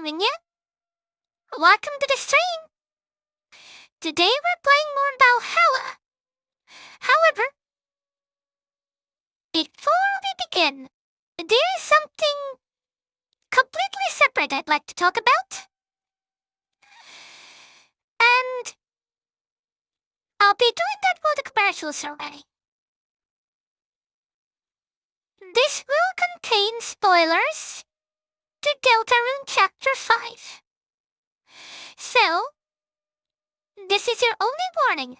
Minya. Welcome to the stream. Today we're playing more Valhalla. However, before we begin, there is something completely separate I'd like to talk about. And I'll be doing that while the commercials are ready. This will contain spoilers to Deltarune Chapter 5. So, this is your only warning.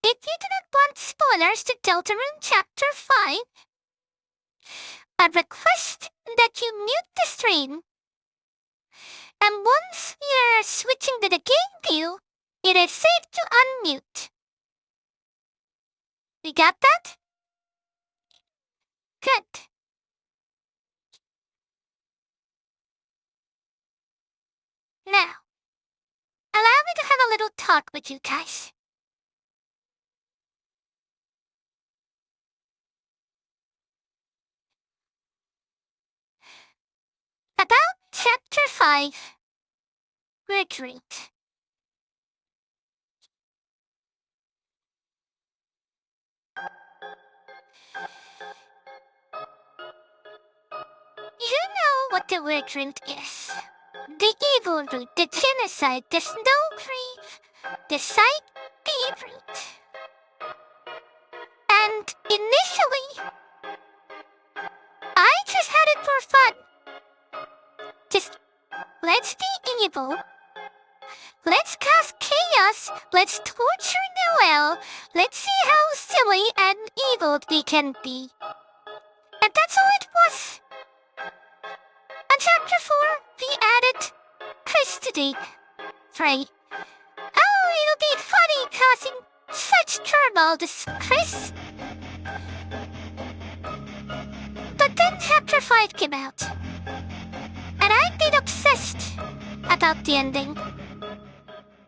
If you do not want spoilers to Deltarune Chapter 5, I request that you mute the stream. And once you're switching to the game view, it is safe to unmute. We got that? Good. Now, allow me to have a little talk with you guys. About Chapter 5, Retreat. You know what the word root is. The evil root, the genocide, the snow grief, the sight, the root. And initially, I just had it for fun. Just, let's be evil. Let's cause chaos. Let's torture Noelle. Let's see how silly and evil we can be. And that's all it was. On Chapter 4, we added Chris to the fray. Oh, it'll be funny causing such turmoil this Chris. But then Chapter 5 came out. And I've been obsessed about the ending.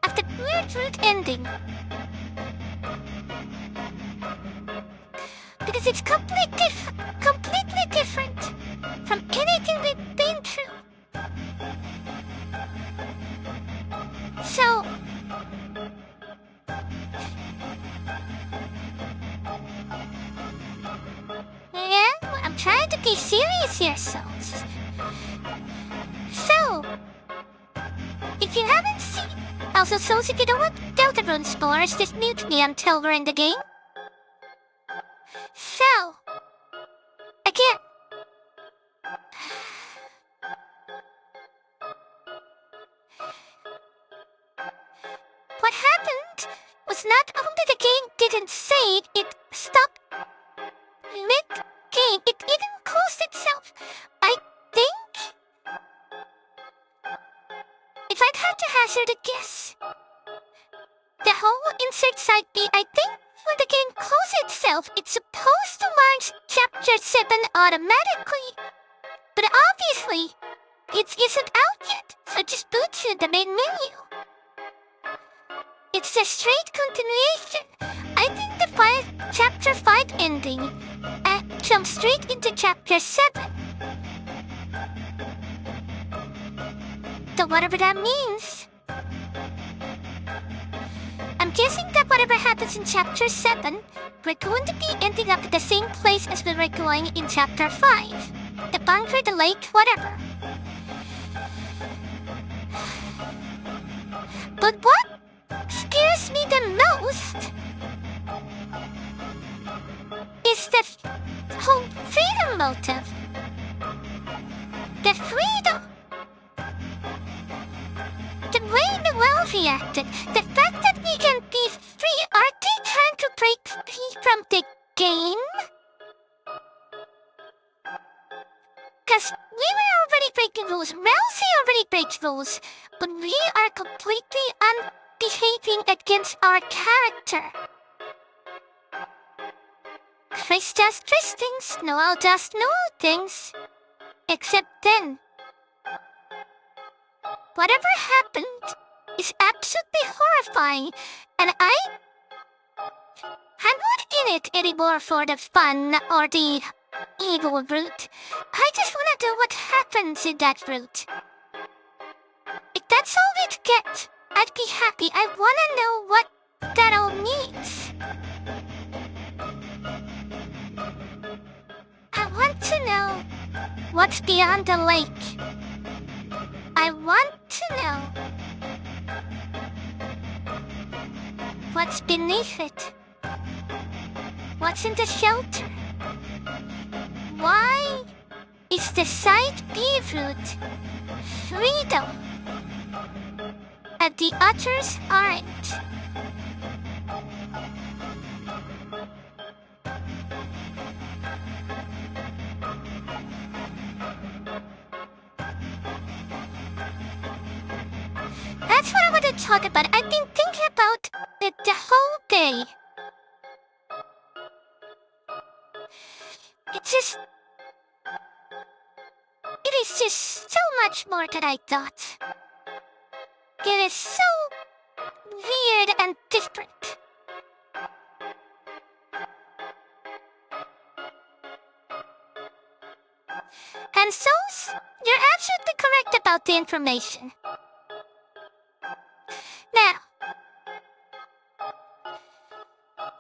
Of the weird root ending. Because it's completely different from anything we've been through. So, yeah, I'm trying to be serious here, souls. So, if you haven't seen, also souls, if you don't want Deltarune spoilers, just mute me until we're in the game. So, again, what happened was not only the game didn't save, it stopped mid-game. It even closed itself. I think, if I'd had to hazard a guess, the whole insert side B, I think when the game closes itself, it's supposed to launch Chapter 7 automatically. But obviously, it isn't out yet, so just boot to the main menu. It's a straight continuation. I think the Chapter 5 ending jumps straight into Chapter 7. So whatever that means, I'm guessing that whatever happens in Chapter 7, we're going to be ending up at the same place as we were going in Chapter 5. The bunker, the lake, whatever. But what scares me the most is the whole freedom motive. The freedom. The way Noelle reacted, the fact that we can be free, are they trying to break free from the game? Because we were already breaking rules, Rousey already breaks rules, but we are completely unbehaving against our character. Chris does Chris things, Noelle does Noelle things. Except then, whatever happened is absolutely horrifying, and I'm not in it anymore for the fun or the evil route. I just wanna know what happens in that route. If that's all we'd get, I'd be happy. I wanna know what that all means. I want to know what's beyond the lake. I want to know what's beneath it. What's in the shelter? Why is the side B route freedom and the others aren't? That's what I want to talk about. I've been thinking about it the whole day. It is just so much more than I thought. It is so weird and different. And so, you're absolutely correct about the information. Now,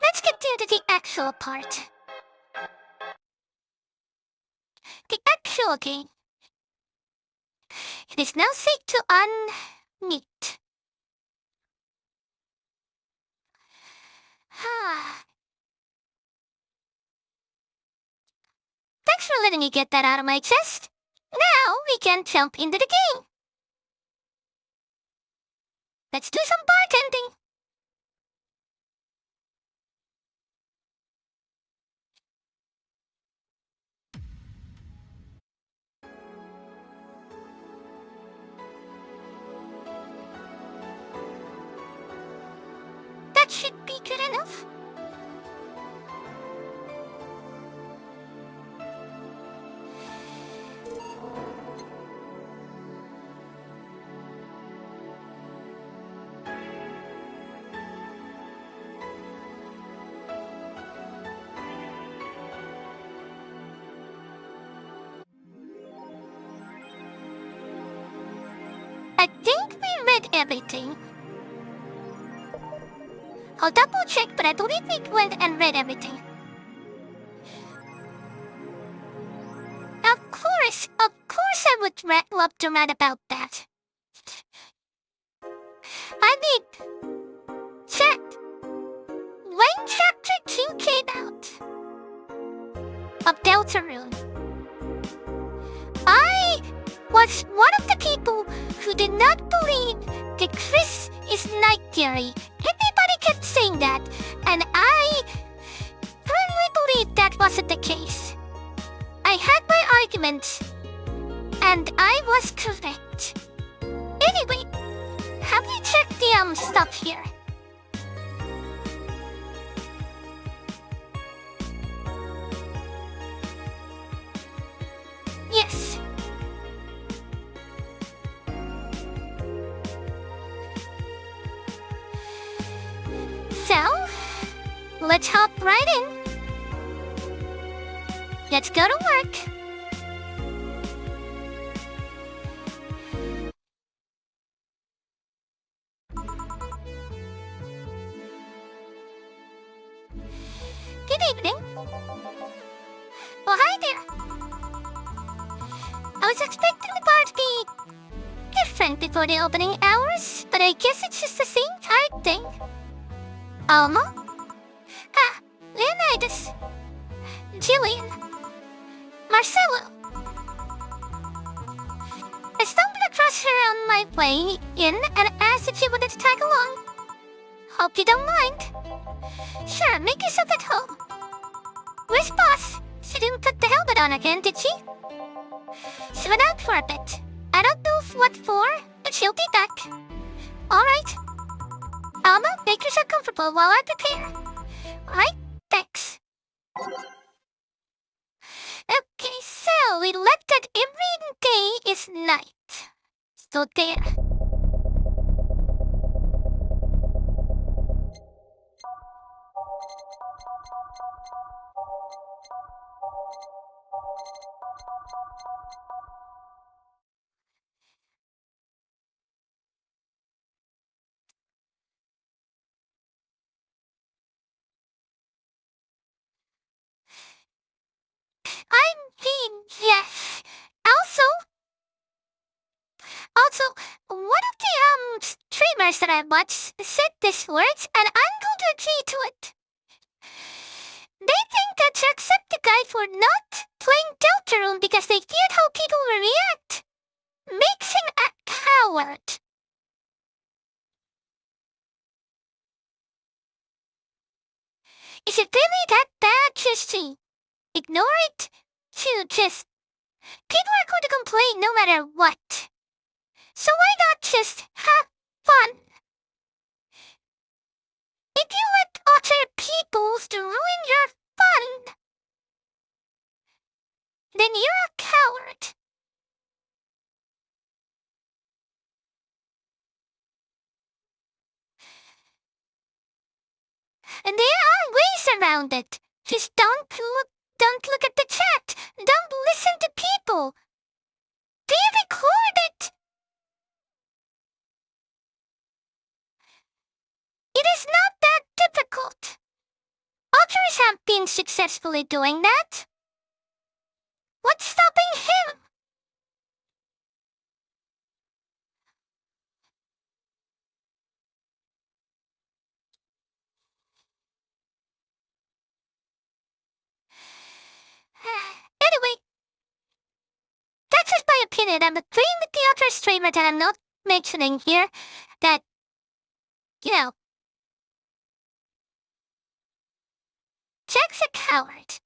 let's get into the actual part. The actual game. It is now safe to unmute. Thanks for letting me get that out of my chest. Now we can jump into the game. Let's do some bartending. That should be good enough. I think we read everything. I'll double check, but I believe we went and read everything. Of course I would love to read about that. I mean, chat, when Chapter 2 came out of Deltarune, I was one of the people who did not believe that Chris is Night Theory. Everybody kept saying that, and I firmly believed that wasn't the case. I had my arguments, and I was correct. Anyway, have you checked the stuff here? Yes. So, let's hop right in. Let's go to work. Good evening. Well, hi there. I was expecting the bar to be different before the opening hours, but I guess it's just the same tired thing. Alma? Ah, Leonidas. Jillian. Marcelo. I stumbled across her on my way in and asked if she wanted to tag along. Hope you don't mind. Sure, make yourself at home. Where's Boss? She didn't put the helmet on again, did she? She went out for a bit. I don't know what for, but she'll be back. Alright. Alma, make yourself comfortable while I prepare. Alright, thanks. Okay, so we left that every day is night. So there. I mean, yes. Also, one of the streamers that I watch said these words, and I'm going to agree to it. They think that you accept the guy for not playing Deltarune because they feared how people will react. Makes him a coward. Is it really that bad just to ignore it? People are going to complain no matter what. So why not just have fun? If you let other people to ruin your fun, then you're a coward. And there are ways around it. Just don't look at the chat. Don't listen to people. They record it. It is not that difficult. Others have been successfully doing that. What's stopping him? Anyway, that's just my opinion. I'm agreeing with the other streamer that I'm not mentioning here. That, Jack's a coward.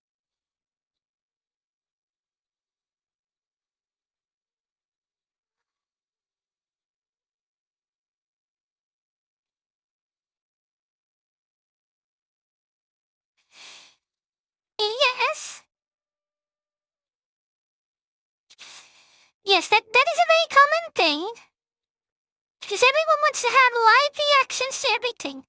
Yes. Yes, that is a very common thing. Because everyone wants to have live reactions to everything.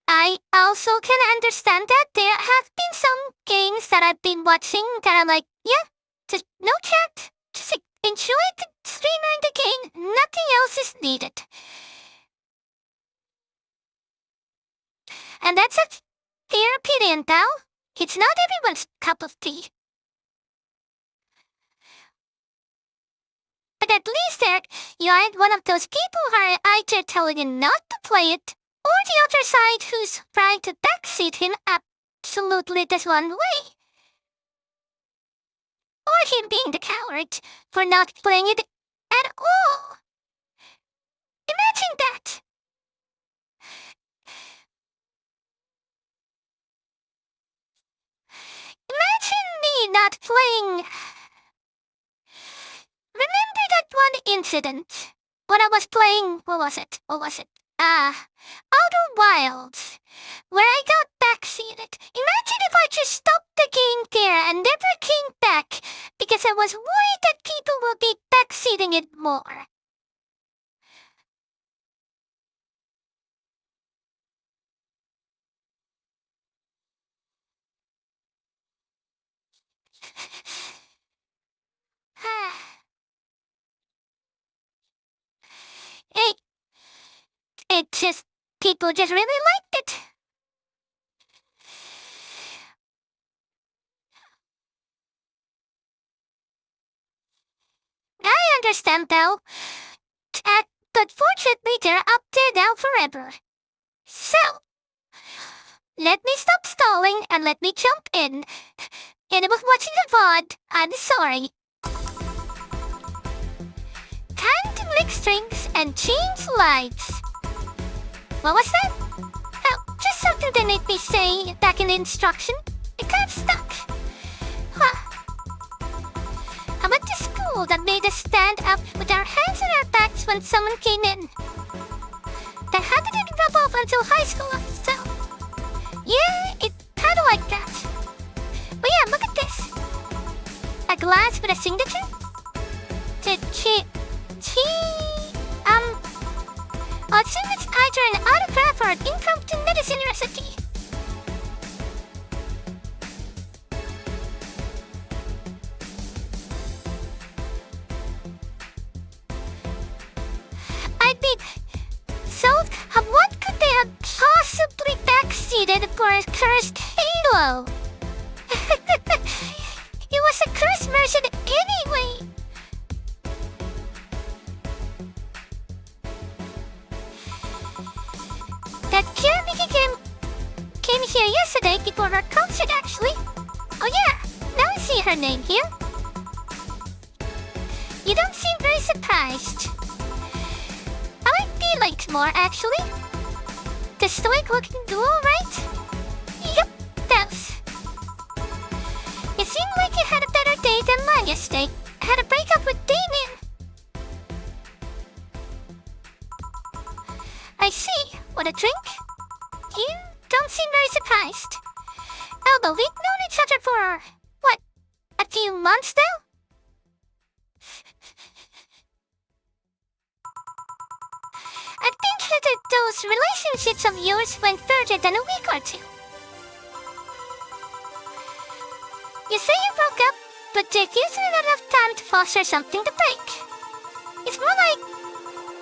I also can understand that there have been some games that I've been watching that I'm like, yeah, just no chat. Just enjoy the streamer and the game. Nothing else is needed. And that's a fair opinion, though. It's not everyone's cup of tea. But at least, Eric, you aren't one of those people who are either telling him not to play it, or the other side who's trying to backseat him absolutely this one way. Or him being the coward for not playing it at all. Imagine that. Imagine me not playing. Remember that one incident? When I was playing, what was it? Outer Wilds, where I got backseated. Imagine if I just stopped the game there and never came back, because I was worried that people will be backseating it more. People just really liked it. I understand though. But fortunately they're up there now forever. So, let me stop stalling and let me jump in. Anyone watching the VOD, I'm sorry. Time to lick strings and change lives. What was that? Oh, just something they made me say back in the instruction. It got stuck. I went to school that made us stand up with our hands on our backs when someone came in. That habit didn't rub off until high school, so... Yeah, it's kinda like that. But yeah, look at this. A glass with a signature? I'll assume it's either an autograph or an impromptu medicine recipe. What could they have possibly backseated for a cursed halo? It was a cursed version anyway. That Kirby came here yesterday before our concert, actually. Oh yeah, now I see her name here. You don't seem very surprised. I like D-Light more, actually. The stoic-looking duo, right? Yep, those. You seem like you had a better day than mine yesterday. I had a breakup with Damien. I see. Want a drink? You don't seem very surprised. Although we've known each other for, what, a few months now? I think that those relationships of yours went further than a week or two. You say you broke up, but there isn't enough time to foster something to break. It's more like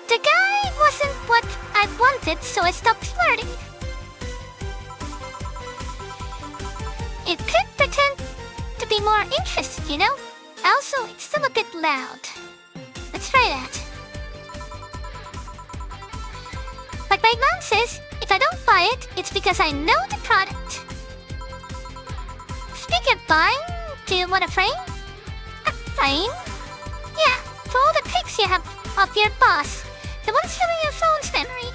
the guy wasn't what I wanted, so I stopped flirting. It could pretend to be more interested, you know? Also, it's still a bit loud. Let's try that. Like my mom says, if I don't buy it, it's because I know the product. Speaking of buying, do you want a frame? A frame? Yeah, for all the pics you have of your boss. The ones showing your phone's memory.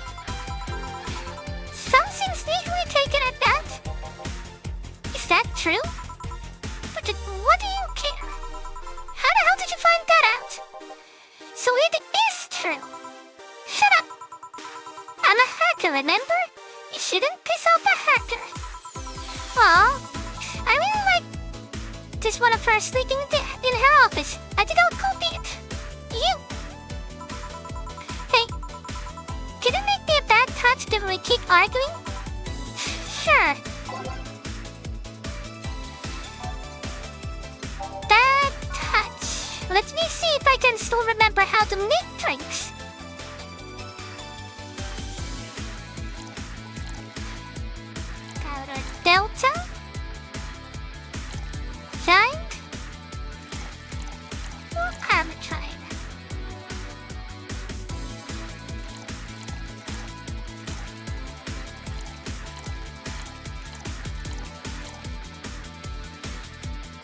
Some seems legally taken at that. Is that true? But what do you care? How the hell did you find that out? So it is true. Shut up. I'm a hacker, remember? You shouldn't piss off a hacker. Well, I really like this one of her sleeping in her office. I did not copy it. You. Hey, can you make me a bad touch if we keep arguing? Sure. Bad touch. Let me see if I can still remember how to make drinks. Powder Delta. Giant. Or Parmetrine.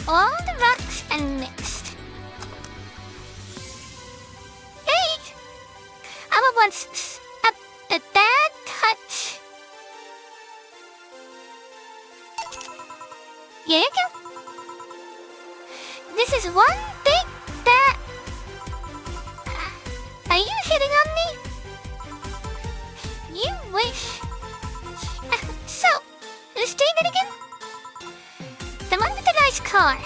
All the rocks and mixed. Hey! I once a bad touch. Here you go. This is one big bad. Are you hitting on me? You wish. So, who's doing it again? The one with the nice car.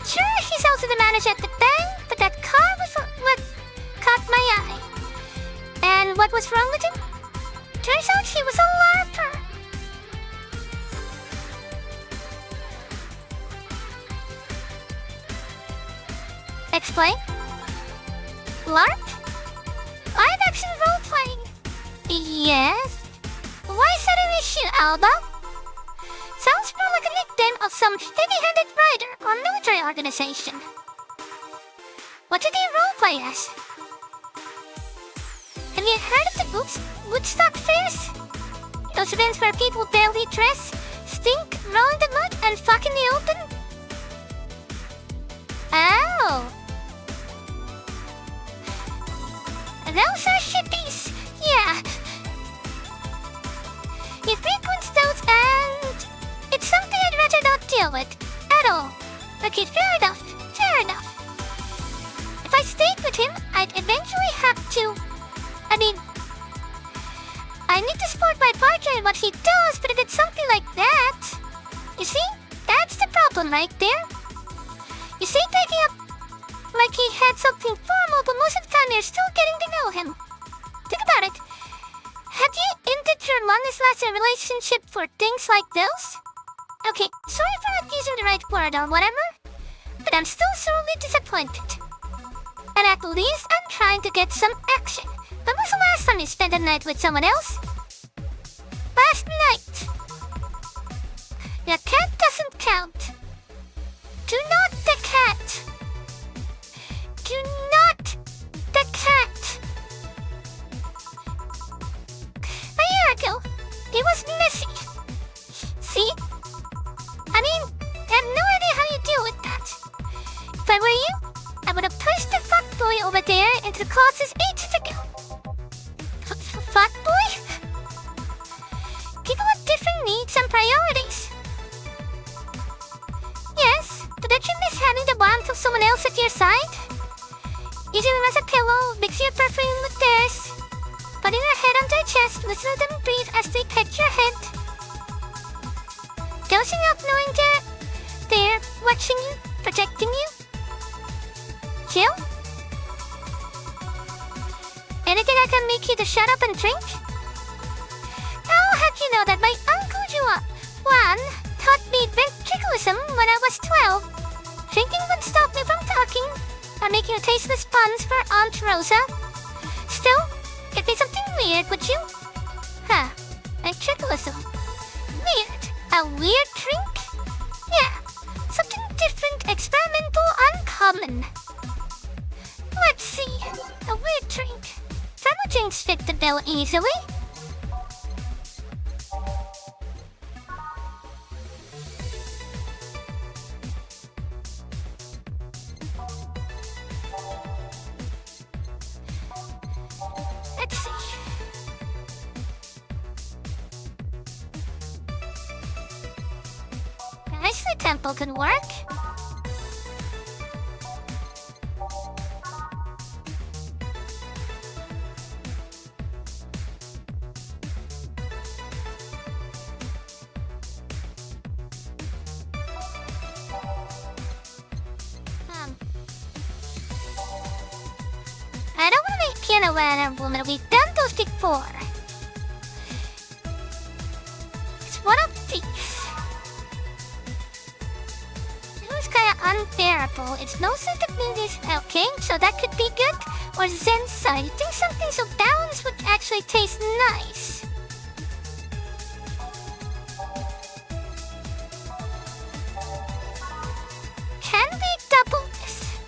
Sure, he's also the manager at the bank, but that car was what caught my eye. And what was wrong with him? Turns out he was a LARPer. Explain? LARP? Live action role-playing. Yes? Why sudden issue, Alba? Sounds more like a nickname of some heavy-handed writer or military organization. What did he roleplay as? Have you heard of the Woodstock fairs? Those events where people barely dress, stink, roll in the mud, and fuck in the open? Oh. Those are shippies, yeah. He frequents those and it's something I'd rather not deal with, at all. Okay, fair enough, fair enough. If I stayed with him, I'd eventually have to... I need to support my partner in what he does, but if it's something like that... You see, that's the problem right there. You say taking up like he had something formal, but most of the time you're still getting to know him. Think about it. Have you ended your longest-lasting relationship for things like those? Okay, sorry for not using the right word or whatever, but I'm still sorely disappointed. And at least I'm trying to get some action. When was the last time you spent a night with someone else? Last night. Your cat doesn't count. Do not the cat. Do not the cat. A year ago, it was messy. See? I mean, I have no idea how you deal with that. If I were you, I would have pushed the fuckboy over there into the closet ages ago. Fuckboy? People have different needs and priorities. Yes, but don't you miss having the warmth of someone else at your side? Using them as a pillow, mix your perfume with theirs. Putting your head on their chest, listen to them breathe as they pet your head. Dosing up knowing that they're watching you, protecting you. Chill? Anything I can make you to shut up and drink? I'll have you know that my Uncle Juan taught me ventriloquism when I was 12. Drinking would stop me from talking or making tasteless puns for Aunt Rosa. Still, get me something weird, would you? Huh, ventriloquism. Weird. A weird drink? Yeah, something different, experimental, uncommon. Let's see. A weird drink. That'll change fit the bill easily. Let's see. Nicely temple can work. I don't want to make piano man or woman. We've done those before. It's one of these. It was kind of unbearable. It's no sense of movies. Okay, so that could be good. Or Zen side. You think something so balanced would actually taste nice. Can we double this?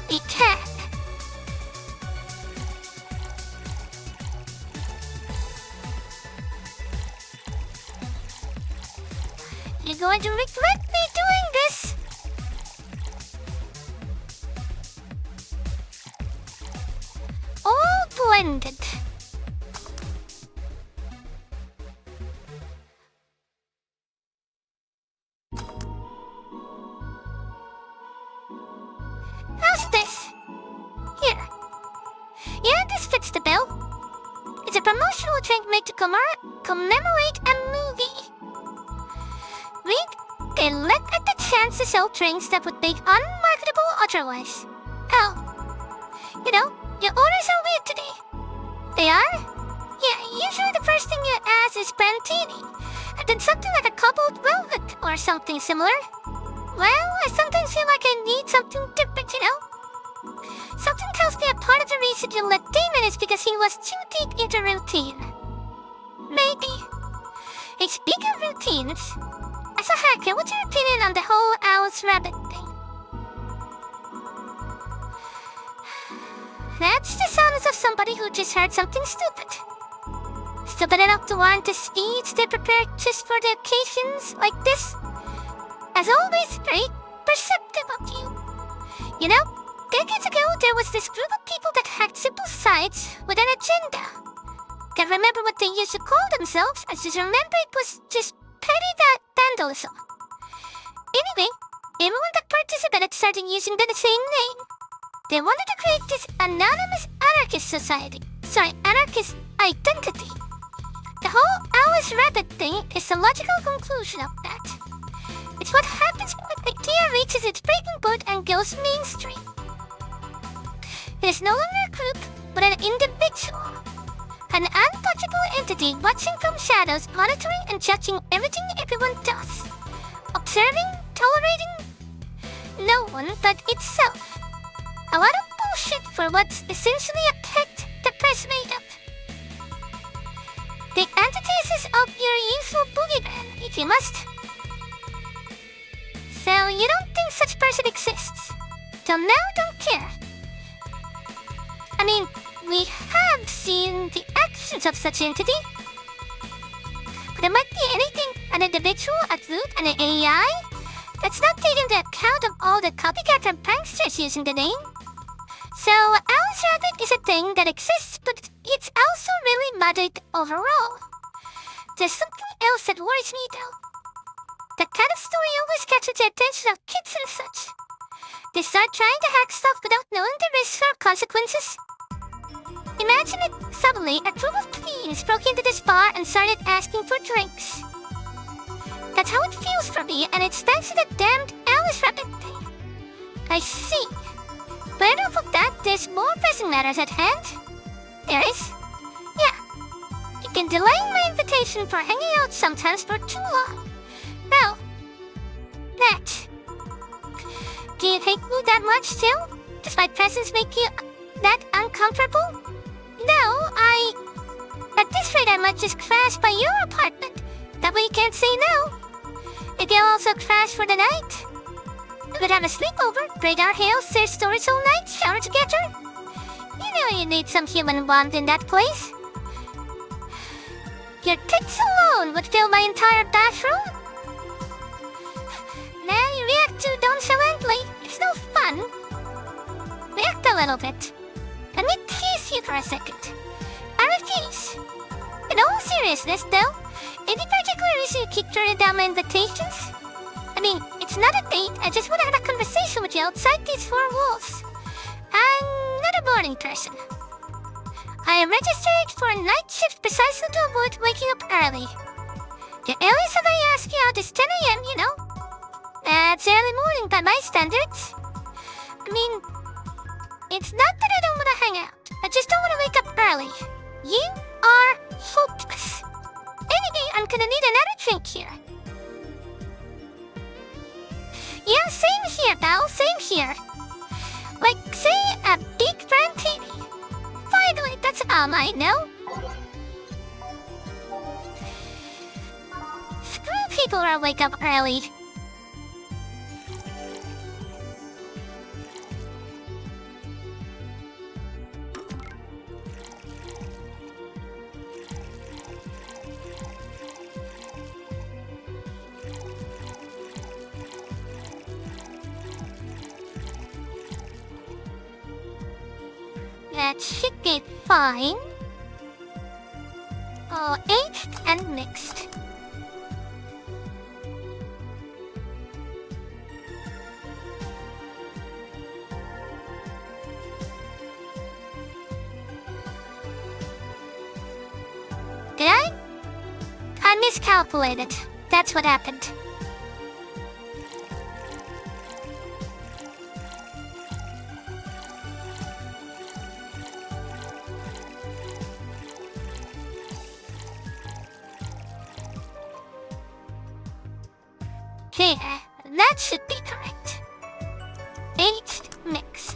We can. You're going to regret me doing this. All blended. How's this? Here. Yeah, this fits the bill. It's a promotional drink made to commemorate a movie. We can look at the chance to sell drinks that would be unmarketable otherwise. Oh, you know, your orders are weird today. They are? Yeah, usually the first thing you ask is Brantini, and then something like a cobbled velvet or something similar. Well, I sometimes feel like I need something different, you know? Something tells me a part of the reason you let Damon is because he was too deep into routine. Maybe. Hey, speaking of routines, as a hacker, what's your opinion on the whole Owl's Rabbit thing? That's the sounds of somebody who just heard something stupid. Stupid enough to warrant the speech they prepared just for the occasions like this. As always, very perceptive of you. You know, decades ago there was this group of people that hacked simple sites with an agenda. Can't remember what they used to call themselves, I just remember it was just petty vandalism. Anyway, everyone that participated started using the same name. They wanted to create this anonymous anarchist society. Anarchist identity. The whole Alice Rabbit thing is the logical conclusion of that. It's what happens when the idea reaches its breaking point and goes mainstream. It is no longer a group, but an individual. An untouchable entity watching from shadows, monitoring and judging everything everyone does. Observing, tolerating no one but itself. A lot of bullshit for what's essentially a pet the press made up. The antithesis of your usual boogeyman, if you must. So you don't think such person exists? Till now, don't care. I mean, we have seen the actions of such entity. But it might be anything, an individual, a group, and an AI. That's not taking into account of all the copycat and pranksters using the name. So Alice Rabbit is a thing that exists, but it's also really magic overall. There's something else that worries me though. That kind of story always catches the attention of kids and such. They start trying to hack stuff without knowing the risks or consequences. Imagine it suddenly a group of teens broke into this bar and started asking for drinks. That's how it feels for me, and it's thanks to the damned Alice Rabbit thing. I see. But enough of that, there's more pressing matters at hand. There is? Yeah. You've been delaying my invitation for hanging out sometimes for too long. Well, that. Do you hate me that much still? Does my presence make you that uncomfortable? No, At this rate, I might just crash by your apartment. That way you can't say no. If you'll also crash for the night. We could have a sleepover, braid our hair, share stories all night, shower together. You know you need some human warmth in that place. Your tits alone would fill my entire bathroom. Now you react too nonchalantly. It's no fun. React a little bit. Let me tease you for a second. I refuse. In all seriousness, though, any particular reason you keep turning down my invitations? I mean, it's not a date. I just want to have a conversation with you outside these four walls. I'm not a morning person. I am registered for a night shift precisely to avoid waking up early. The earliest that I ask you out is 10 a.m., you know. That's early morning by my standards. I mean, it's not that I don't want to hang out. I just don't want to wake up early. You are hopeless. Anyway, I'm gonna need another drink here. Yeah, same here, pal, same here. Like, say, a big martini. Finally, that's all I know. Screw people who wake up early. That should be fine. All aged and mixed. Did I? I miscalculated. That's what happened. Yeah, that should be correct. Aged mix.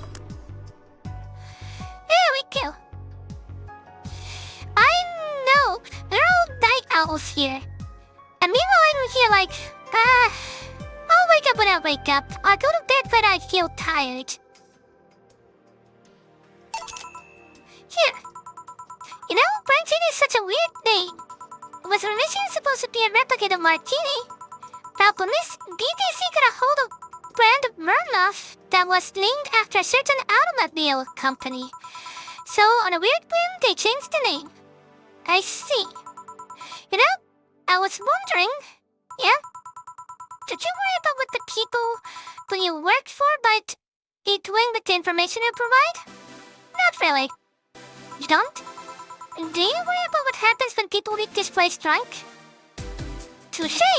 There we go. I know, we're all night owls here. And meanwhile I'm here like, I'll wake up when I wake up. I'll go to bed when I feel tired. Here. You know, Martini is such a weird name. It was originally supposed to be a replicate of Martini. Problem is, BTC got a hold of a brand of Murnoff that was named after a certain automobile company. So, on a weird whim, they changed the name. I see. You know, I was wondering, yeah? Did you worry about what the people who you work for might be doing with the information you provide? Not really. You don't? Do you worry about what happens when people leave this place drunk? Touché!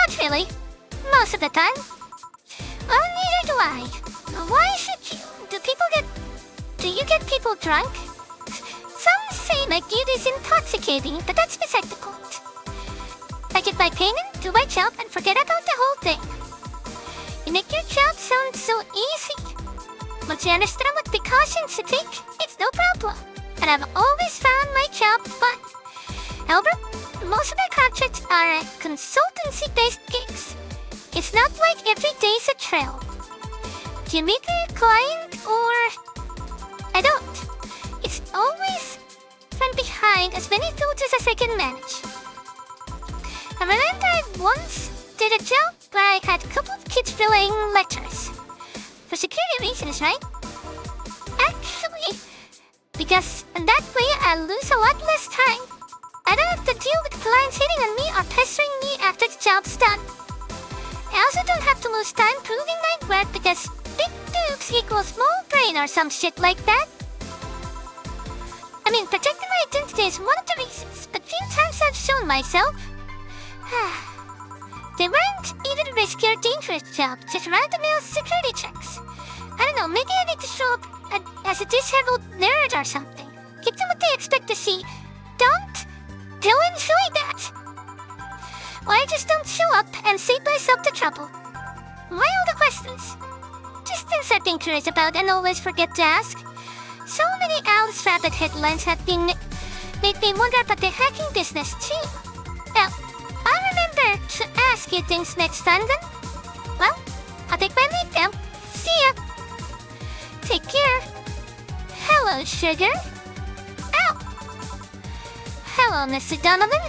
Not really. Most of the time. Well, neither do I. Why should you? Do you get people drunk? Some say my guilt is intoxicating, but that's beside the point. I get my pain in, do my job, and forget about the whole thing. You make your job sound so easy. Once you understand what precautions to take, it's no problem. And I've always found my job fun. However, most of my contracts are consultancy-based gigs. It's not like every day's a trail. Do you meet a client or... I don't. It's always from behind as many filters as I can manage. I remember I once did a job where I had a couple of kids relaying lectures. For security reasons, right? Actually, because in that way I lose a lot less time. I don't have to deal with clients hitting on me or pestering me after the job's done. I also don't have to lose time proving my worth because big boobs equals small brain or some shit like that. I mean, protecting my identity is one of the reasons, but few times I've shown myself. They weren't even risky or dangerous jobs, just random-ass security checks. I don't know, maybe I need to show up as a disheveled nerd or something. Give them what they expect to see. They'll enjoy that. Or I just don't show up and save myself the trouble. Why all the questions? Just things I've been curious about and always forget to ask. So many Alice Rabbit headlines have been made me wonder about the hacking business too. Well, I'll remember to ask you things next time then. Well, I'll take my leave now. See ya. Take care. Hello, sugar. Ow. Hello, Mr. Donovan.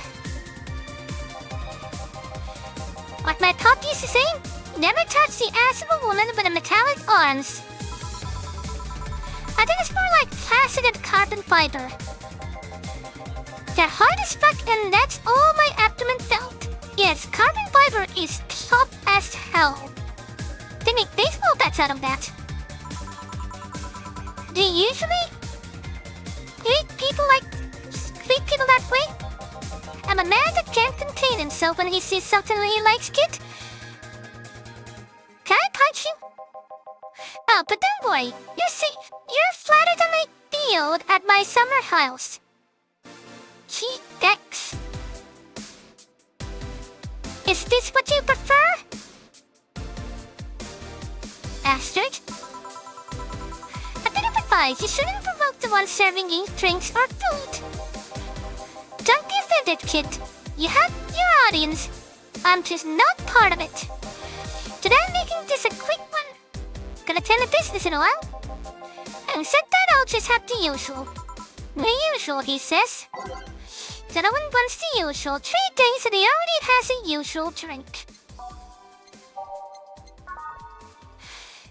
Like my pop used to say, never touch the ass of a woman with a metallic arms. I think it's more like faceted carbon fiber. They're hard as fuck and that's all my abdomen felt. Yes, carbon fiber is tough as hell. They make baseball bats out of that. Do you usually treat people that way? I'm a man that can't contain himself when he sees something he likes, kid. Can I punch you? Oh, but don't worry. You see, you're flatter than I feel at my summer house. Gee, thanks. Is this what you prefer? Astrid? A bit of advice, you shouldn't provoke the one serving you drinks or food. Don't be offended, kid. You have your audience. I'm just not part of it. Today I'm making this a quick one. Gonna tend to business in a while. And said that I'll just have the usual. The usual, he says. Gentleman wants the usual 3 days and he already has a usual drink.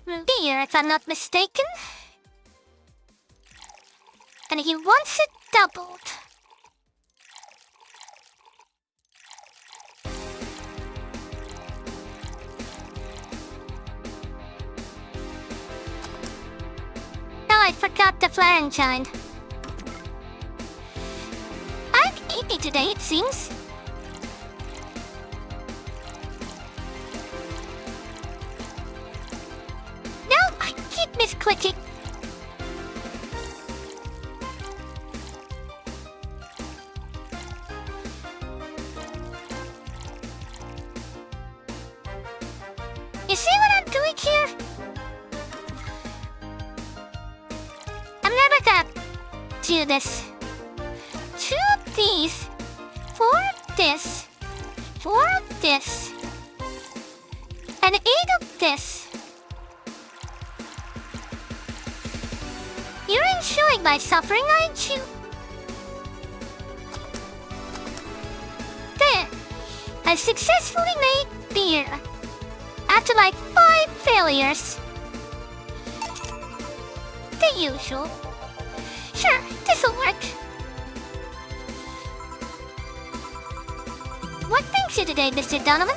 Beer, if I'm not mistaken. And he wants it doubled. Oh, I forgot the Florentine. I'm eating today, it seems. No, I keep misclicking. You see what I'm doing here? I'm never gonna do this. 2 of these, 4 of this, 4 of this, and 8 of this. You're enjoying my suffering, aren't you? There, I successfully made beer. After like 5 failures. The usual. Sure, this'll work. What brings you today, Mr. Donovan?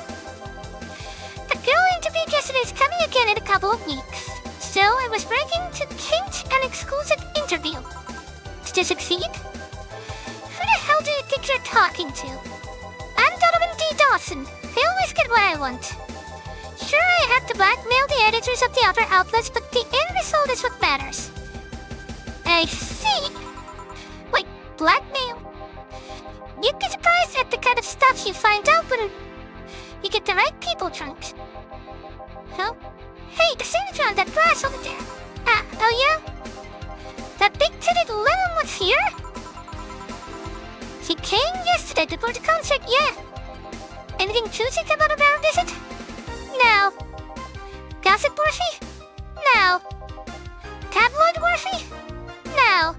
The girl interviewed yesterday's coming again in a couple of weeks. So I was working to clinch an exclusive interview. Did you succeed? Who the hell do you think you're talking to? I'm Donovan D. Dawson. I always get what I want. Sure, I had to blackmail the editors of the other outlets, but the end result is what matters. I see. Wait, blackmail? You'd be surprised at the kind of stuff you find out when you get the right people drunk. Oh? Hey, the signature on that glass over there. Oh yeah? That big-titted lemon was here? She came yesterday before the concert, yeah. Anything juicy come out of our visit? No. Gossip worthy? No. Tabloid worthy? No.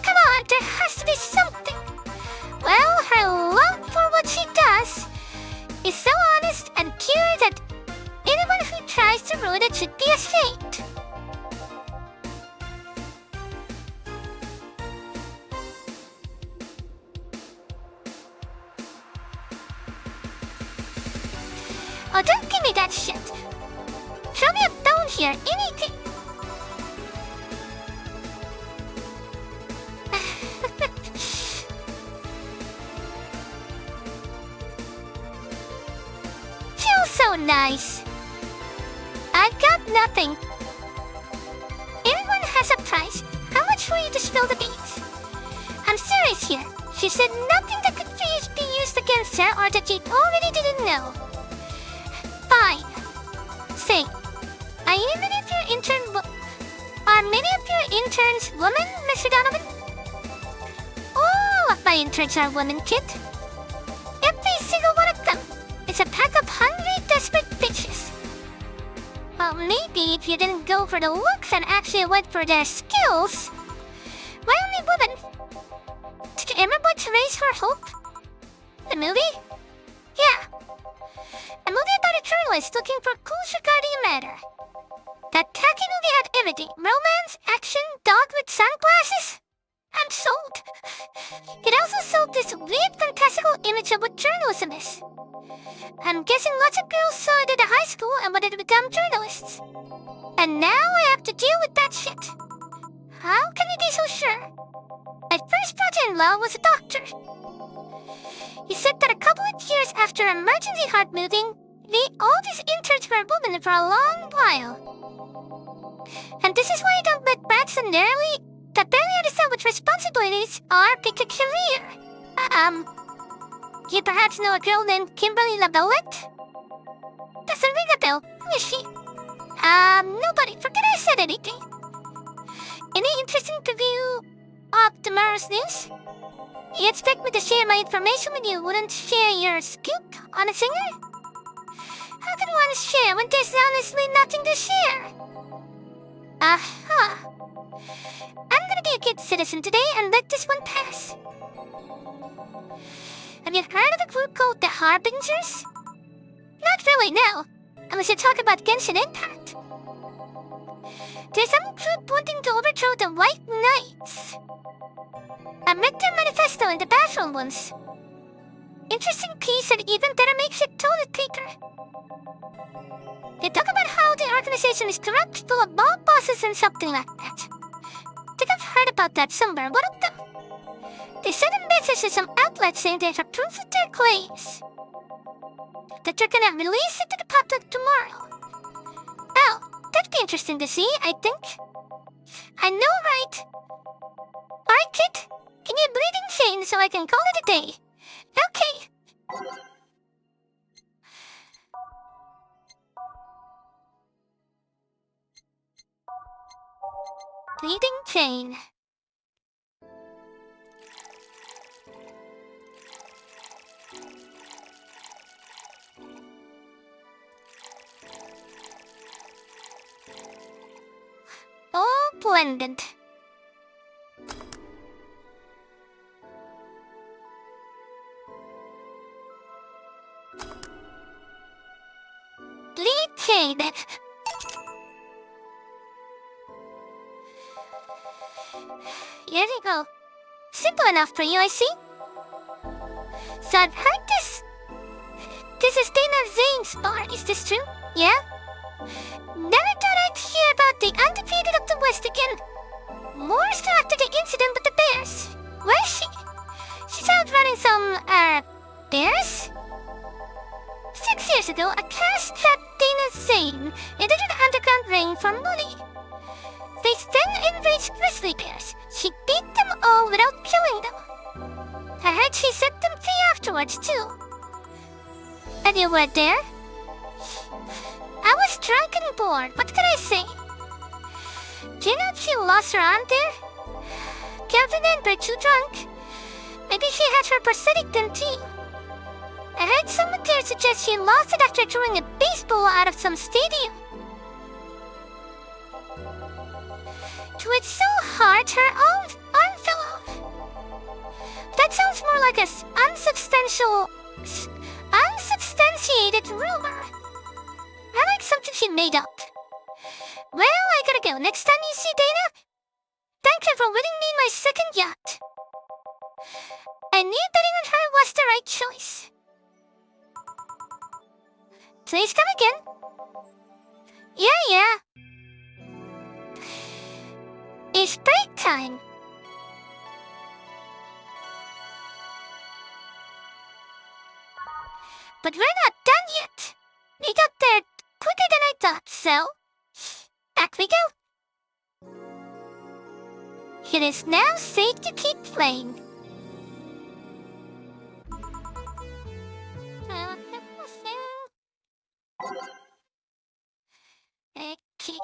Come on, there has to be something. Well, her love for what she does is so honest and pure that anyone who tries to ruin it should be ashamed. Oh, don't give me that shit. Show me a bone here, anything. Feels so nice. I've got nothing. Everyone has a price. How much for you to spill the beans? I'm serious here. She said nothing that could be used against her or that you already didn't know. Fine. Say, are many of your interns women, Mr. Donovan? All of my interns are women, kid. Every single one of them is a pack of hungry, desperate bitches. Well, maybe if you didn't go for the looks and actually went for their skills. My only woman. Did you ever watch Raise Her Hope? The movie? Yeah. A movie about a journalist looking for clues regarding a matter. That tacky movie had everything. Romance, action, dog with sunglasses. I'm sold. It also sold this weird fantastical image of what journalism is. I'm guessing lots of girls saw it at a high school and wanted to become journalists. And now I have to deal with that shit. How can you be so sure? My first brother-in-law was a doctor. He said that a couple of years after emergency heart moving, all these interns were women for a long while. And this is why you don't let brats that barely understand what responsibilities are pick a career. You perhaps know a girl named Kimberly LaBellette? Doesn't ring a bell. Who is she? Nobody. Forget I said anything. Any interesting preview of tomorrow's news? You expect me to share my information when you wouldn't share your scoop on a singer? How can one share when there's honestly nothing to share? Aha. I'm gonna be a good citizen today and let this one pass. Have you heard of a group called the Harbingers? Not really, no. Unless you talk about Genshin Impact. There's some group wanting to overthrow the White Knights. I read their manifesto in the bathroom once. Interesting piece that even better makes it toilet paper. They talk about how the organization is corrupt, full of mob bosses and something like that. Think I've heard about that somewhere, one of them. They sent a message to some outlets saying they have proof of their claims. That they're gonna release it to the public tomorrow. Oh, that'd be interesting to see, I think. I know, right? Alright, kid. Give me a bleeding chain so I can call it a day. Okay. Bleeding chain. All blended. Bleed chain. Here you go. Simple enough for you, I see. So I've heard this. This is Dana Zane's bar, is this true? Yeah? Never thought I'd hear about the undefeated of the West again. More so after the incident with the bears. Where is she? She's out running some, bears? 6 years ago, a cast trapped Dana Zane into an underground ring for money. They then enraged grizzly bears. She beat them all without killing them. I heard she set them free afterwards, too. And you were there? I was drunk and bored. What could I say? Do you know if she lost her arm there? Kelvin and were too drunk. Maybe she had her prosthetic then, too. I heard someone there suggest she lost it after throwing a baseball out of some stadium. Twitched so hard her arm fell off. That sounds more like a unsubstantiated rumor. I like something she made up. Well, I gotta go. Next time you see Dana, thank her for winning me my second yacht. I knew betting on her was the right choice. Please come again. Yeah. It's break time. But we're not done yet. We got there quicker than I thought, so back we go. It is now safe to keep playing. Okay.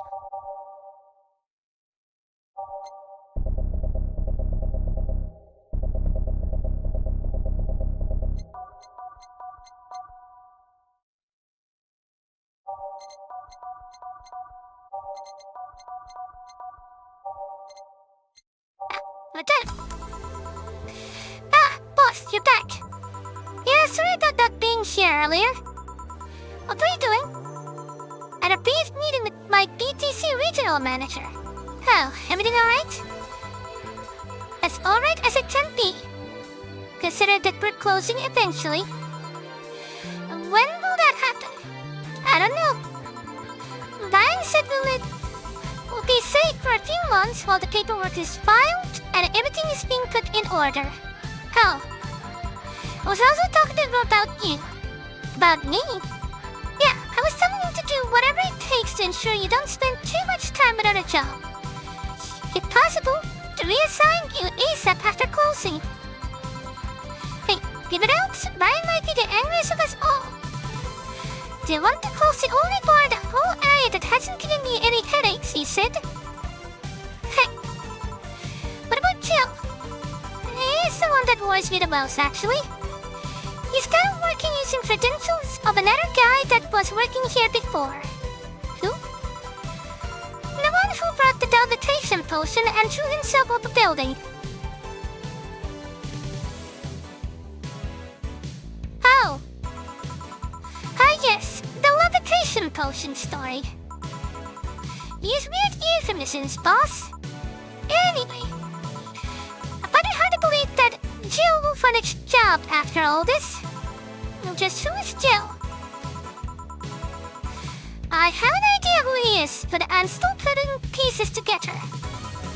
We're done. Boss, you're back. Yeah, sorry about not being here earlier. What were you doing? At a brief meeting with my BTC regional manager. Oh, everything alright? As alright as it can be. Consider that we're closing eventually. When will that happen? I don't know. Ryan said we'll be safe for a few months while the paperwork is filed and everything is being put in order. Oh. I was also talking to him about you. About me? Yeah, I was telling him to do whatever it takes to ensure you don't spend too much time without a job. If possible, to reassign you ASAP after closing. Hey, give it out. Ryan might be the angriest of us all. They want to close the only bar in the whole area that hasn't given me any headaches, he said. Hey, what about Jill? He's the one that worries me the most, actually. He's kind of working using credentials of another guy that was working here before. Who? The one who brought the dilatation potion and threw himself off a building. Oh. Ah yes, the levitation potion story. Use weird euphemisms, boss. Anyway, I find it hard to believe that Jill will find a job after all this. Just who is Jill? I have an idea who he is, but I'm still putting pieces together.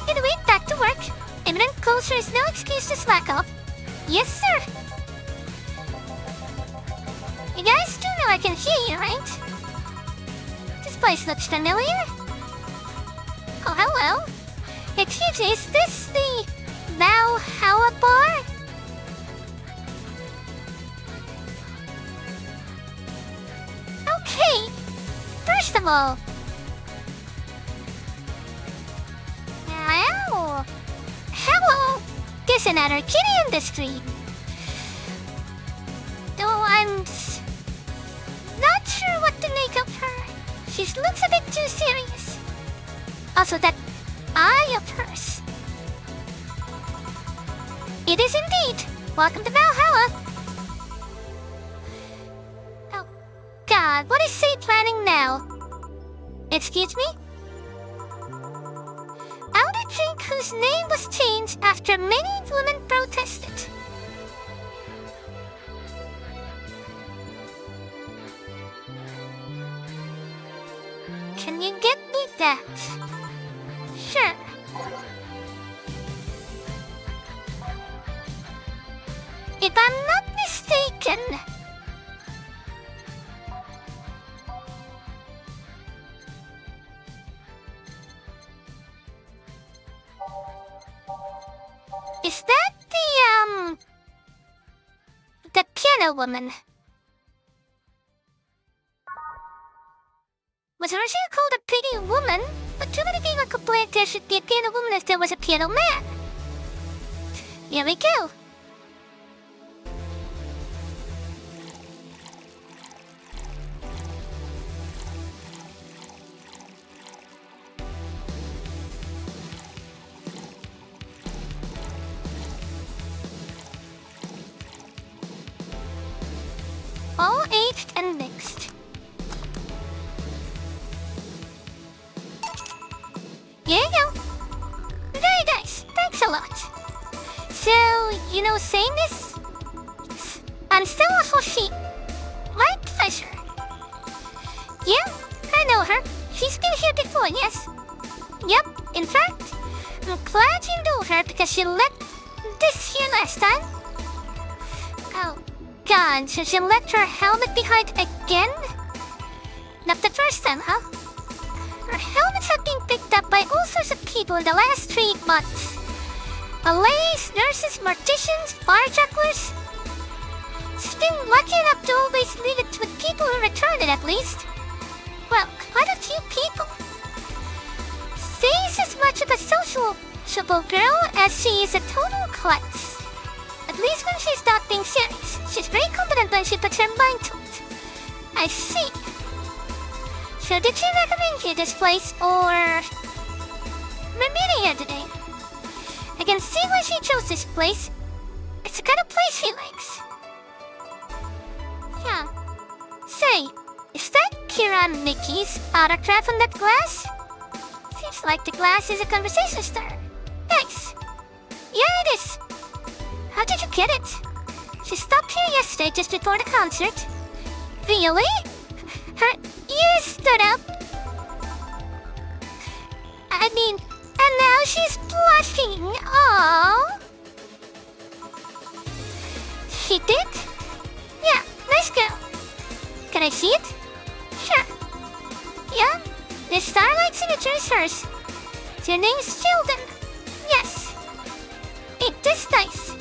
Anyway, back to work. Imminent closure is no excuse to slack off. Yes, sir. You guys do know I can hear you, right? This place looks familiar. Oh, hello. Excuse me, is this the Valhalla bar? Okay. First of all... Hello. There's another kitty in the street. Though I'm not sure what to make of her. She looks a bit too serious. Also, that eye of hers. It is indeed. Welcome to Valhalla. Oh, God, what is he planning now? Excuse me? Elder drink whose name was changed after many women protested. Can you get me that? Sure. If I'm not mistaken, Is that the piano woman? Was originally called a pretty woman, but too many people complained there should be a piano woman if there was a piano man. Here we go. All aged and mixed. Here you go. Very nice. Thanks a lot. So, you know saying this? I'm still also she. My pleasure. Yeah, I know her. She's been here before, yes? Yep, in fact, I'm glad you know her because she left this here last time. Oh, God, so she left her helmet behind again? Not the first time, huh? Her helmets have been picked up by all sorts of people in the last 3 months. Malays, nurses, morticians, bar jugglers. She's been lucky enough to always leave it with people who return it at least. Well, quite a few people. She's as much of a sociable girl as she is a total klutz. At least when she's not being serious. She's very competent when she puts her mind to it. I see. So did she recommend you this place, or... We're meeting here today. I can see why she chose this place. It's the kind of place she likes. Yeah. Say, is that Kira Mickey's autograph on that glass? Seems like the glass is a conversation starter. Nice. Yeah, it is. How did you get it? She stopped here yesterday just before the concert. Really? Her ears stood up. I mean, and now she's blushing. Aww. She did? Yeah, nice girl. Can I see it? Sure. Yeah, the Starlight signature is hers. Your name's Sheldon. Yes. It is nice.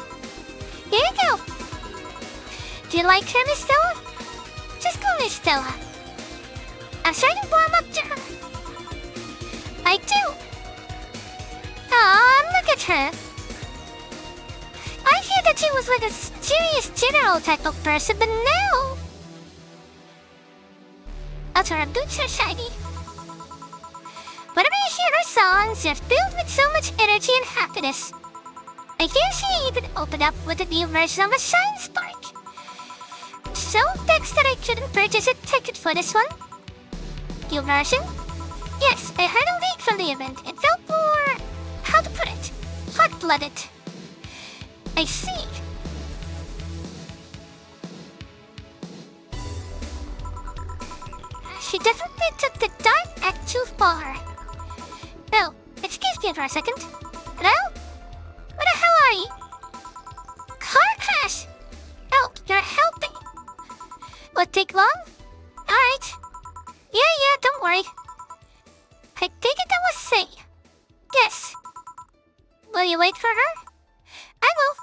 Here you go. Do you like her, Miss Stella? Just call me Stella. I'm starting to warm up to her. I do. Aw, look at her. I hear that she was like a serious general type of person, but now... Also, her boots are shiny. Whenever you hear her songs, they're filled with so much energy and happiness. I hear she even opened up with a new version of a Science Park. So vexed that I couldn't purchase a ticket for this one. New version? Yes, I heard a leak from the event. It felt more... how to put it? Hot-blooded. I see. She definitely took the dark act too far. Oh, excuse me for a second. Hello? Where the hell are you? Car crash! Oh, you're helping. Will it take long? Alright. Yeah, don't worry. I take it that was Say. Yes. Will you wait for her? I will.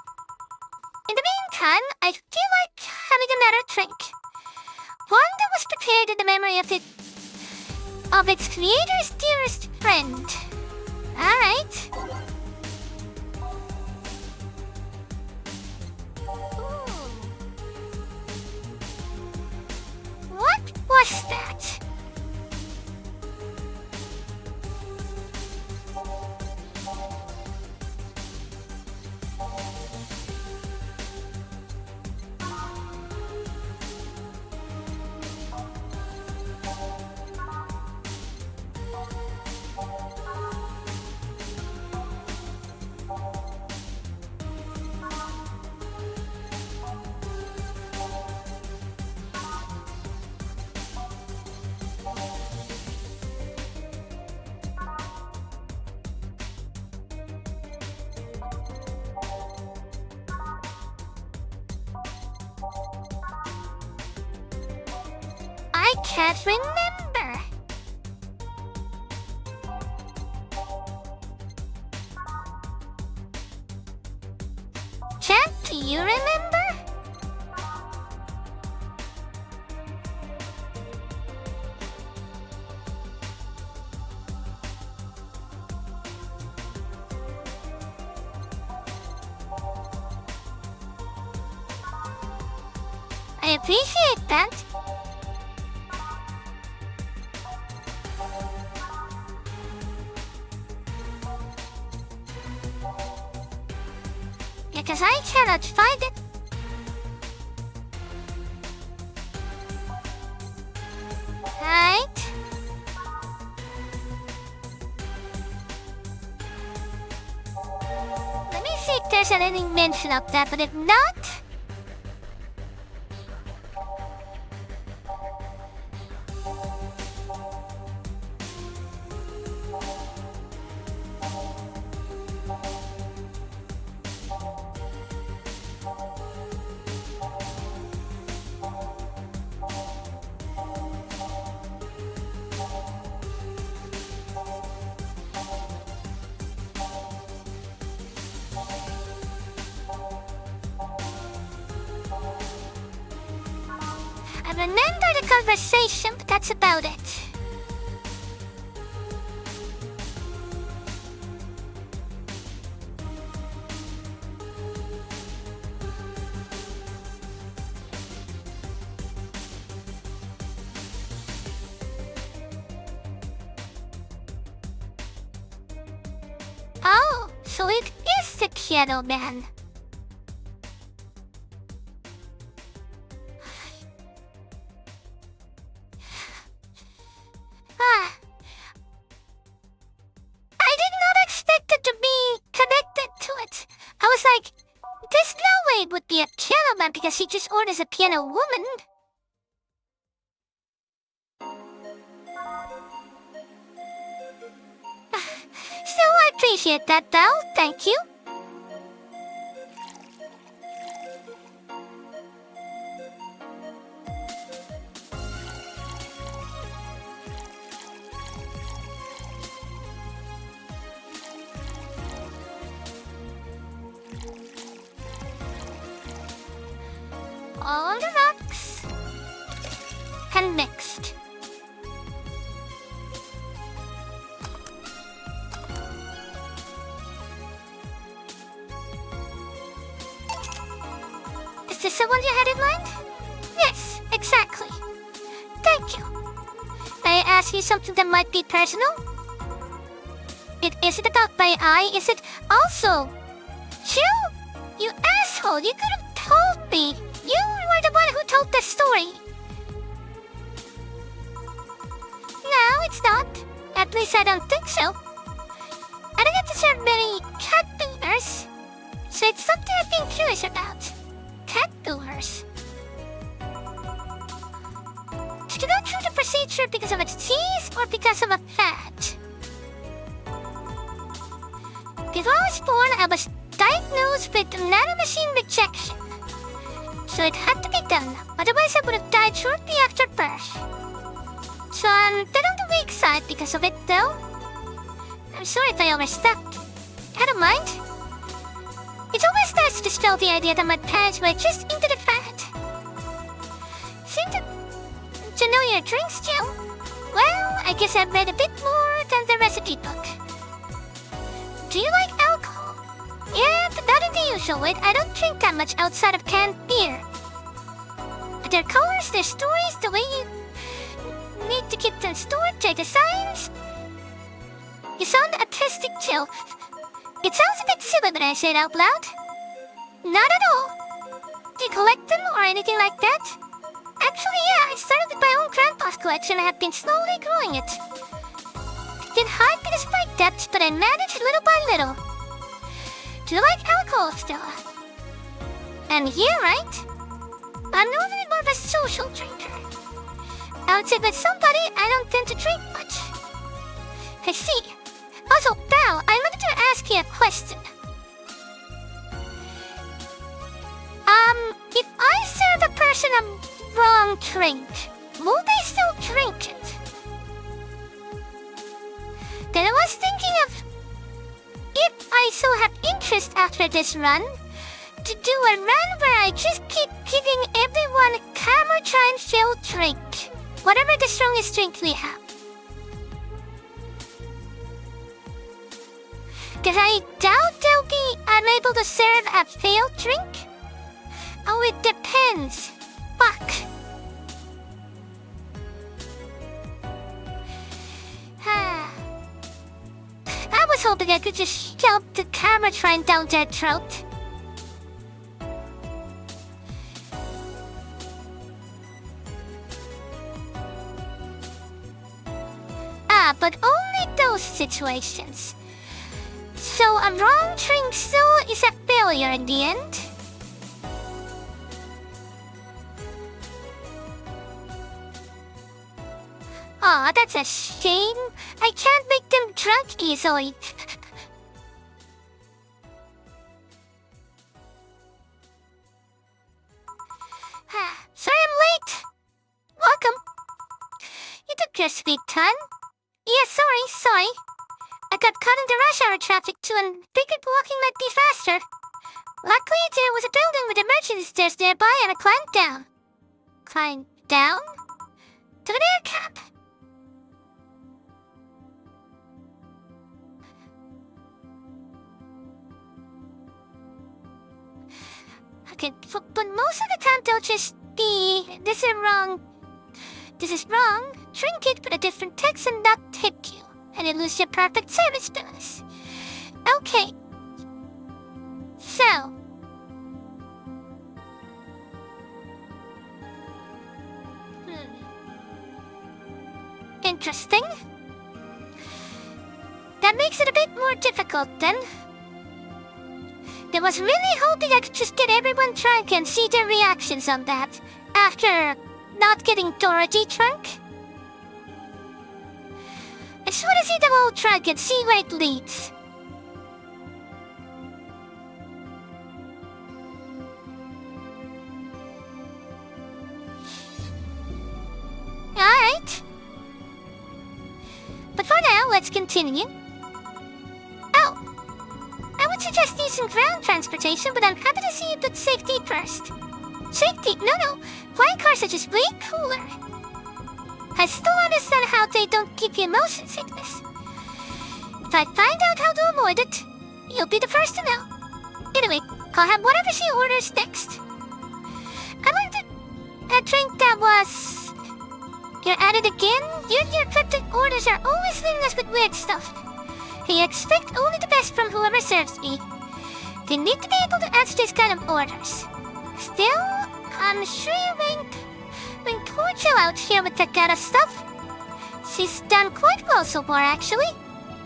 In the meantime, I feel like having another drink. One that was prepared in the memory of its creator's dearest friend. Alright. What was that? I can't remember. Chat, do you remember? I appreciate that. Because I cannot find it. Right? Let me see if there's any mention of that, but if not... I remember the conversation, but that's about it. Oh, so it is the piano man. I did not expect it to be connected to it. I was like, there's no way it would be a piano man because he just orders a piano woman. So I appreciate that though, thank you. All the rocks and mixed. Is this the one you had in mind? Yes, exactly. Thank you. May I ask you something that might be personal? It isn't about my eye, is it? Also, you asshole, you could have told me. You were the one who told the story. No, it's not. At least I don't think so. I don't get to serve many cat boomers, so it's something I've been curious about. Cat boomers. Did you go through the procedure because of a disease or because of a fad? Before I was born, I was diagnosed with nanomachine rejection. So it had to be done, otherwise I would have died shortly after birth. So I'm a bit on the weak side because of it though. I'm sorry if I overstepped. I don't mind. It's always nice to dispel the idea that my parents were just into the fad. Seem to know your drinks, Joe. Well, I guess I've read a bit more than the recipe book. Do you like alcohol? Yeah, but not in the usual way. I don't drink that much outside of canned beer. But their colors, their stories, the way you need to keep them stored, their designs. You sound artistic, Jill. It sounds a bit silly when I say it out loud. Not at all. Do you collect them or anything like that? Actually, yeah, I started with my own grandpa's collection and have been slowly growing it. It didn't hide me despite depth, but I managed little by little. Do you like alcohol, Stella? And yeah, right? I'm normally more of a social drinker. I would say with somebody, I don't tend to drink much. I see. Also, Belle, I wanted to ask you a question. If I serve a person a wrong drink, will they still drink it? Then I was thinking of, if I still have interest after this run, to do a run where I just keep giving everyone a Camertine filled drink. Whatever the strongest drink we have. Cause I doubt they'll be unable to serve a failed drink? Oh, it depends. Fuck. I was hoping I could just shove the Camertine down their throat. But only those situations. So a wrong drink still is a failure in the end? Aw, that's a shame. I can't make them drunk easily. Sorry I'm late. Welcome. You took your sweet time. Yeah, sorry. I got caught in the rush hour traffic too and figured walking might be faster. Luckily, there was a building with emergency stairs nearby and I climbed down. Climbed down? To an air cap. Okay, but most of the time they'll just be, this is wrong, drink it with a different text and not tip you, and you lose your perfect service bonus. Okay. So. Interesting. That makes it a bit more difficult then. I was really hoping I could just get everyone drunk and see their reactions on that, after not getting Dorothy drunk. I just want to see them all drunk and see where it leads. Alright. But for now, let's continue. Oh! I would suggest using ground transportation, but I'm happy to see you put safety first. Safety? No. Flying cars are just way cooler. I still understand how they don't give you motion sickness. If I find out how to avoid it, you'll be the first to know. Anyway, I'll have whatever she orders next. I wanted a drink that was... You're at it again? Your cryptic orders are always leaving us with weird stuff. I expect only the best from whoever serves me. They need to be able to answer these kind of orders. Still, I'm sure you're being cordial out here with that kind of stuff. She's done quite well so far, actually.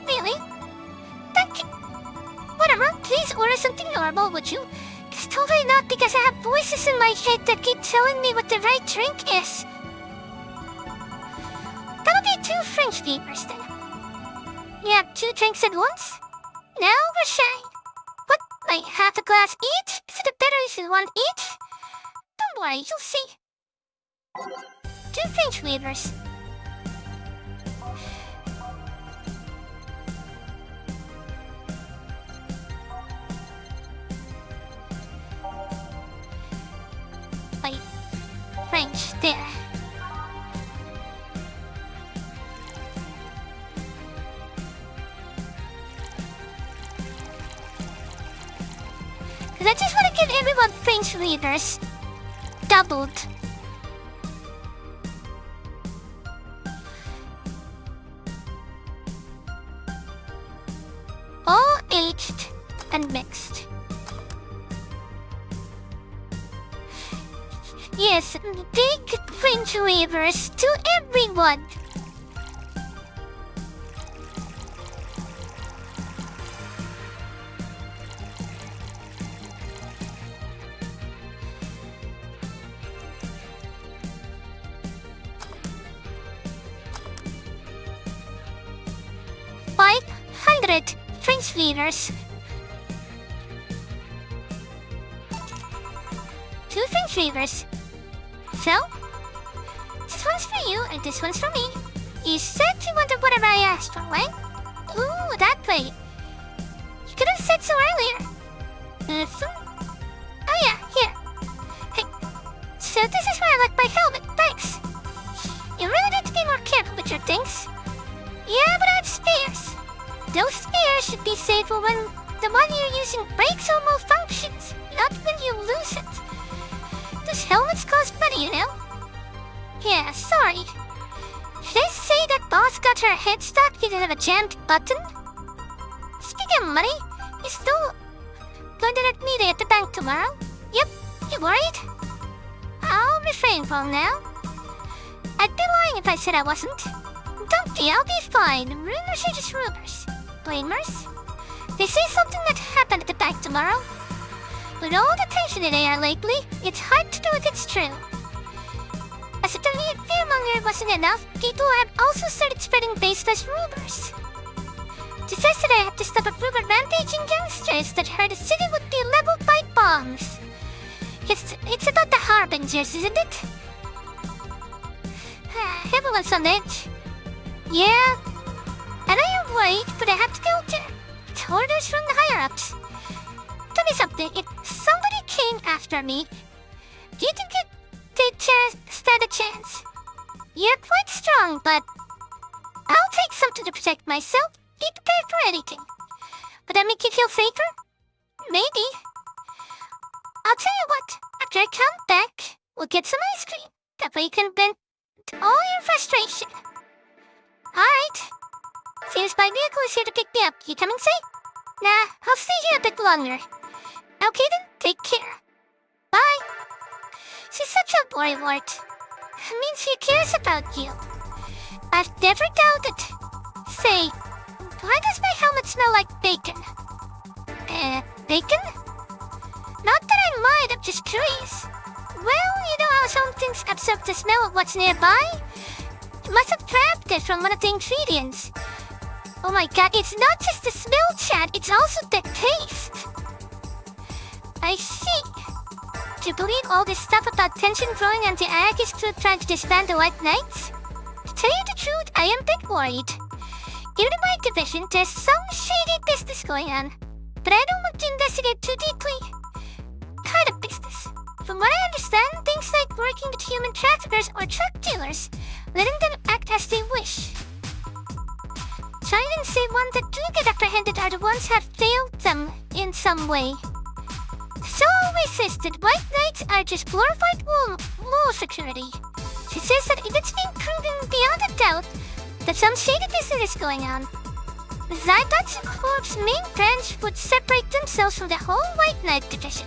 Really? Thank you. Whatever, please order something normal, would you? It's totally not because I have voices in my head that keep telling me what the right drink is. That'll be 2 French beavers then. You have 2 drinks at once? Now we're shy. What, like half a glass each? Is it better if you want each? Don't worry, you'll see. 2 French beavers. Wait, French, there. Because I just want to give everyone French readers. Doubled. All aged and mixed. Yes, big French readers to everyone. French leaders. 2 French leaders. So, this one's for you and this one's for me. You said you wanted whatever I asked for, right? Ooh, that way. You could have said so earlier. So this is where I like my helmet. Thanks. You really need to be more careful with your things. Yeah, but I have spares. Those spares should be saved for when the one you're using breaks or malfunctions, not when you lose it. Those helmets cost money, you know? Yeah, sorry. Should I say that boss got her head stuck because of a jammed button? Speaking of money, you still going to let me there at the bank tomorrow? Yep, you worried? I'll refrain from now. I'd be lying if I said I wasn't. Don't be, I'll be fine. Rumors are just rumors. Blamers? They say something that happened at the bank tomorrow. With all the tension in the air lately, it's hard to know if it's true. As if the fearmonger wasn't enough, people have also started spreading baseless rumors. It says that I have to stop a group of rampaging youngsters that heard the city would be leveled by bombs. It's about the Harbingers, isn't it? Everyone's on edge. Yeah, and I am worried, but I have to go there. It's orders from the higher-ups. Tell me something, if somebody came after me, do you think they'd stand a chance? You're quite strong, but I'll take something to protect myself. Be prepared for anything. Would that make you feel safer? Maybe. I'll tell you what, after I come back, we'll get some ice cream. That way you can vent all your frustration. Alright. Seems my vehicle is here to pick me up. You coming safe? Nah, I'll stay here a bit longer. Okay then, take care. Bye. She's such a worrywart. Means she cares about you. I've never doubted. Say, why does my helmet smell like bacon? Bacon? Not that I mind, I'm just curious. Well, you know how some things absorb the smell of what's nearby? You must have trapped it from one of the ingredients. Oh my god, it's not just the smell, Chad, it's also the taste. I see. Do you believe all this stuff about tension growing and the Arrakis crew trying to disband the White Knights? To tell you the truth, I am a bit worried. Given my division, there's some shady business going on. But I don't want to investigate too deeply. Kind of business. From what I understand, things like working with human traffickers or truck dealers, letting them act as they wish. Try and say ones that do get apprehended are the ones who have failed them in some way. So always says that White Knights are just glorified wall security. She says that if it's been proven beyond a doubt that some shady business is going on, the Zaibatsu Corps' main branch would separate themselves from the whole White Knight division.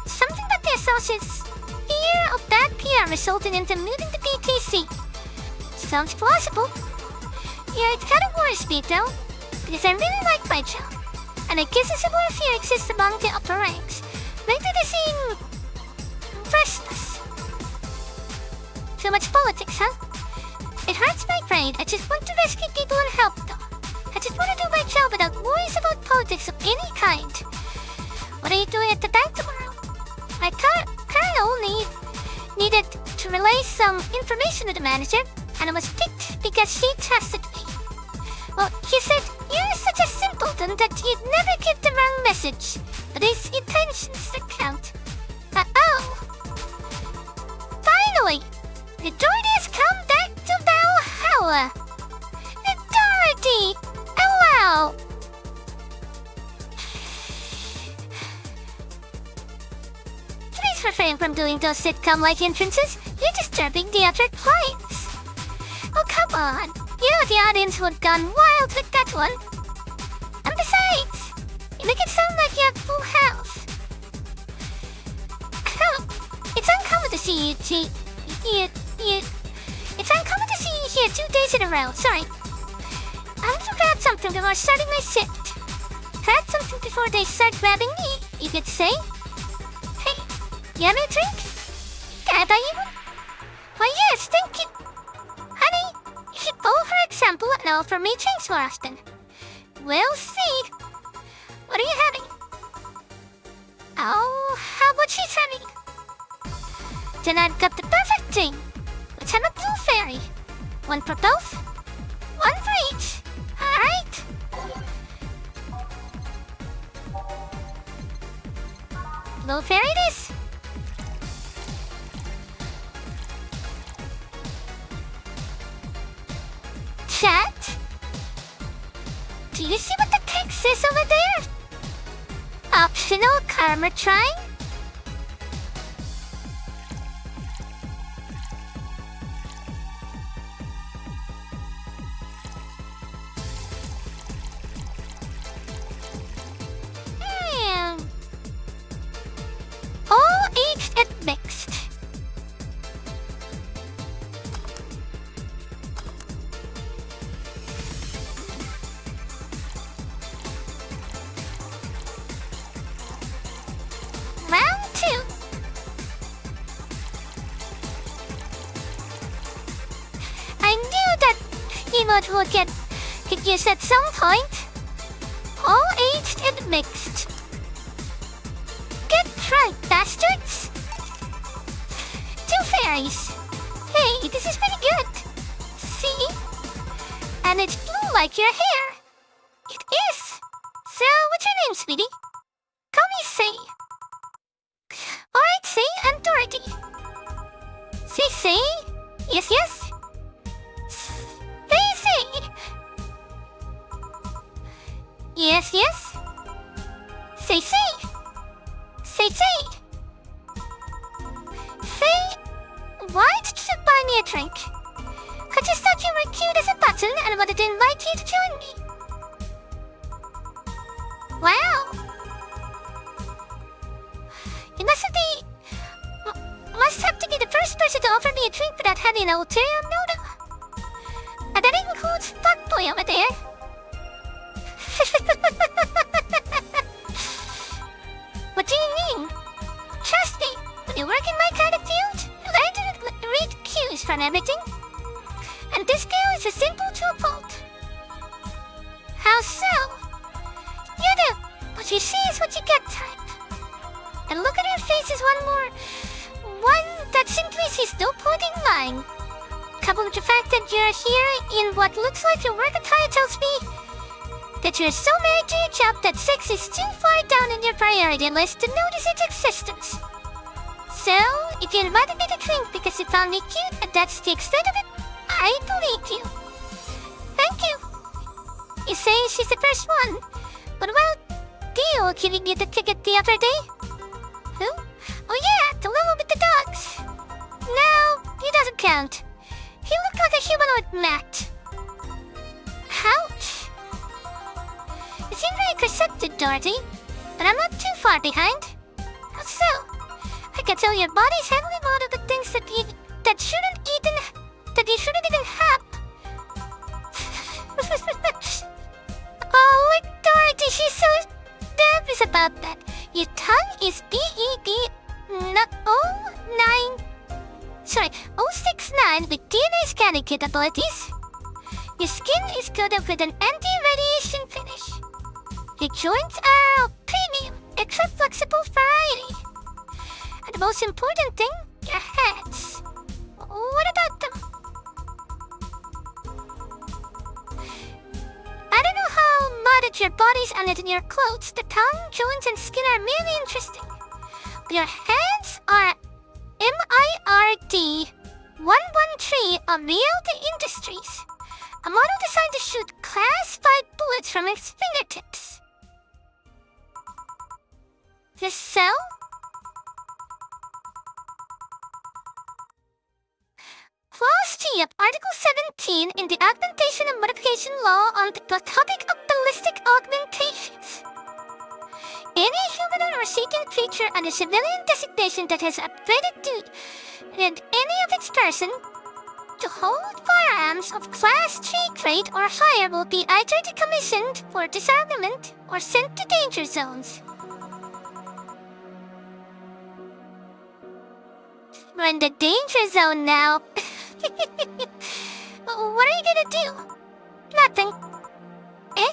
Something about the associates' fear of bad PR resulting in them moving to BTC. Sounds plausible. Yeah, it kind of worries me though, because I really like my job. And I guess a similar fear exists among the upper ranks. Maybe they seem restless. Too much politics, huh? It hurts my brain. I just want to rescue people and help them. I just want to do my job without worries about politics of any kind. What are you doing at the bank tomorrow? My colonel needed to relay some information to the manager, and I was picked because she trusted me. Well, he said, you're such a simpleton that you'd never give the wrong message, but it's intentions that count. Oh! Finally! The droid has come back to Valhalla! The Dorothy! Oh wow! Please refrain from doing those sitcom-like entrances. You're disturbing the other clients. Oh, come on. You know the audience would have gone wild with that one. And besides, you make it sound like you have full house. Oh, it's uncommon to see you It's uncommon to see you here 2 days in a row. Sorry. I want to grab something before starting my shift. Grab something before they start grabbing me, you could say. Hey, you have a drink? Can I buy you one? Why yes, thank you. Honey, you should follow her example and offer me drinks more often. We'll see. What are you having? Oh, how much she's having? Then I've got the perfect thing. Let's have a blue fairy. One for both. One for each. Alright. Blue fairy it is. Do you see what the text says over there? Optional karma trying? All aged and mixed. Round 2. I knew that emote would get used at some point. All aged and mixed. Get right, bastards! 2 fairies. Hey, this is pretty good. See? And it's blue like your hair. It is. So, what's your name, sweetie? Call me Say. Alright, Say, I'm Dorothy. Say? Yes, yes? Say. Yes, yes? Say. Say, why did you buy me a drink? I just thought you were cute as a button and wanted to invite you to join me. Wow. You must have to be the first person to offer me a drink without having an ulterior motive. And that includes fuckboy over there. What do you mean? Trust me, when you work in my kind of field, you learn to read cues from everything. And this girl is a simple to a fault. How so? You do. What you see is what you get type. And look at her face is one that simply sees no point in lying. Coupled with the fact that you're here in what looks like your work attire tells me that you're so married to your job that sex is too far down in your priority list to notice its existence. So, if you invited me to drink because you found me cute and that's the extent of it, I believed you. Thank you. You say she's the first one. What about Dio giving you the ticket the other day? Who? Oh yeah, the one with the dogs. No, he doesn't count. He looked like a humanoid mat. Ouch. You seem very perceptive, Dorothy, but I'm not too far behind. How so? I can tell your body's heavily molded with things that you shouldn't even have. Oh, look, Dorothy, she's so nervous about that. Your tongue is O69 with DNA scanning capabilities. Your skin is coated with an anti-radiation finish. Your joints are premium, extra flexible variety. And the most important thing, your hands. What about them? I don't know how modded your bodies and your clothes, the tongue, joints, and skin are merely interesting. But your hands are MIRD 113 of Realty Industries, a model designed to shoot Class 5 bullets from its fingertips. This so? Clause G of Article 17 in the Augmentation and Modification Law on the topic of ballistic augmentations. Any humanoid or sentient creature under civilian designation that has upgraded to and any of its person to hold firearms of Class 3 grade or higher will be either decommissioned for disarmament or sent to danger zones. We're in the danger zone now. What are you gonna do? Nothing. Eh?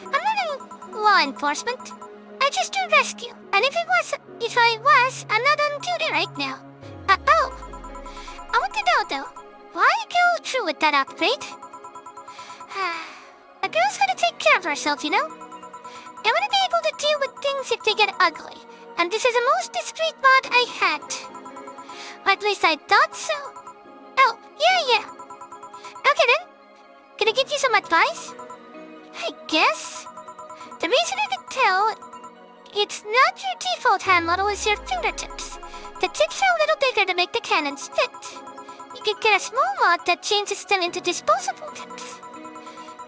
I'm not in law enforcement. I just do rescue. And if I was, I'm not on duty right now. Oh. I want to know though, why go through with that upgrade? A girl's gotta take care of herself, you know? I wanna be able to deal with things if they get ugly. And this is the most discreet mod I had. Or at least I thought so. Oh, yeah. Okay then. Can I give you some advice? I guess. The reason I can tell, it's not your default hand model with your fingertips. The tips are a little bigger to make the cannons fit. You could get a small mod that changes them into disposable tips.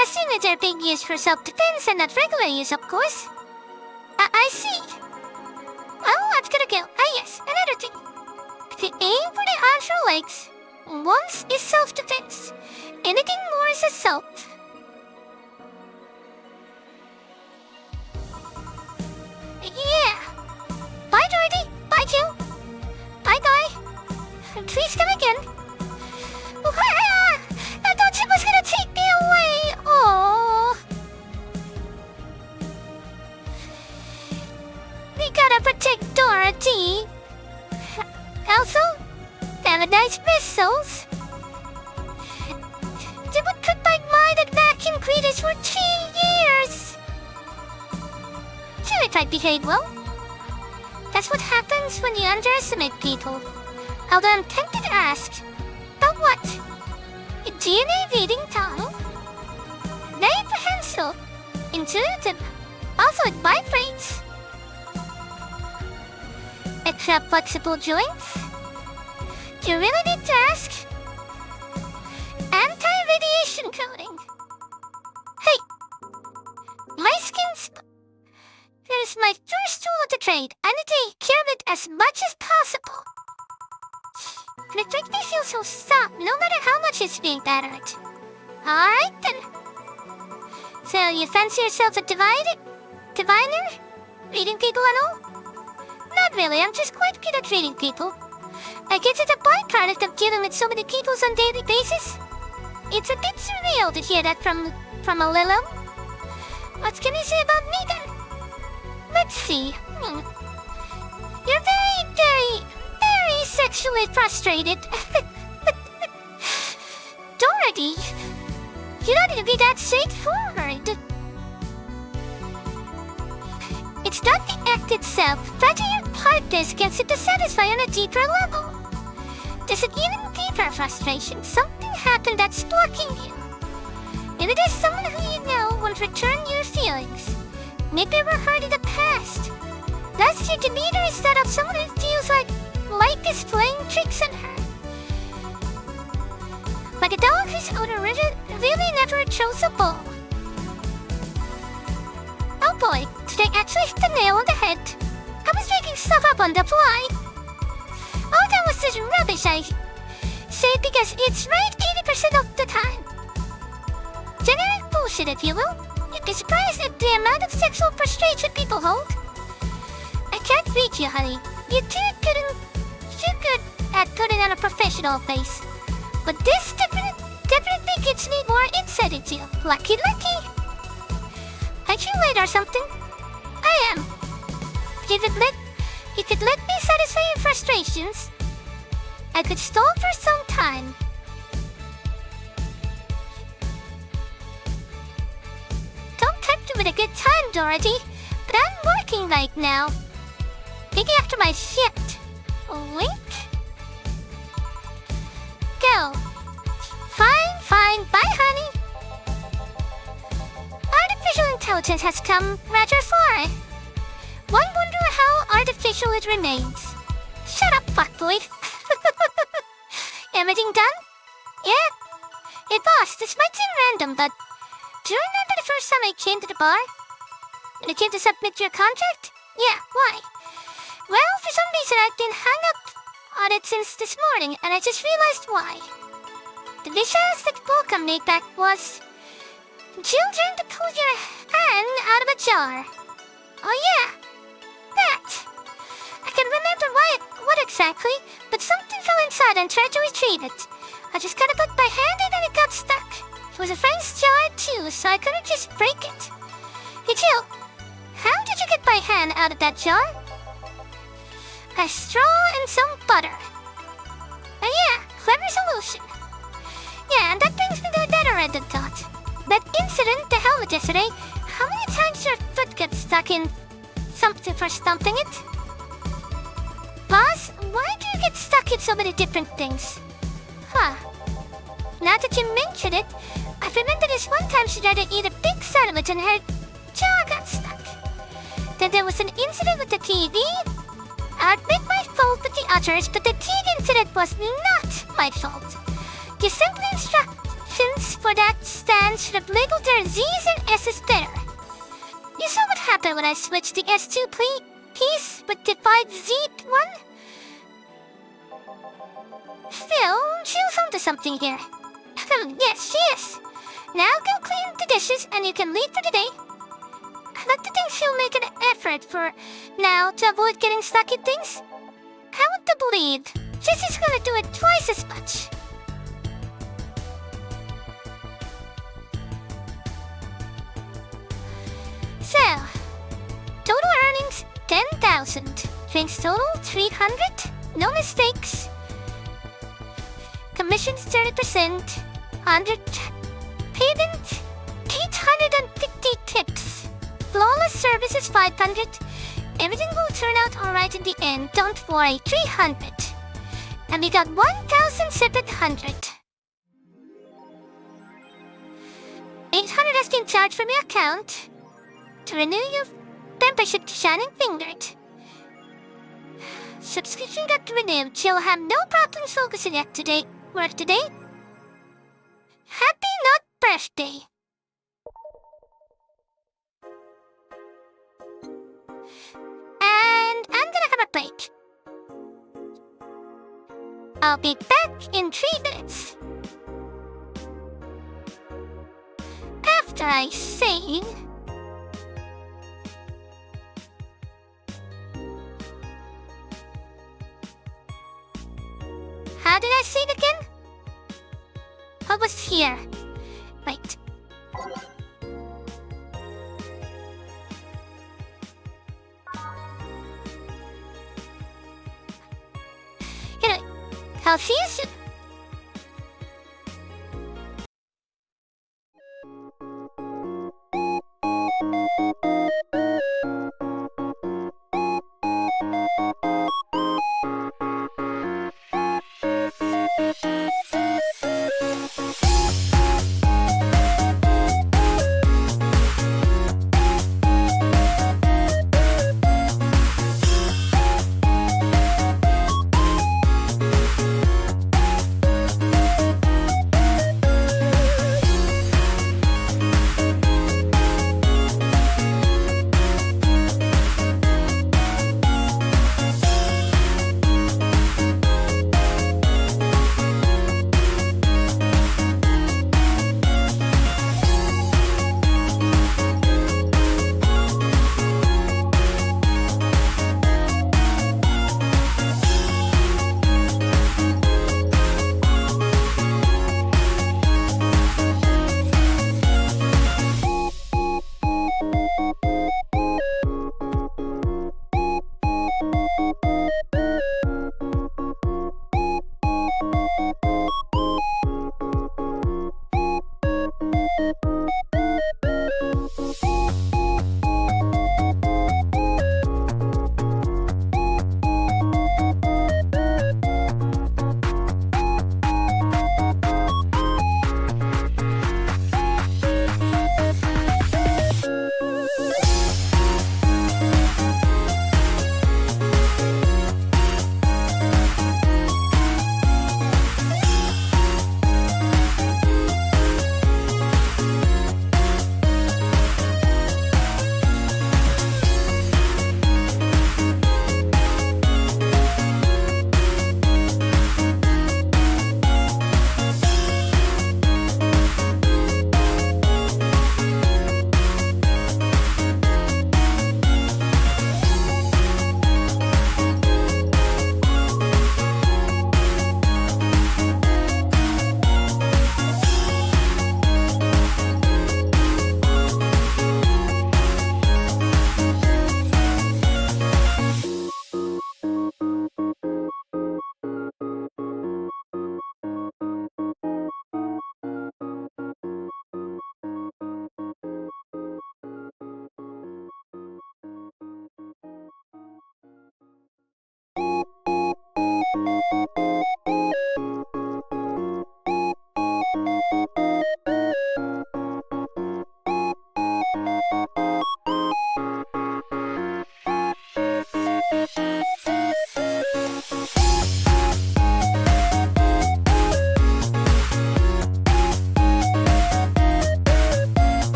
As soon as they're being used for self-defense and not regular use, of course. I see. Oh, I've gotta go. Ah, yes, another thing. The aim for the arms or legs, once is self-defense. Anything more is assault. Yeah. Bye, Dorothy. Bye, Jill. Bye, Guy. Please come again. I thought she was gonna take me away. Oh. We gotta protect Dorothy. Also, have a nice missiles. They would put my mind at vacuum cleaners for 3 years. Sure, if I behave well. That's what happens when you underestimate people. Although I'm tempted to ask, about what? A DNA reading tunnel? Very prehensile. Intuitive. Also it vibrates. Extra flexible joints? Do you really need to ask? Anti-radiation coating. Hey! My skin's... That is my first tool of the trade. I need to take care of it as much as possible. And it makes me feel so soft, no matter how much it's being battered. Alright then. So you fancy yourself a diviner? Reading people and all? Not really, I'm just quite good at reading people. I guess it's a byproduct of dealing with so many people on a daily basis. It's a bit surreal to hear that from a Lilum. What can you say about me then? Let's see. You're very sexually frustrated. Dorothy, you don't need to be that straightforward. It's not the act itself, but your partners gets it to satisfy on a deeper level. There's an even deeper frustration. Something happened that's blocking you. And it is someone who you know won't return your feelings. Maybe we're hurt in the past. Thus, your demeanor is that of someone who feels like life is playing tricks on her. Like a dog whose owner really never chose a ball. Oh boy, did I actually hit the nail on the head? I was making stuff up on the fly. Oh, that was such rubbish, I say, because it's right 80% of the time. Generic bullshit, if you will. You'd be surprised at the amount of sexual frustration people hold. I can't read you, honey. You're too good at putting on a professional face. But this definitely gives me more insight into you. Lucky. Aren't you late or something? I am. You could let me satisfy your frustrations. I could stall for some time. Don't tempt me with a good time, Dorothy. But I'm working right now. Maybe after my shift. Wink? Go. Fine. Bye, honey. Artificial intelligence has come rather far. One wonder how artificial it remains. Shut up, fuckboy. Everything done? Yeah. Hey, boss, this might seem random, but do you remember the first time I came to the bar? When you came to submit your contract? Yeah, why? Well, for some reason I've been hung up on it since this morning, and I just realized why. The vicious that Volcom made back was... Children to pull your hand out of a jar. Oh yeah, that. I can remember what exactly, but something fell inside and tried to retrieve it. I just gotta put my hand in and it got stuck. It was a friend's jar too, so I couldn't just break it. Hey Jill, how did you get my hand out of that jar? A straw and some butter. Oh yeah, clever solution. Yeah, and that brings me to a better random thought. That incident, the helmet yesterday, how many times your foot got stuck in something for stomping it? Boss, why do you get stuck in so many different things? Huh. Now that you mention it, I I remember this one time she tried to eat a big sandwich and her jaw got stuck. Then there was an incident with the TV. I admit my fault with the others, but the TV incident was not my fault. The assembly instructions for that stand should have labeled their Z's and S's better. You saw what happened when I switched the S2 piece with the 5Z1? Still, she was onto something here. Yes, she is. Now go clean the dishes and you can leave for the day. I like to think she'll make an effort for now to avoid getting stuck in things. I want to believe Jesse's gonna do it twice as much. So, total earnings 10,000. Drinks total 300. No mistakes. Commissions 30%. 100. Payment 850 tips. Flawless service is 500. Everything will turn out alright in the end, don't worry, 300. And we got 1,700. 800 has been charged from your account. To renew your membership to Shining Fingered. Subscription got renewed, you'll have no problems focusing at today. Work today. Happy not birthday. And I'm gonna have a break. I'll be back in 3 minutes. After I sing. How did I say it again? I was here. Wait. Anyway, I'll see you soon.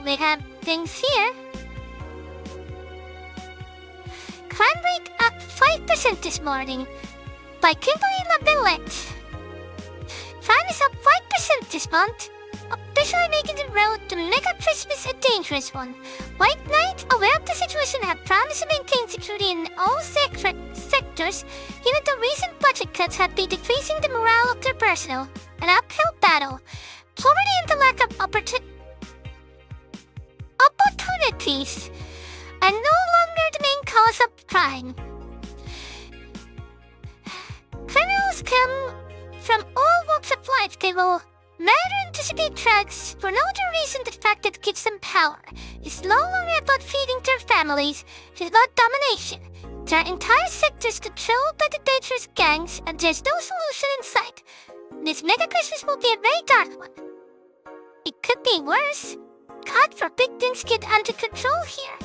we have things here. Crime rate up 5% this morning by Kimberly LaVillette. Crime is up 5% this month. Officially making the road to Mega Christmas a dangerous one. White Knight, aware of the situation, have promised to maintain security in all sectors, even though recent budget cuts have been decreasing the morale of their personnel. An uphill battle. Poverty and the lack of opportunities are no longer the main cause of crime. Criminals come from all walks of life. They will neither anticipate drugs for no other reason than the fact that it gives them power. It's no longer about feeding their families, it's about domination. There are entire sectors controlled by the dangerous gangs, and there's no solution in sight. This Mega Christmas will be a very dark one. It could be worse. God forbid things get under control here.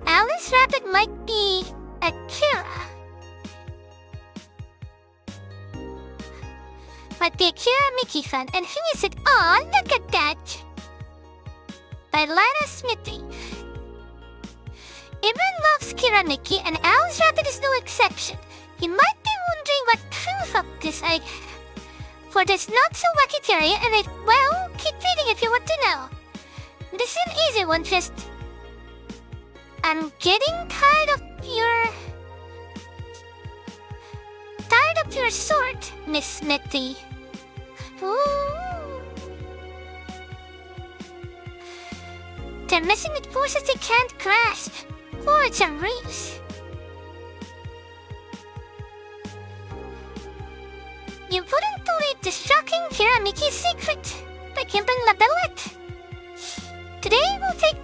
Alice Rabbit might be Akira. Might be Akira Mickey fan, and who is it? Aw, look at that! By Lana Smithy. Everyone loves Kira Mickey, and Alice Rabbit is no exception. You might be wondering what proof of this I have for this not-so-wacky theory, and well, keep reading if you want to know. This is an easy one, just... I'm getting tired of your sword, Miss Smithy. Ooh. They're messing with forces they can't grasp. Words and reefs. You wouldn't believe the shocking Kiramiki secret by Kimberly LaVillette. Today we'll take a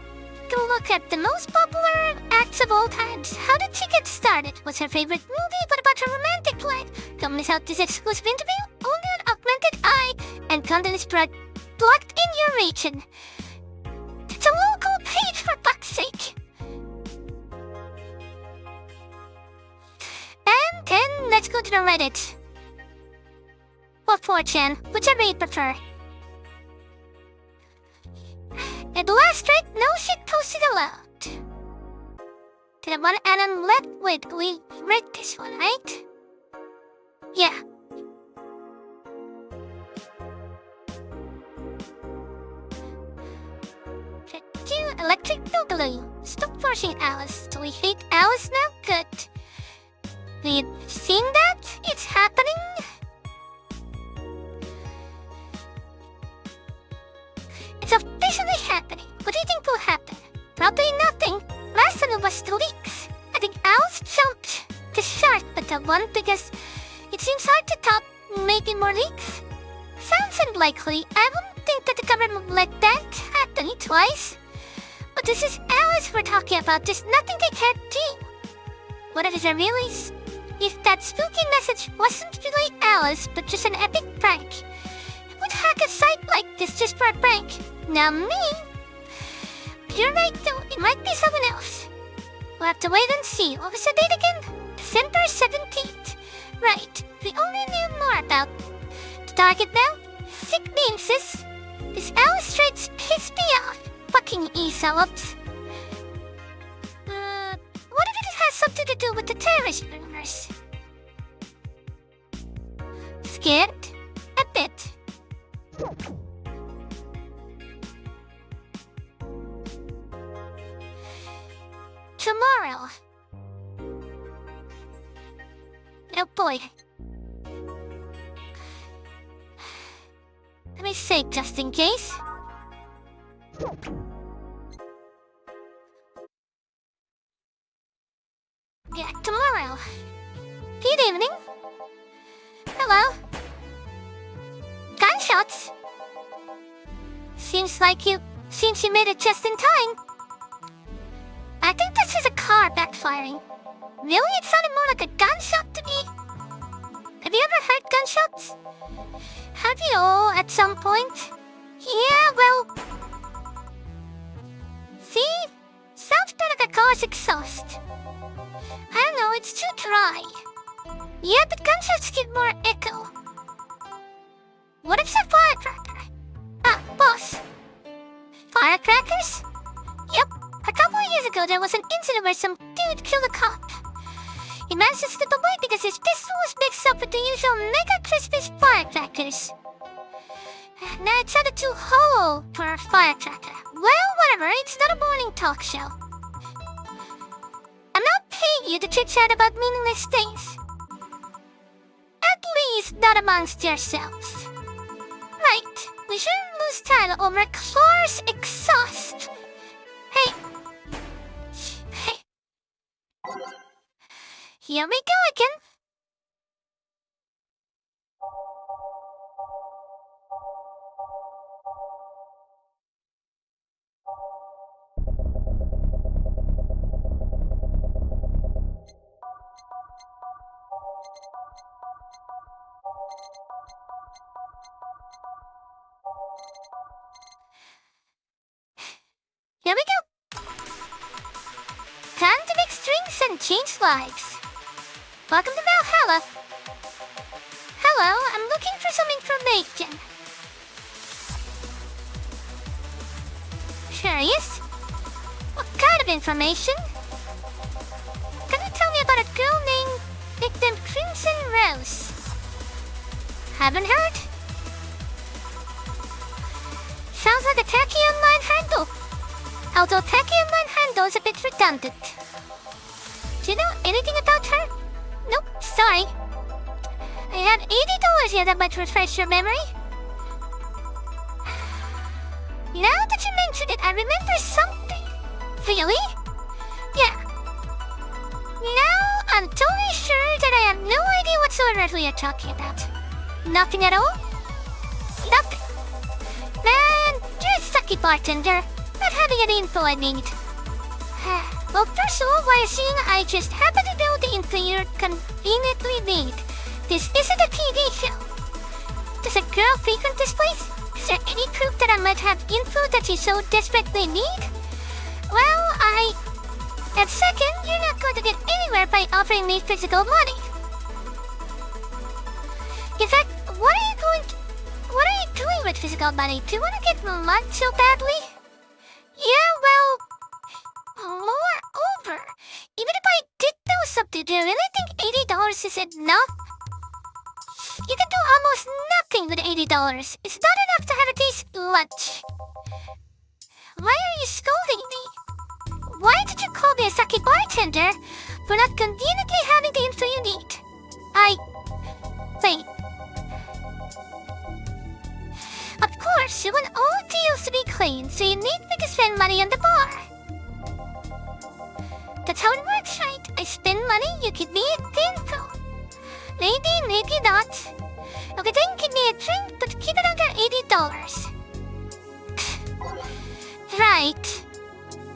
look at the most popular acts of all times. How did she get started? What's her favorite movie? What about her romantic life? Don't miss out this exclusive interview, only on Augmented Eye, and content is blocked in your region. It's a local page for fuck's sake. And then let's go to the Reddit. Or 4chan, whichever you prefer. At last rate, no shit posted allowed. To the one and I'm left with, we read this one, right? Yeah. Electric Boogaloo. Stop forcing Alice. Do we hate Alice now? Good. We've seen that? It's happening? It's officially happening. What do you think will happen? Probably nothing. Last time it was the leaks. I think Alice jumped the shark with that one because it seems hard to top making more leaks. Sounds unlikely. I wouldn't think that the government would let that happen twice. But this is Alice we're talking about. There's nothing they can't do. What if it's a really... If that spooky message wasn't really Alice, but just an epic prank? Who would hack a site like this just for a prank? Now me? You're right though, it might be someone else. We'll have to wait and see. What was the date again? December 17th. Right, we only knew more about the target now. Sick being, sis. This Alice traits piss me off. Fucking e-celebs. What if it has something to do with the terrorist rumors? Scared? A bit. Tomorrow. Oh boy. Let me save just in case. Yeah, tomorrow. Good evening. Hello. Gunshots. Seems you made it just in time. I think this is a car backfiring. Really? It sounded more like a gunshot to me. Have you ever heard gunshots? Have you all at some point? Yeah, well... See? Sounds better like a car's exhaust. I don't know, it's too dry. Yeah, but gunshots give more echo. What if it's a firecracker? ago, there was an incident where some dude killed a cop. He managed to slip away because his pistol was mixed up with the usual Mega Crispy firecrackers. Now it sounded too hollow for a firecracker. Well, whatever, it's not a morning talk show. I'm not paying you to chit-chat about meaningless things. At least not amongst yourselves. Right, we shouldn't lose time over Clar's exhaust. Hey. Here we go again. Here we go. Time to make strings and change lives. Welcome to Valhalla. Hello, I'm looking for some information. Curious? What kind of information? Can you tell me about a girl nicknamed Crimson Rose? Haven't heard? Sounds like a tacky online handle. Although tacky online handle is a bit redundant. Do you know anything about her? Nope, sorry. I had $80 here that might refresh your memory. Now that you mention it, I remember something. Really? Yeah. Now I'm totally sure that I have no idea whatsoever who you're talking about. Nothing at all? Nothing. Man, you're a sucky bartender. Not having any info I need. Well, first of all, while seeing, I just happen to know the info you conveniently need. This isn't a TV show. Does a girl frequent this place? Is there any proof that I might have info that you so desperately need? Well, And second, you're not going to get anywhere by offering me physical money. In fact, what are you doing with physical money? Do you want to get lunch so badly? Yeah, well, moreover, even if I did know something, do you really think $80 is enough? You can do almost nothing with $80. It's not enough to have a decent lunch. Why are you scolding me? Why did you call me a sucky bartender for not conveniently having the info you need? Wait. Of course, you want all deals to be clean, so you need me to spend money on the bar. That's how it works, right? I spend money, you give me the info. Maybe, maybe not. Okay, then give me a drink, but keep it under $80. Right.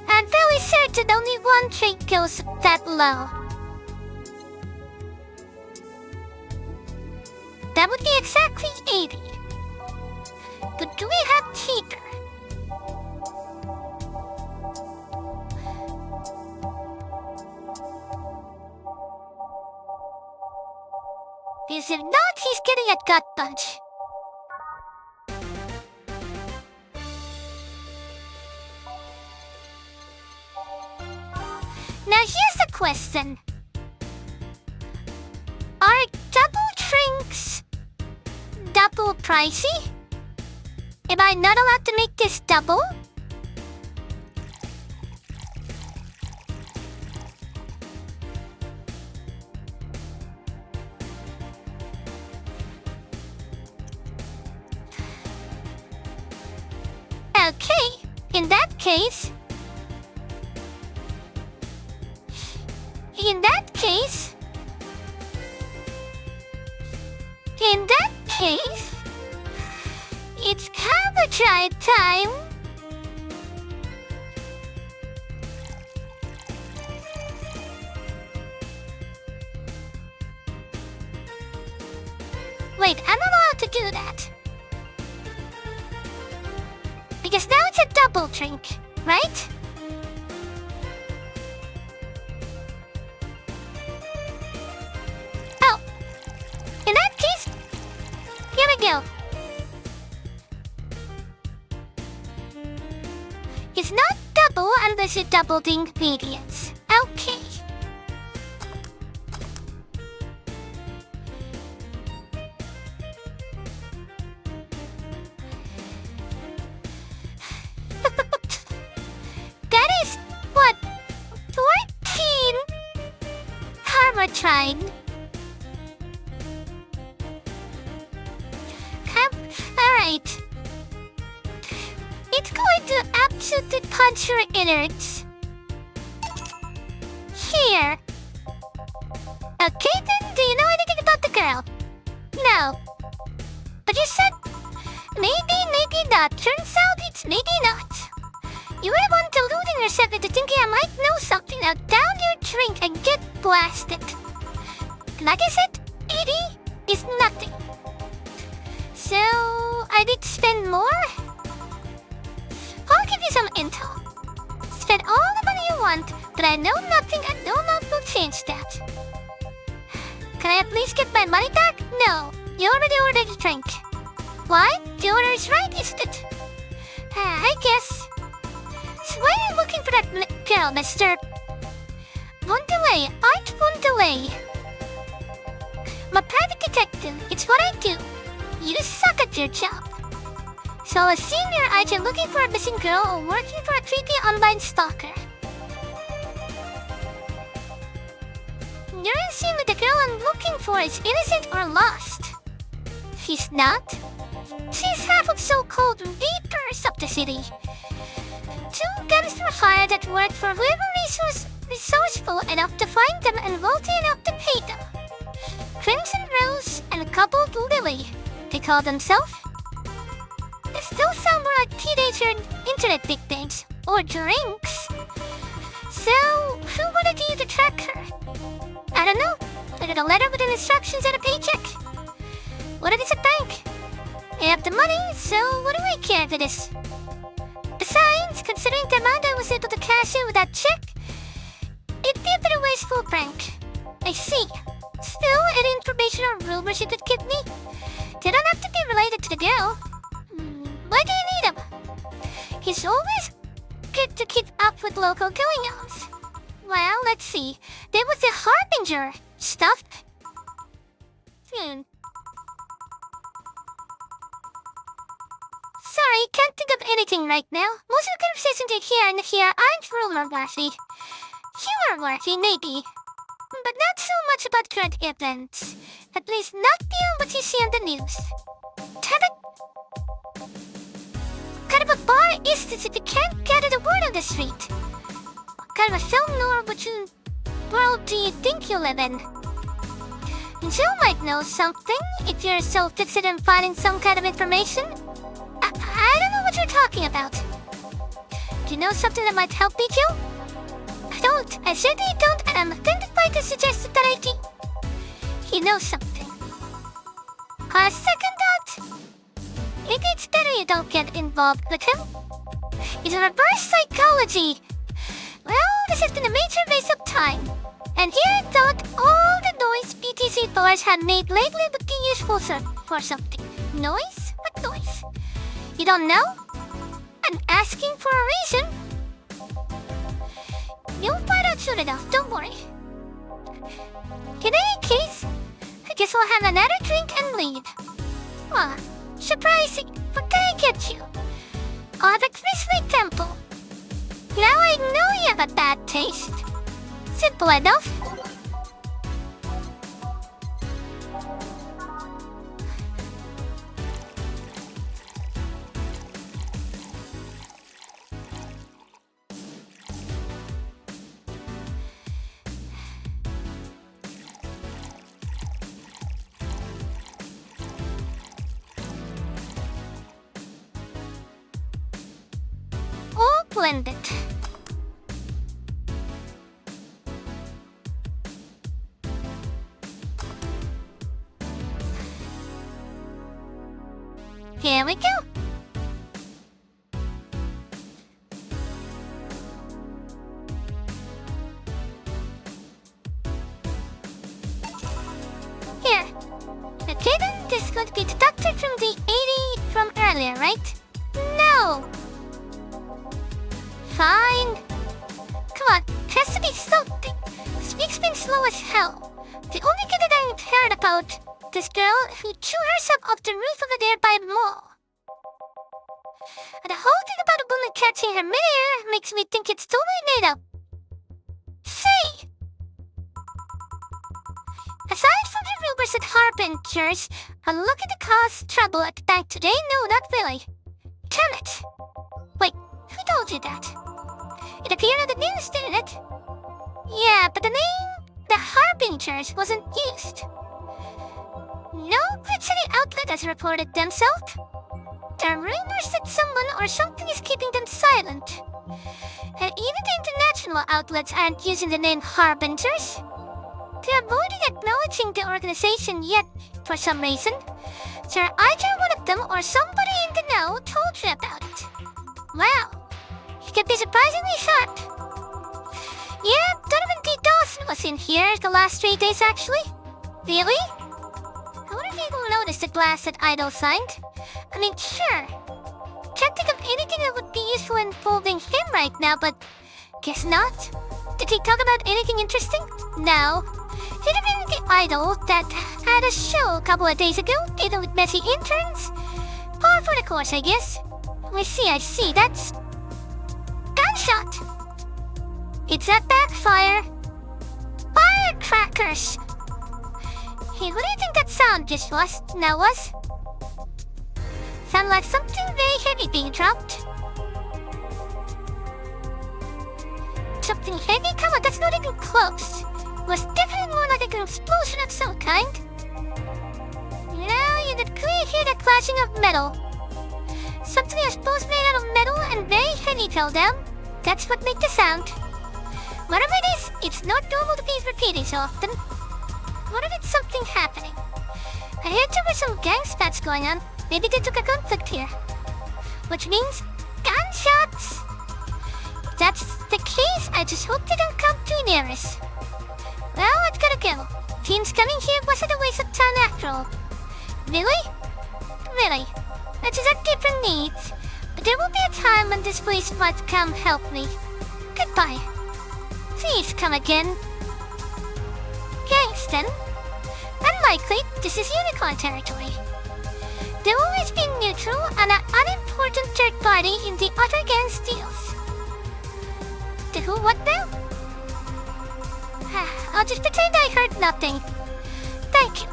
I'm fairly certain only one drink goes that low. That would be exactly 80. But do we have cheaper? Because if not, he's getting a gut punch. Now here's the question. Are double drinks double pricey? Am I not allowed to make this double? Okay, in that case, it's cover try time. Wait, I'm allowed to do that. Because now it's a double drink, right? Oh, in that case, here we go. It's not double unless you double the ingredients. Okay. That is, what, 14? Harmatine. Alright. It's going to absolutely punch your innards. Here. Okay then, do you know anything about the girl? No. But you said, maybe not. Turns out it's maybe not. You were the one deluding yourself into thinking I might know something. Now down your drink and get blasted. Like I said, 80 is nothing. So, I need to spend more? I'll give you some intel. Spend all the money you want, but I know nothing and no one will change that. Can I at least get my money back? No, you already ordered a drink. Why? The order is right, isn't it? I guess. So why are you looking for that girl, mister? One delay, art one delay. I'm a private detective, it's what I do. You suck at your job. So a senior agent looking for a missing girl or working for a creepy online stalker. You're assuming the girl I'm looking for is innocent or lost. She's not. She's half of so-called reapers of the city. 2 guns were hired that worked for whoever resourceful enough to find them and wealthy enough to pay them. Crimson Rose and a couple Lily. They call themselves. They still sound more like teenager internet nicknames or drinks. So, who wanted you to track her? I don't know. I got a letter with instructions and a paycheck. What is a bank? I have the money, so what do I care if it is? Besides, considering the amount I was able to cash in with that check, it'd be a bit of wasteful prank. I see. Still, any information or rumors you could give me? They don't have to be related to the girl. Why do you need him? He's always good to keep up with local goings-ons. Well, let's see. There was a harbinger. Stuffed. Sorry, can't think of anything right now. Most of the conversations here aren't rumor-worthy. Humor-worthy, maybe. But not so much about current events. At least not beyond what you see on the news. What kind of a bar is this if you can't gather the word on the street? What kind of a film noir world do you think you live in? You might know something if you're so fixated on finding some kind of information. I don't know what you're talking about. Do you know something that might help me, Joe? I don't. I certainly don't, and I'm offended by the suggestion that I do. He knows something. On a second thought, maybe it's better you don't get involved with him. It's a reverse psychology. Well, this has been a major waste of time. And here I thought all the noise BTC bars have made lately would be useful for something. Noise? What noise? You don't know? I'm asking for a reason. You'll find out soon enough, don't worry. In any case, I guess we'll have another drink and leave. Ah, surprising. What can I get you? I'll have a Grizzly Temple. Now I know you have a bad taste. Simple enough. All blended. Here we go. Here. Okay then, this is going to be deducted from the 80 from earlier, right? No! fine. Come on, has to be something. Speak's been slow as hell. The only kid that I've heard about, this girl who threw herself off the roof of a nearby mall. And the whole thing about a woman catching her midair makes me think it's totally made up. Say! Aside from the rumors at Harbingers, I'm looking to cause trouble at the bank today? No, not really. Damn it! Wait, who told you that? It appeared on the news, didn't it? Yeah, but the name, the Harbingers, wasn't used. No Glitch City outlet has reported themselves. There are rumors that someone or something is keeping them silent. And even the international outlets aren't using the name Harbingers. They're avoiding acknowledging the organization yet, for some reason. So either one of them or somebody in the know told you about it. Wow, you can be surprisingly sharp. Yeah, Donovan D. Dawson was in here the last 3 days actually. Really? I wonder if you noticed the glass that Idol signed. I mean, sure. Can't think of anything that would be useful involving him right now, but guess not. Did he talk about anything interesting? No. He'd have been the Idol that had a show a couple of days ago, dealing with messy interns. Par for the course, I guess. I see, that's... gunshot! It's a backfire. Firecrackers! Hey, what do you think that sound just was? Now was? Sound like something very heavy being dropped. Something heavy? Come on, that's not even close. It was definitely more like an explosion of some kind. Now you could clearly hear the clashing of metal. Something I suppose made out of metal and very heavy fell down. That's what made the sound. Whatever it is, it's not normal to be repeating so often. What if it's something happening? I heard there were some gang spats going on. Maybe they took a conflict here. Which means gunshots! If that's the case, I just hope they don't come too near us. Well, I've gotta go. Teams coming here wasn't a waste of time after all. Really? Really. That's exactly different needs. But there will be a time when this police might come help me. Goodbye. Please come again. Thanks then. Unlikely, this is Unicorn territory. There will always be neutral and an unimportant third party in the other gang's deals. The who what now? I'll just pretend I heard nothing. Thank you.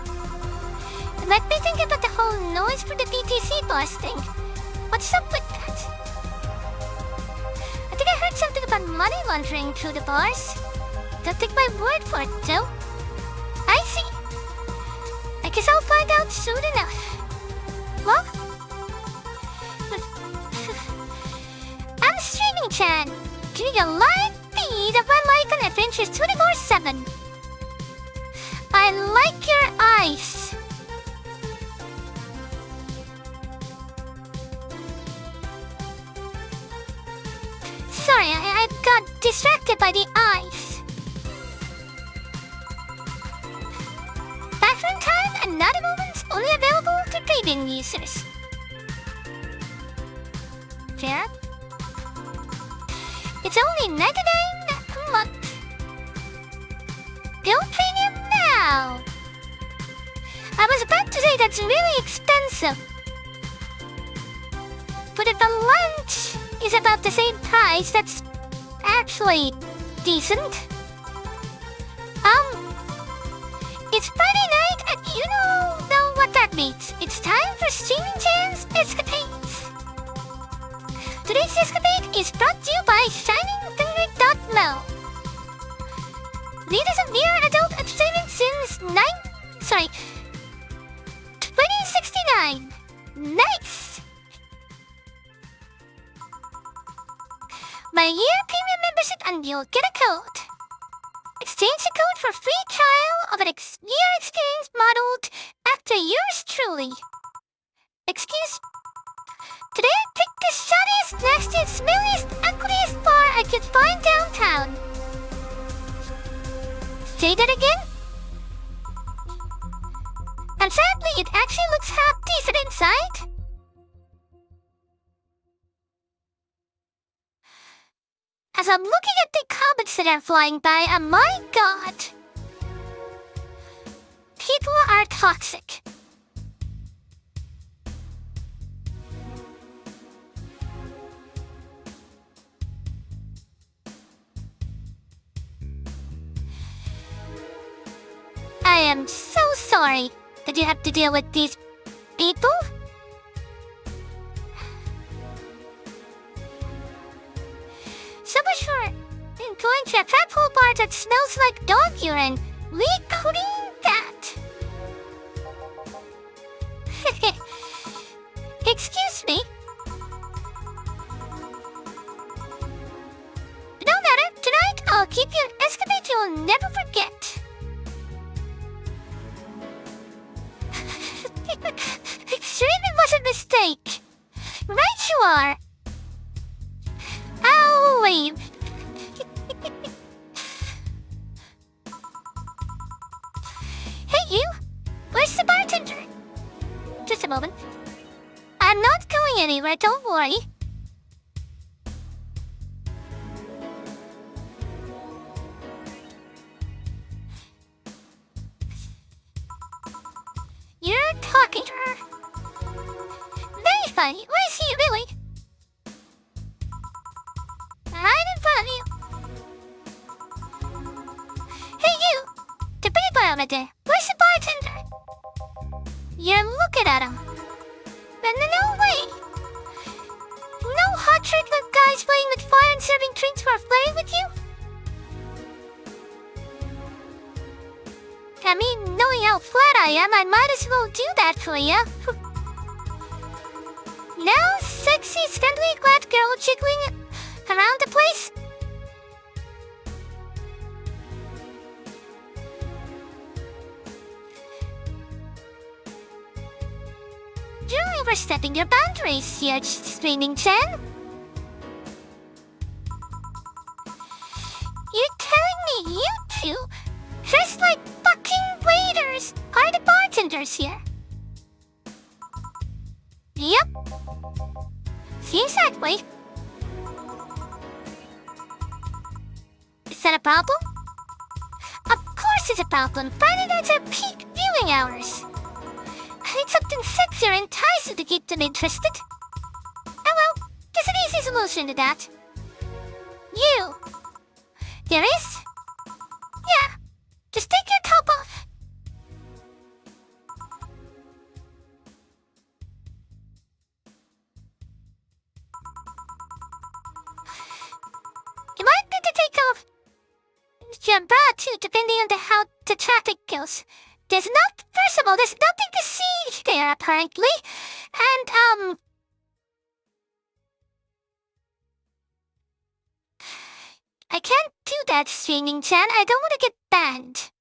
And let me think about the whole noise for the BTC boss thing. What's up with that? I think I heard something about money laundering through the bars. Don't take my word for it, though. I see. I guess I'll find out soon enough. What? I'm streaming Chan. Doing a live feed of my life and adventures 24/7. I like your eyes. Sorry, I got distracted by the eyes. Bathroom time and not a moment, only available to premium users. Fair? It's only $99 a month. Go premium now! I was about to say that's really expensive. But if a lunch is about the same price, that's actually decent. It's Friday night and you know what that means. It's time for Streaming Chan's Escapades. Today's escapade is brought to you by ShiningFinger.mo. Leaders of near adult entertainment since 2069. Nice! My year premium membership and you'll get a code. Exchange the code for free trial of an year experience modeled after yours truly. Excuse. Today I picked the shittiest, nastiest, smelliest, ugliest bar I could find downtown. Say that again? And sadly, it actually looks half decent inside. As I'm looking at the comments that are flying by, my god! People are toxic. I am so sorry that you have to deal with these people. So much for going to a fat pool bar that smells like dog urine. We clean that. Excuse me. No matter, tonight I'll keep you an escapade you'll never forget. Sure it was a mistake. Right you are. I'll leave. Hey you! Where's the bartender? Just a moment. I'm not going anywhere, don't worry. You're talking to her. Very funny. Where is he, really? Right in front of you. Hey, you! The pretty boy over there. Where's the bartender? You're looking at him. No way! No hot chocolate guys playing with fire and serving drinks for flirting with you? I mean, knowing how flat I am, I might as well do that for you. Now, sexy, spindly, glad girl jiggling around the place. You're overstepping your boundaries here, Swinging Chen. You're telling me you two, just like fucking waiters, are the bartenders here? Yep. Seems that way. Is that a problem? Of course it's a problem. Friday nights are peak viewing hours. I need something sexier and enticing to keep them interested. Oh well, there's an easy solution to that. You. There is? Yeah. Just take your top off. You might need to take off your bra too, depending on how the traffic goes. First of all, there's nothing to see there, apparently. And, I can't do that, Swinging-chan. I don't want to get banned.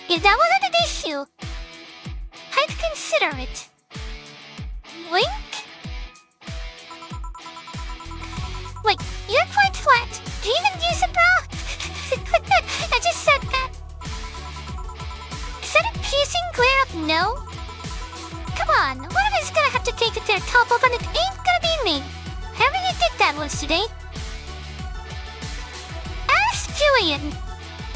If that wasn't an issue, I'd consider it. Wink? Wait, you're quite flat. Do you even use a bra? I just said that. Is that a piercing glare of no? Come on, one of us is gonna have to take their top off and it ain't gonna be me. I already did that once today. Ask Julian.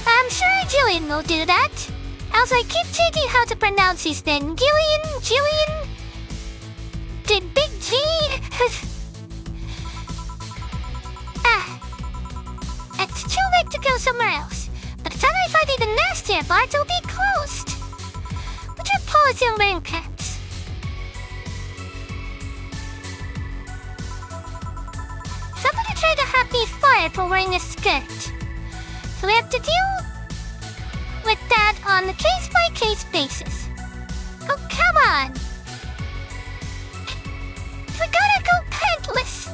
I'm sure Julian will do that. Also, I keep changing how to pronounce his name. Julian. The big G. It's too late to go somewhere else. By the time I find even nastier parts, will be closed. Put your paws in wearing pants. Somebody tried to have me fired for wearing a skirt. So we have to deal with that on a case-by-case basis. Oh, come on! We gotta go pantless!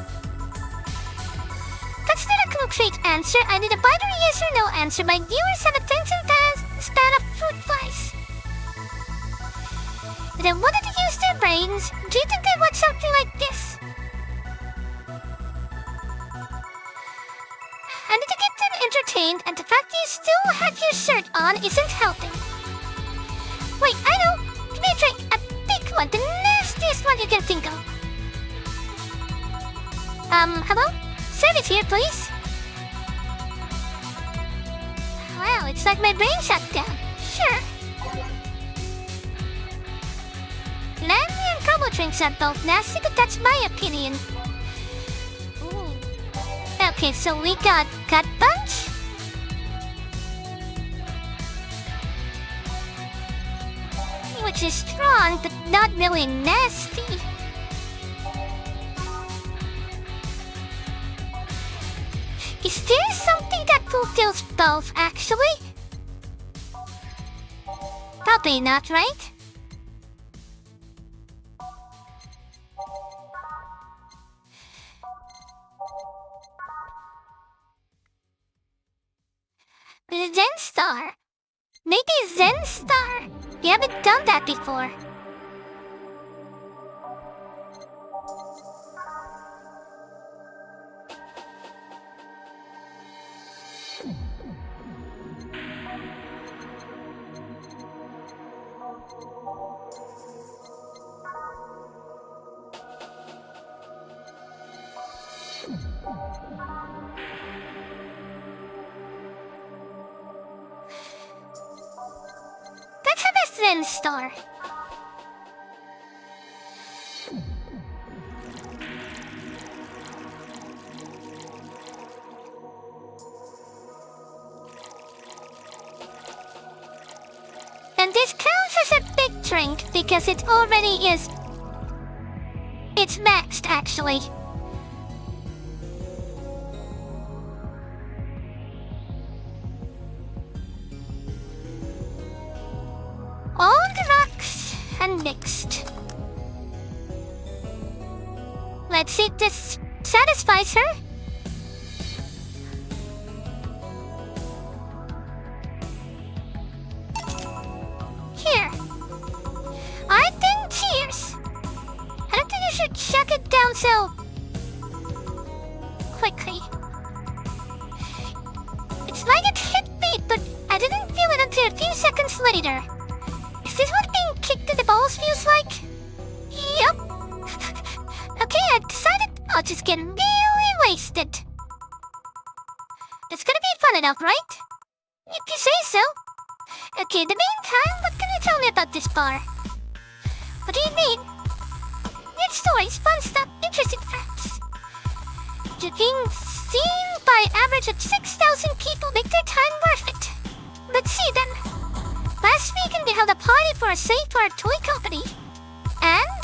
That's not a concrete answer. I need a binary yes or no answer. My viewers have attention span of fruit flies. They wanted to use their brains. Do you think they want something like this? I need to get them entertained, and the fact you still have your shirt on isn't helping. Wait, I know! Give me a drink, a big one, the nastiest one you can think of. Hello? Service here, please. Wow, it's like my brain shut down. Sure. Lammy and combo drinks are both nasty, but that's my opinion. Ooh. Okay, so we got gut punch. Which is strong, but not really nasty. Is there something that fulfills both, actually? Probably not, right? Zen Star. Maybe Zen Star. We haven't done that before. Let's have a Zen Star. And this counts as a big drink because it already is. It's maxed, actually. All the rocks and mixed. Let's see if this satisfies her. Here. I think cheers. I don't think you should chuck it down so quickly. It's like it hit me, but I didn't feel it until a few seconds later. Is this what being kicked in the balls feels like? Yup. Okay, I decided I'll just get really wasted. It's gonna be fun enough, right? If you say so. Okay, in the meantime, what can you tell me about this bar? What do you mean? Good stories, fun stuff, interesting facts. You're being seen by average of 6,000 people make their time worth it. Let's see then. Last weekend we held a party for a safeguard toy company. And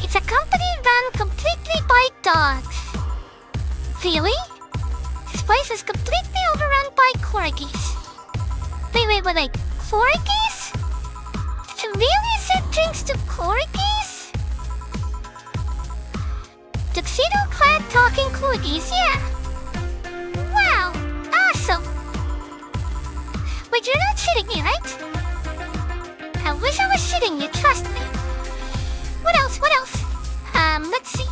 it's a company run completely by dogs. Really? This place is completely overrun by corgis. Wait. Corgis? Did you really serve drinks to corgis? Tuxedo-clad talking corgis, yeah. Wow, awesome. Wait, you're not shitting me, right? I wish I was shitting you, trust me. What else? Let's see.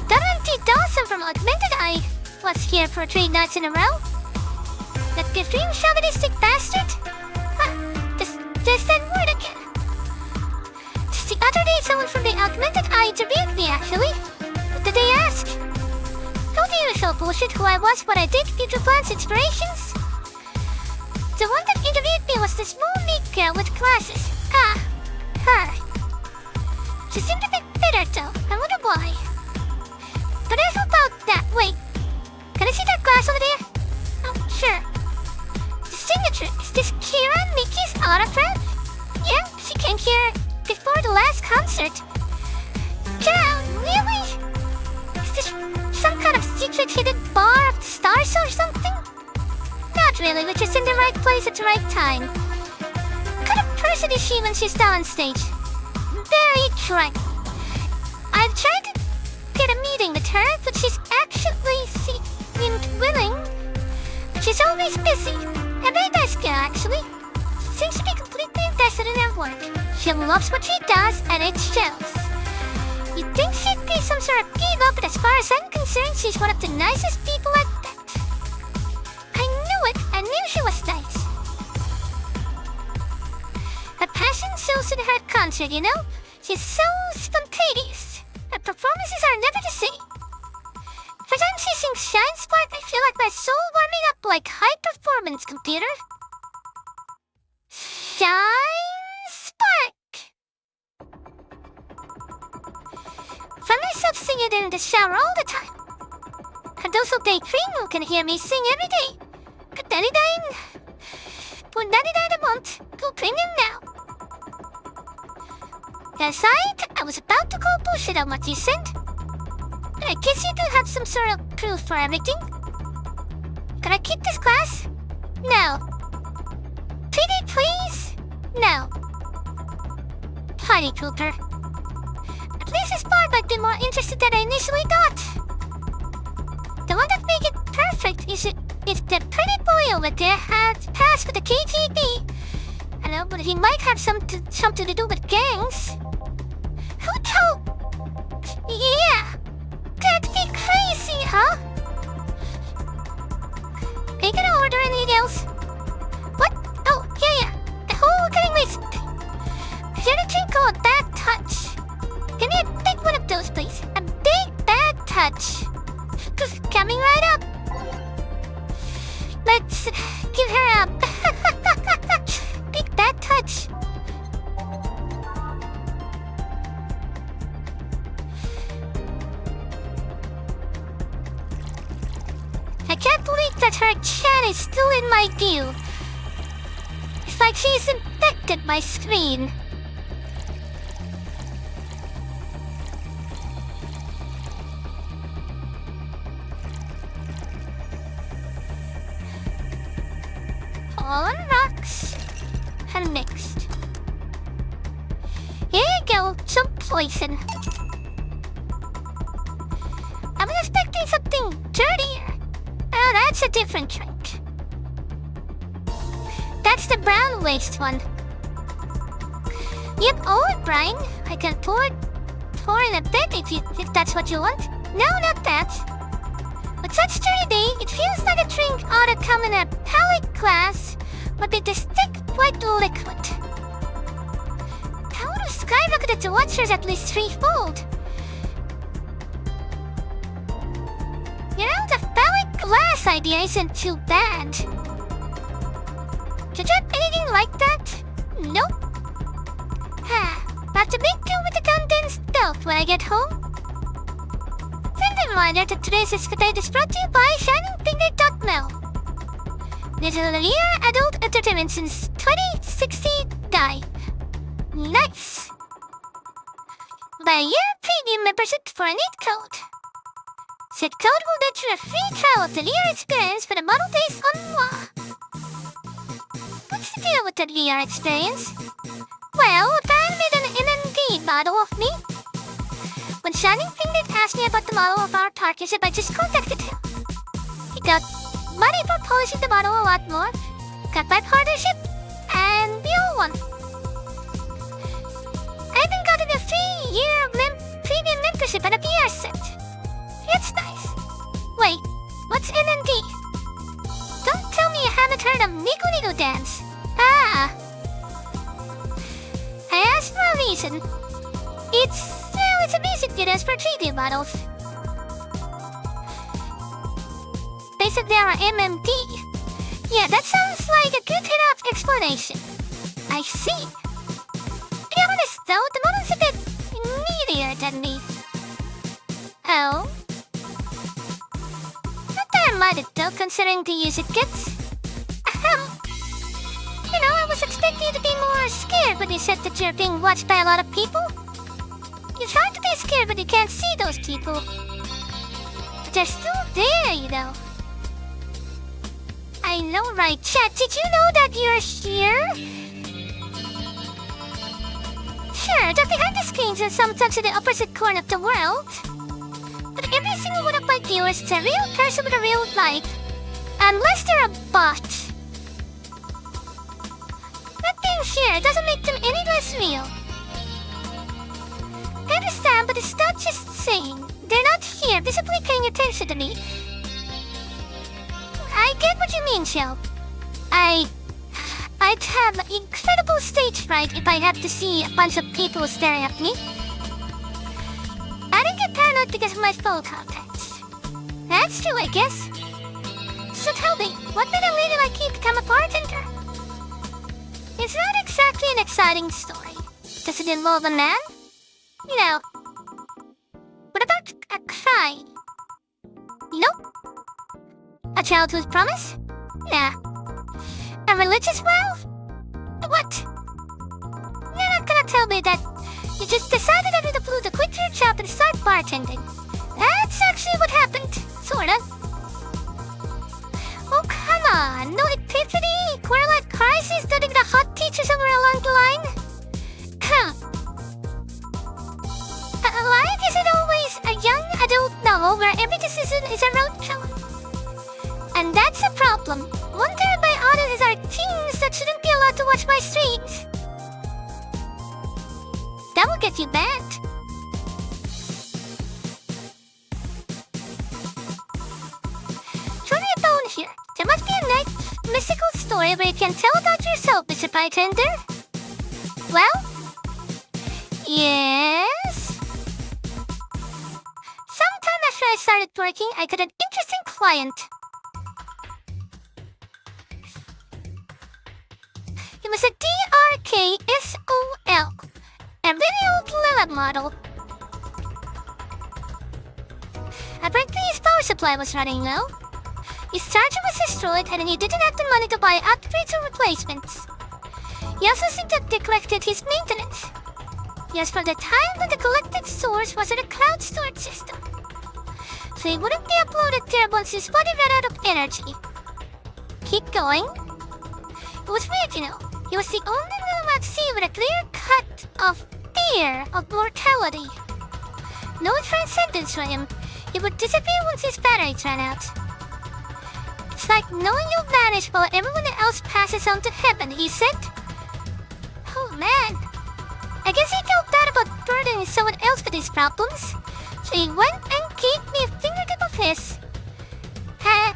Dorothy Dawson from Augmented Eye was here for 3 nights in a row. That extreme chauvinistic bastard? There's that word again. Just the other day someone from the Augmented Eye interviewed me, actually. What did they ask? Told the usual bullshit who I was, what I did, future plans, inspirations. The one that interviewed me was this small neat girl with glasses. Ah, her. She seemed a bit bitter though, I wonder why. But enough about that, wait. Can I see that glass over there? Oh, sure. The signature, is this Kira Mickey's autograph? Yeah, she came here before the last concert. Wow, really? Is this some kind of secret hidden bar of the stars or something? Not really, we're just in the right place at the right time. What kind of person is she when she's down on stage? Very correct. I've tried to get a meeting with her, but she's actually seemed willing. But she's always busy. A very nice girl, actually. She seems to be completely invested in her work. She loves what she does, and it shows. You'd think she'd be some sort of diva, but as far as I'm concerned, she's one of the nicest people I've met. I knew it. I knew she was nice. Her passion shows in her concert, you know? She's so spontaneous. Her performances are never the same. As I'm chasing Shine Spark, I feel like my soul warming up like high-performance computer. Shine Spark! Find myself singing it in the shower all the time. And also Day Cream who can hear me sing every day. Good $99. For $99 a month, go premium now. Aside, I was about to call bullshit on what you sent. I guess you do have some sort of proof for everything. Can I keep this class? No. PD, please? No. Party pooper. At least this part might be more interested than I initially thought. The one that make it perfect is if the pretty boy over there had passed with the KGB. I know, but he might have something to do with gangs. Who told? Yeah. That'd be crazy, huh? Are you gonna order anything else? What? Oh, yeah. The whole getting wasted thing. Is there a drink called Bad Touch? Give me a big one of those, please. A big bad touch. Coming right up. Let's give her a big bad touch. I can't believe that her chat is still in my view. It's like she's infected my screen. All on rocks and mixed. Here you go, some poison. I was expecting something dirtier. Oh, that's a different drink. That's the brown waste one. Yep, oh, Brian. I can pour in a bit if that's what you want. No, not that. With such dirty day, it feels like a drink ought to come in a palate glass with a distinct white liquid. That would have skyrocketed the watchers at least threefold. You know, the phallic glass idea isn't too bad. Did you have anything like that? Nope. I'll have to make do with the condensed milk when I get home. Friendly reminder that today's escapade is brought to you by ShiningFinger.mil. Little Year Adult Entertainment since 2069. Nice! Buy a year premium membership for a neat code. Said code will get you a free trial of the Lear experience for the model days on moi. What's the deal with the Lear experience? Well, a fan made an NMD model of me. When Shining Finger asked me about the model of our partnership, I just contacted him. He got money for polishing the model a lot more, got my partnership, and we all won. I even gotten a 3-year premium membership and a VR set. It's nice. Wait, what's NMD? Don't tell me you haven't heard of Nico Nico Dance. I asked for a reason. It's a music video for 3D models. Basically our MMD. Yeah, that sounds like a good enough explanation. I see. To be honest though, the model's a bit needier than me. Oh? Not that I mind it though, considering the use it gets. You know, I was expecting you to be more scared when you said that you're being watched by a lot of people. It's hard to be scared when you can't see those people. But they're still there, you know. I know, right, chat? Did you know that you're here? Sure, they're behind the screens and sometimes in the opposite corner of the world. But every single one of my viewers is a real person with a real life. Unless they're a bot. Not being here doesn't make them any less real. I understand, but it's not just saying. They're not here visibly paying attention to me. I get what you mean, Shell. I'd have incredible stage fright if I had to see a bunch of people staring at me. Adding my phone contacts. That's true, I guess. So tell me, what made a lady like you become a bartender? It's not exactly an exciting story. Does it involve a man? You know. What about a crime? Nope. A childhood promise? Nah. A religious vow? What? You're not gonna tell me that you just decided out of the blue to quit your job and start bartending. That's actually what happened. Sorta. Oh, come on. No epiphany? Quarter-life crisis studying the hot teacher somewhere along the line? Life isn't always a young adult novel where every decision is a roadshow. And that's a problem. One-third of my audiences are teens that shouldn't be allowed to watch my streams. That will get you banned. Throw me a bone here. There must be a nice mystical story where you can tell about yourself, Mr. Bartender. Well? Yes? Sometime after I started working, I got an interesting client. He was a DRKSOL, a really old Lila model. Apparently his power supply was running low. His charger was destroyed and he didn't have the money to buy upgrades or replacements. He also seemed to have neglected his maintenance. Yes, for the time when the collected source was in a cloud storage system. So he wouldn't be uploaded there once his body ran out of energy. Keep going. It was weird, you know. He was the only little vaccine with a clear cut of fear of mortality. No transcendence for him. He would disappear once his batteries ran out. It's like knowing you'll vanish while everyone else passes on to heaven, he said. Oh man. I guess he felt bad about burdening someone else with his problems. So he went and gave me a fingertip of his.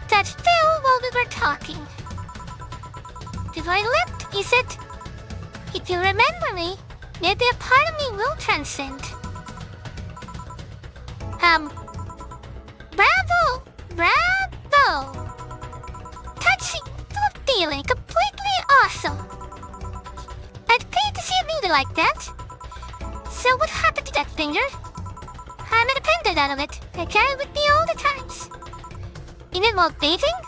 That fell while we were talking. Before I left, he said, if you remember me, maybe a part of me will transcend. Bravo! Bravo! Touching, full of feeling, completely awesome. I'd pay to see a movie like that. So what happened to that finger? I'm independent out of it. I carry it with me all the times. You need more bathing?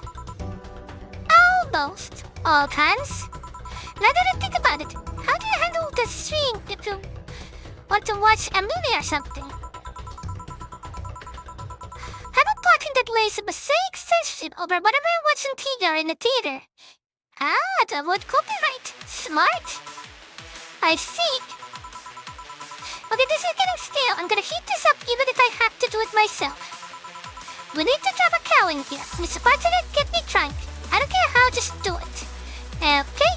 Almost. All times. Now that I think about it, how do you handle the stream if you want to watch a movie or something? How about blocking that lazy mosaic censorship over whatever I watch on TV or in the theater? Ah, to avoid copyright. Smart. I see. Okay, this is getting stale. I'm gonna heat this up even if I have to do it myself. We need to drop a cow in here. Mr. Bartender, get me drunk. I don't care how, just do it. Okay?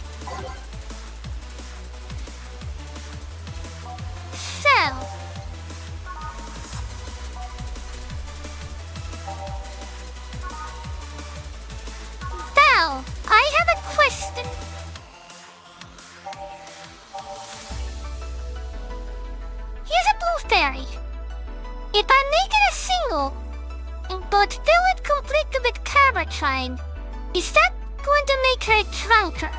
So... Now, I have a question. Here's a blue fairy. If I make it a single, but fill it completely with Carbatine, is that going to make her drunker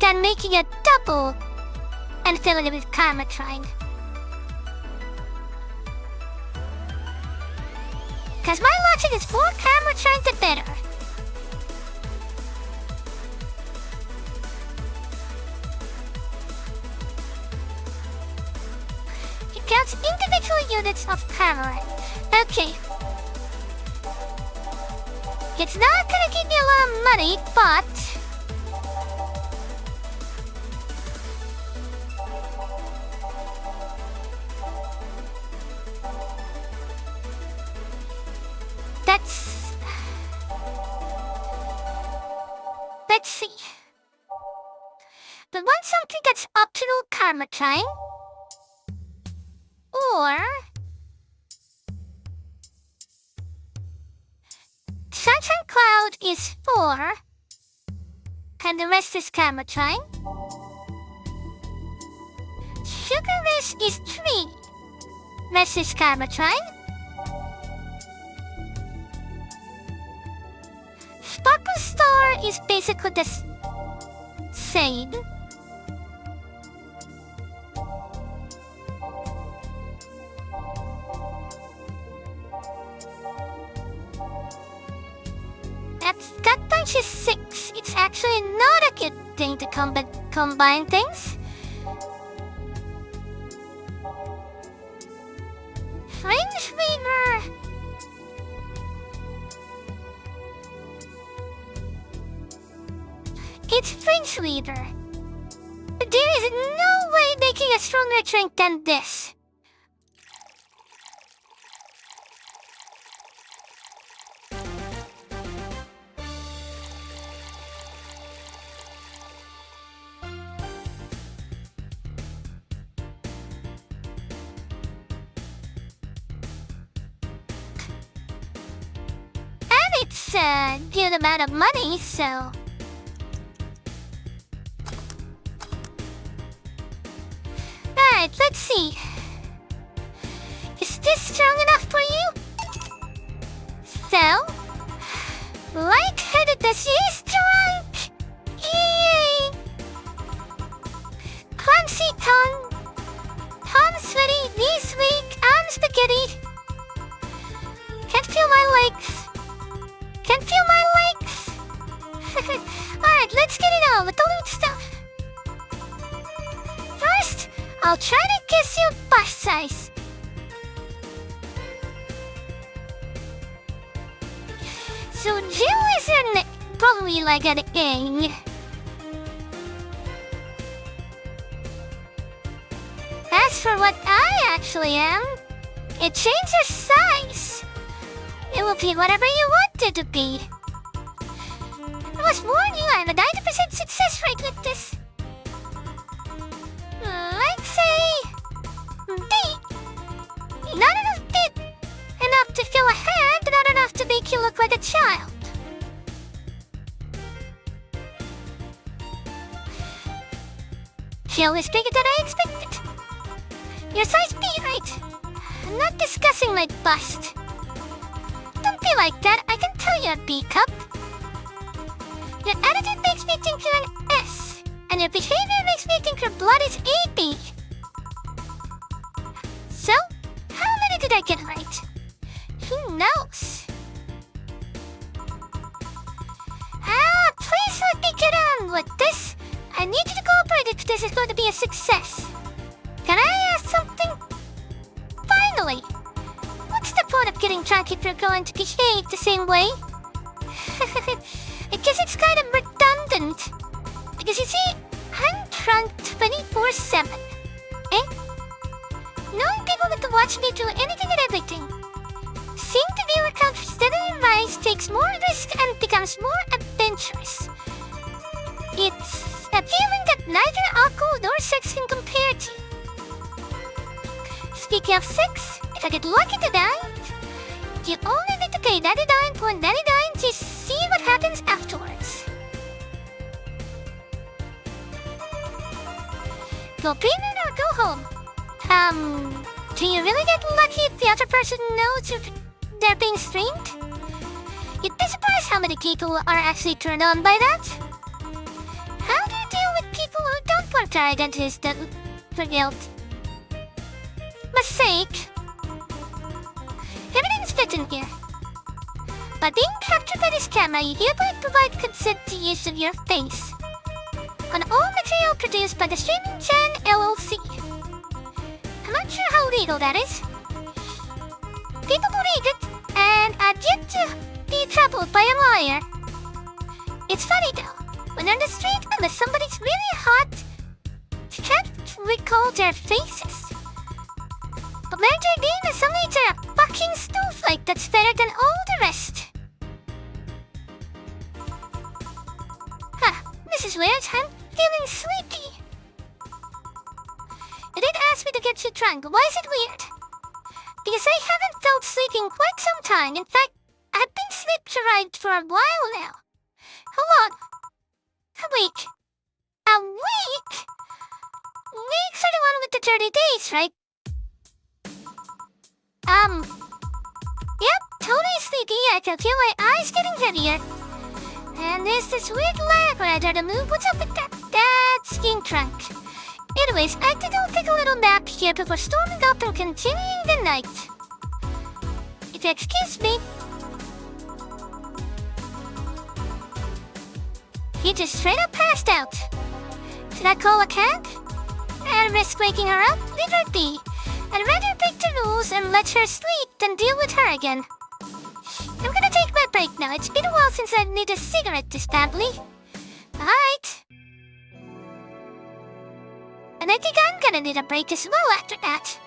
than making a double and filling it with Carbatine? Cause my logic is more Carbatine the better. It counts individual units of Carbatine. Okay. It's not gonna give me a lot of money, but... That's... Let's see. But want something that's optional Carbatine? Or... Sunshine Cloud is 4, and the rest is Carbatine. Sugar Rush is 3, rest is Carbatine. is basically the same. That punch is 6. It's actually not a good thing to combine things. Fringe Weaver. It's Fringe Weaver. There is no way making a stronger drink than this. It's a good amount of money, so... Alright, let's see. Is this strong enough for you? So... Lightheadedness is drunk! Yay! Clumsy tongue. Tom sweaty, knees weak, arms spaghetti. Can't feel my legs. Can't feel my legs! Alright, let's get it on with the loot stuff. First, I'll try to guess your bust size. So Jill is your neck, probably like an A. As for what I actually am, it changes size. It will be whatever you want it to be. I must warn you, I have a 90% success rate with this. Let's say... D. Not enough big. Enough to fill a head, not enough to make you look like a child. Jill is bigger than I expected. Your size B, right? I'm not discussing my bust. Don't be like that, I can tell you're a B cup. Your attitude makes me think you're an S, and your behavior makes me think your blood is AB. So, how many did I get right? Who knows? Please let me get on with this. I need you to cooperate if this is going to be a success. Can I ask something? Finally! What's the point of getting drunk if you're going to behave the same way? I guess it's kind of redundant. Because you see, I'm drunk 24/7. Eh? Knowing people want to watch me do anything and everything. Seeing the viewer count steadily rise takes more risk and becomes more adventurous. It's a feeling that neither alcohol nor sex can compare to. Speaking of sex, if I get lucky tonight, you only need to pay $99.99 to see what happens afterwards. Go premium or go home. Do you really get lucky if the other person knows they're being streamed? You'd be surprised how many people are actually turned on by that. How do you deal with people who don't want their identities revealed? Mistake. Everything's fit in here. By being captured by this camera, you hereby provide consent to use of your face on all material produced by the Streaming Chan LLC. I'm not sure how legal that is. People believe it, and I've yet to be troubled by a lawyer. It's funny though, when you're on the street, unless somebody's really hot, you can't recall their faces. But Mary J. Bean is suddenly a fucking snowflake that's better than all the rest. This is weird. I'm feeling sleepy. You did ask me to get you drunk. Why is it weird? Because I haven't felt sleepy in quite some time. In fact, I've been sleep-deprived for a while now. How long? A week. A week? Weeks are the one with the 30 days, right? Yep, totally sleepy. I can feel my eyes getting heavier. And there's this weird lag when I try to move. What's up with that skiing trunk? Anyways, I have to go take a little nap here before storming up and continuing the night. If you excuse me. He just straight up passed out. Should I call a cab? And risk waking her up? Leave her be. I'd rather break the rules and let her sleep than deal with her again. I'm gonna take my break now. It's been a while since I need a cigarette this badly. Alright. And I think I'm gonna need a break as well after that.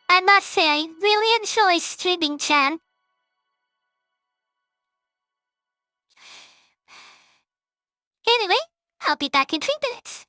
I must say, I really enjoy streaming Chan. Anyway, I'll be back in 3 minutes.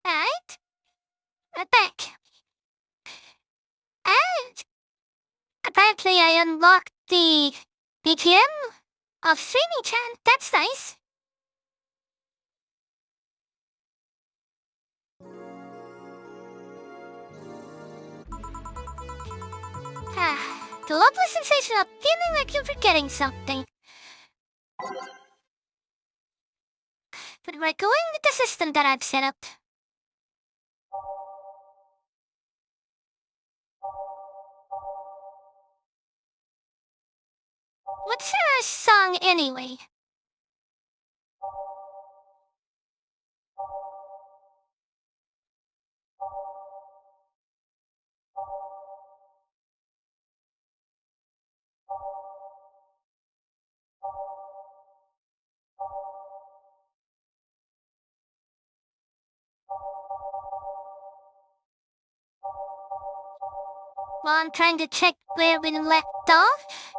Alright. I'm back. And apparently I unlocked the BPM of streaming Chan. That's nice. The lovely sensation of feeling like you're forgetting something. But we're going with the system that I've set up. What's her song anyway? while I'm trying to check where we left off.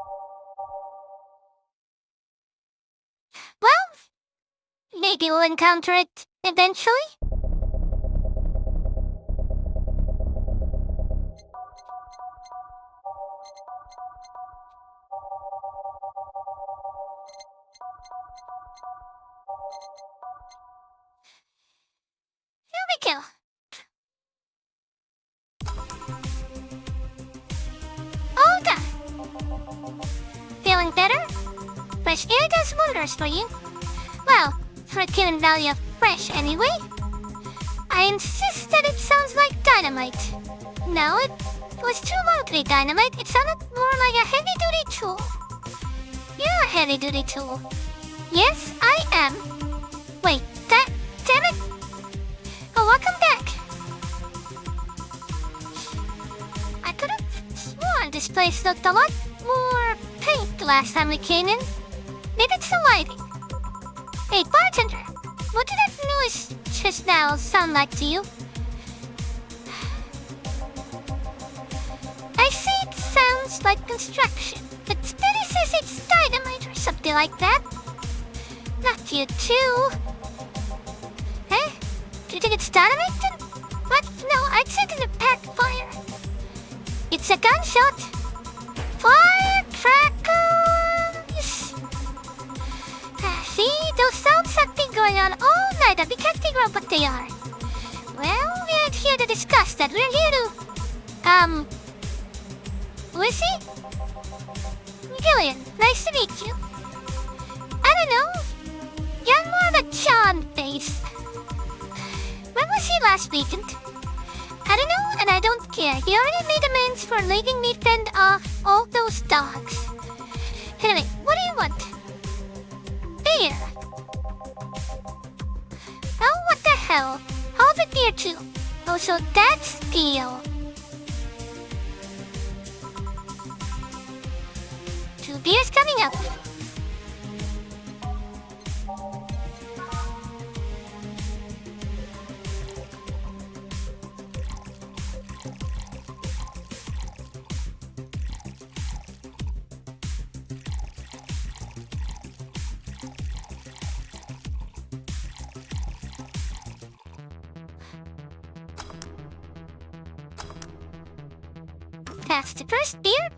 Well, maybe we'll encounter it eventually. Here we go. Oh, God. Feeling better? Fresh air does wonders for you. Well, for a given value of fresh anyway. I insist that it sounds like dynamite. No, it was too locally dynamite. It sounded more like a heavy-duty tool. You're a heavy-duty tool. Yes, I am. Wait, damn it. Oh, welcome back. I could have sworn this place looked a lot more pink last time we came in. Maybe it's the lighting. Hey, bartender, what did that noise just now sound like to you? I see it sounds like construction, but Steady says it's dynamite or something like that. Not you too. Eh? Do you think it's dynamite then? What? No, I'd say it's a backfire. It's a gunshot. Firecrackers! See, those sounds have been going on all night and we can't figure out what they are. Well, we aren't here to discuss that. We're here to... Who is he? Gillian, nice to meet you. I don't know. You're more of a John face. When was he last weekend? I don't know, and I don't care. He already made amends for leaving me fend off all those dogs. Anyway, what do you want? Beer. Oh, what the hell? I'll have a beer too. Oh, so that's the deal. 2 beers coming up. That's the first beer.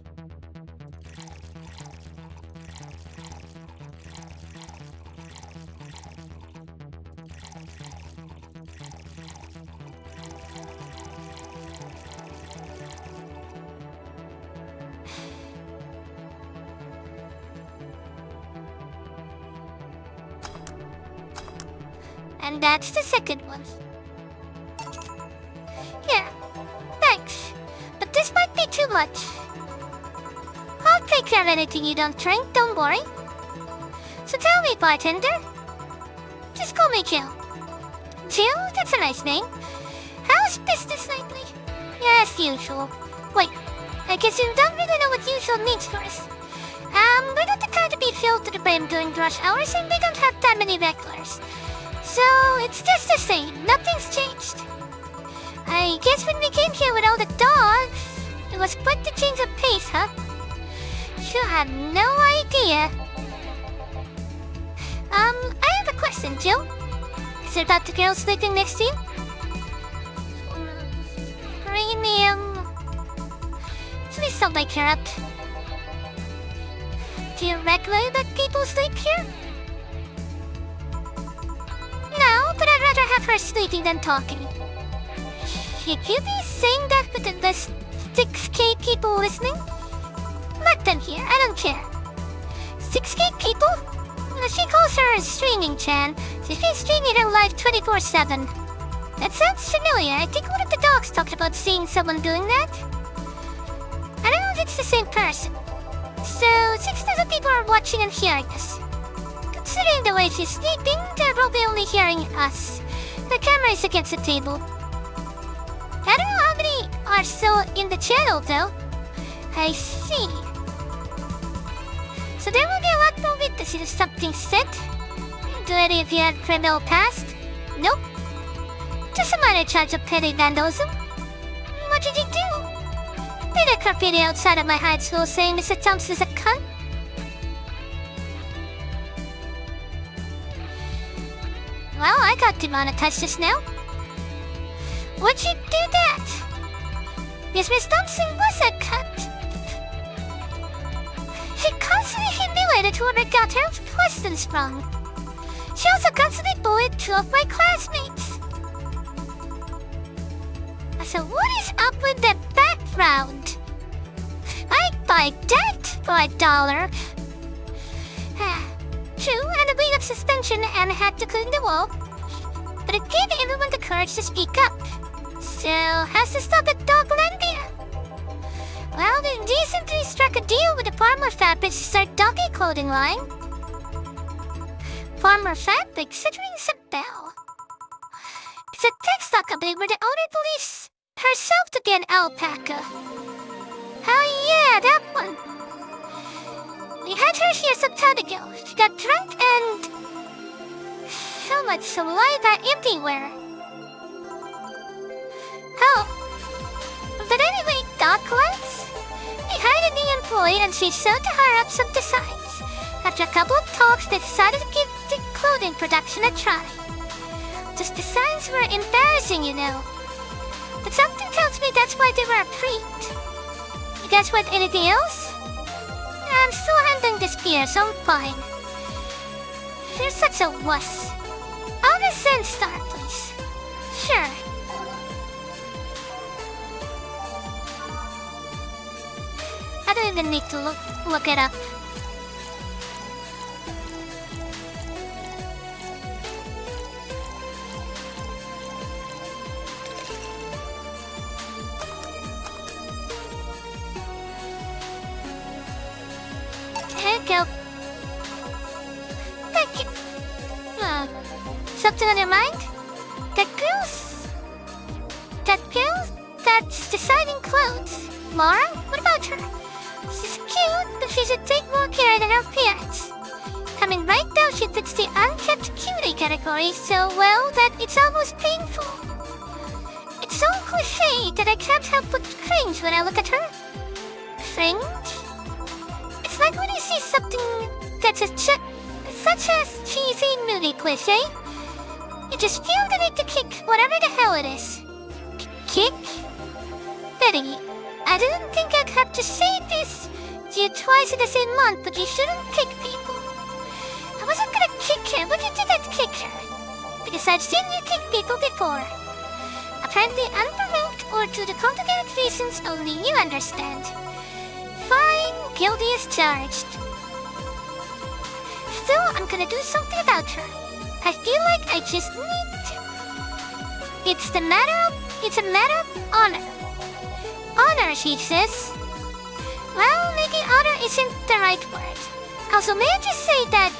And that's the second one. Yeah, thanks. But this might be too much. I'll take care of anything you don't drink, don't worry. So tell me, bartender. Just call me Jill. Jill? That's a nice name. How's business lately? Yeah, as usual. Wait, I guess you don't really know what usual means for us. We're not the kind to be filled to the brim during rush hours and we don't have that many regulars. So, it's just the same. Nothing's changed. I guess when we came here with all the dogs, it was quite the change of pace, huh? You have no idea. I have a question, Jill. Is it about the girl sleeping next to you? Premium. Please don't wake her up. Do you regularly let people sleep here? No, but I'd rather have her sleeping than talking. Should you be saying that with the 6K people listening? Let them hear, I don't care. 6K people? Well, she calls her a streaming Chan, so she's streaming her live 24/7. That sounds familiar. I think one of the dogs talked about seeing someone doing that. I don't know if it's the same person. So, 6,000 people are watching and hearing us. Considering the way she's sleeping, they're probably only hearing us. The camera is against the table. I don't know how many are still in the channel, though. I see. So there will be a lot more witnesses if something's said. Do any of you have criminal past? Nope. Just a minor charge of petty vandalism. What did you do? read a graffiti outside of my high school saying Mr. Thompson is a cunt. Well, I got demonetized just now. Would you do that? Yes, Miss Thompson was a cunt. She constantly humiliated whoever got her questions wrong. She also constantly bullied 2 of my classmates. So what is up with the background? I'd buy that for $1. True, and a week of suspension and had to clean the wall. But it gave everyone the courage to speak up. So, how's to stop at Doglandia? Well, they recently struck a deal with the Farmer Fabrics to start doggy clothing line. Farmer Fabrics, it rings a bell. It's a textile company where the owner believes herself to be an alpaca. Oh yeah, that one. We had her here some time ago. She got drunk and so much saliva everywhere. Oh, but anyway, Doc once we hired a new employee and she showed her up some designs. After a couple of talks, they decided to give the clothing production a try. Those designs were embarrassing, you know. But something tells me that's why they were a treat. You guys want anything else? I'm still handling this beer, so I'm fine. You're such a wuss. I'll just send Star, please. Sure. I don't even need to look it up. Here you go. Thank you. Something on your mind? That girl that's designing clothes. Laura? What about her? She's cute, but she should take more care than her appearance. I mean, right now she fits the unkept cutie category so well that it's almost painful. It's so cliche that I can't help but cringe when I look at her. Cringe? It's like when you see something that's such a cheesy movie cliche. You just feel the need to kick whatever the hell it is. Kick? Betty, I didn't think I'd have to say this to you twice in the same month, but you shouldn't kick people. I wasn't gonna kick her, but you didn't kick her. Because I've seen you kick people before. Apparently unprovoked or due to complicated reasons only you understand. Fine, guilty as charged. Still, I'm gonna do something about her. I feel like I just need to. It's a matter of honor. Honor, she says. Well, maybe honor isn't the right word. Also, may I just say that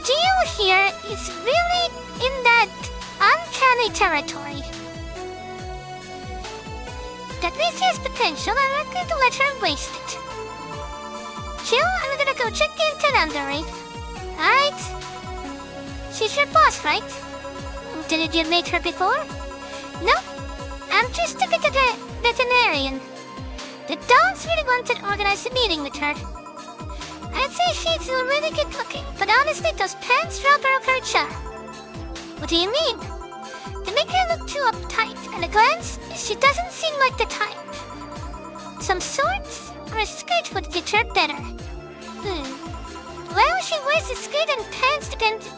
Gio here is really in that uncanny territory. That least has potential, and I'm not going to let her waste it. Jill, I'm gonna go check the itinerary. Alright? She's your boss, right? Didn't you meet her before? No, I'm just a veterinarian. The dogs really wanted to organize a meeting with her. I'd say she's really good looking, but honestly, those pants rob her of her charm. What do you mean? They make her look too uptight, and a glance, she doesn't seem like the type. Some sorts, or a skirt would fit her better. Well, she wears a skirt and pants depending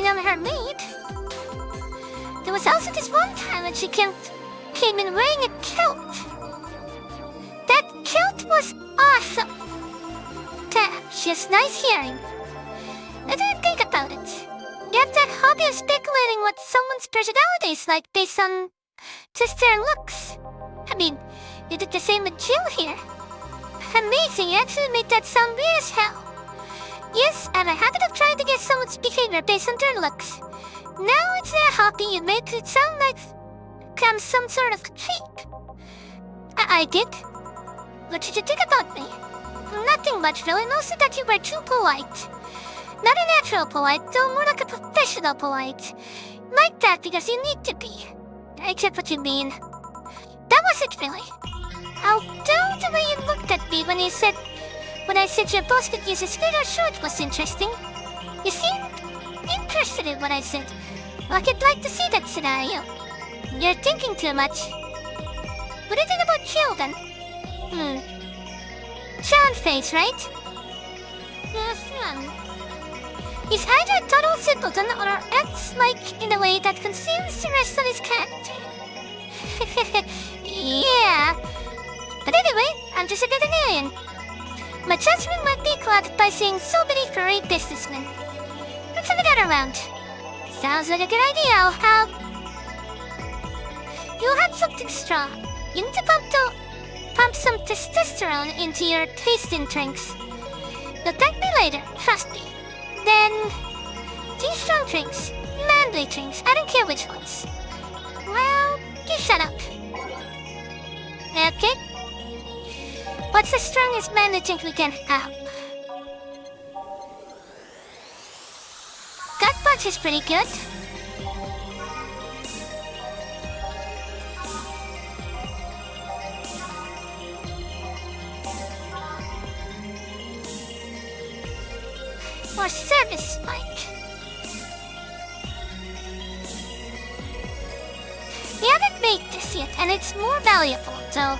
on her mood. There was also this one time when she came in wearing a kilt. That kilt was awesome. Damn, she has nice hearing. I didn't think about it. You have that hobby of speculating what someone's personality is like based on just their looks. I mean, you did the same with Jill here. Amazing, you actually made that sound weird as hell. Yes, I have a habit of trying to guess someone's behavior based on their looks. Now it's a hobby you made it sound like I'm some sort of creep. I did. What did you think about me? Nothing much really, mostly that you were too polite. Not a natural polite, though more like a professional polite. Like that because you need to be. I get what you mean. That wasn't really. Although the way you looked at me when I said your boss could use a skirt or short was interesting. You seemed interested in what I said. Like you'd like to see that scenario. You're thinking too much. What do you think about children? Child face, right? Yes, he's either a total simpleton or acts like in a way that conceals the rest of his character. Yeah. But anyway, I'm just a veterinarian. My judgment might be clouded by seeing so many furry businessmen. Let's have another round. Sounds like a good idea. You had something strong. You need to pump some testosterone into your tasting drinks. You'll thank me later, trust me. Then, these strong drinks, manly drinks, I don't care which ones. Well, you shut up. Okay? What's the strongest manly drink we can have? Gut punch is pretty good. Or service spike. We haven't made this yet, and it's more valuable, so...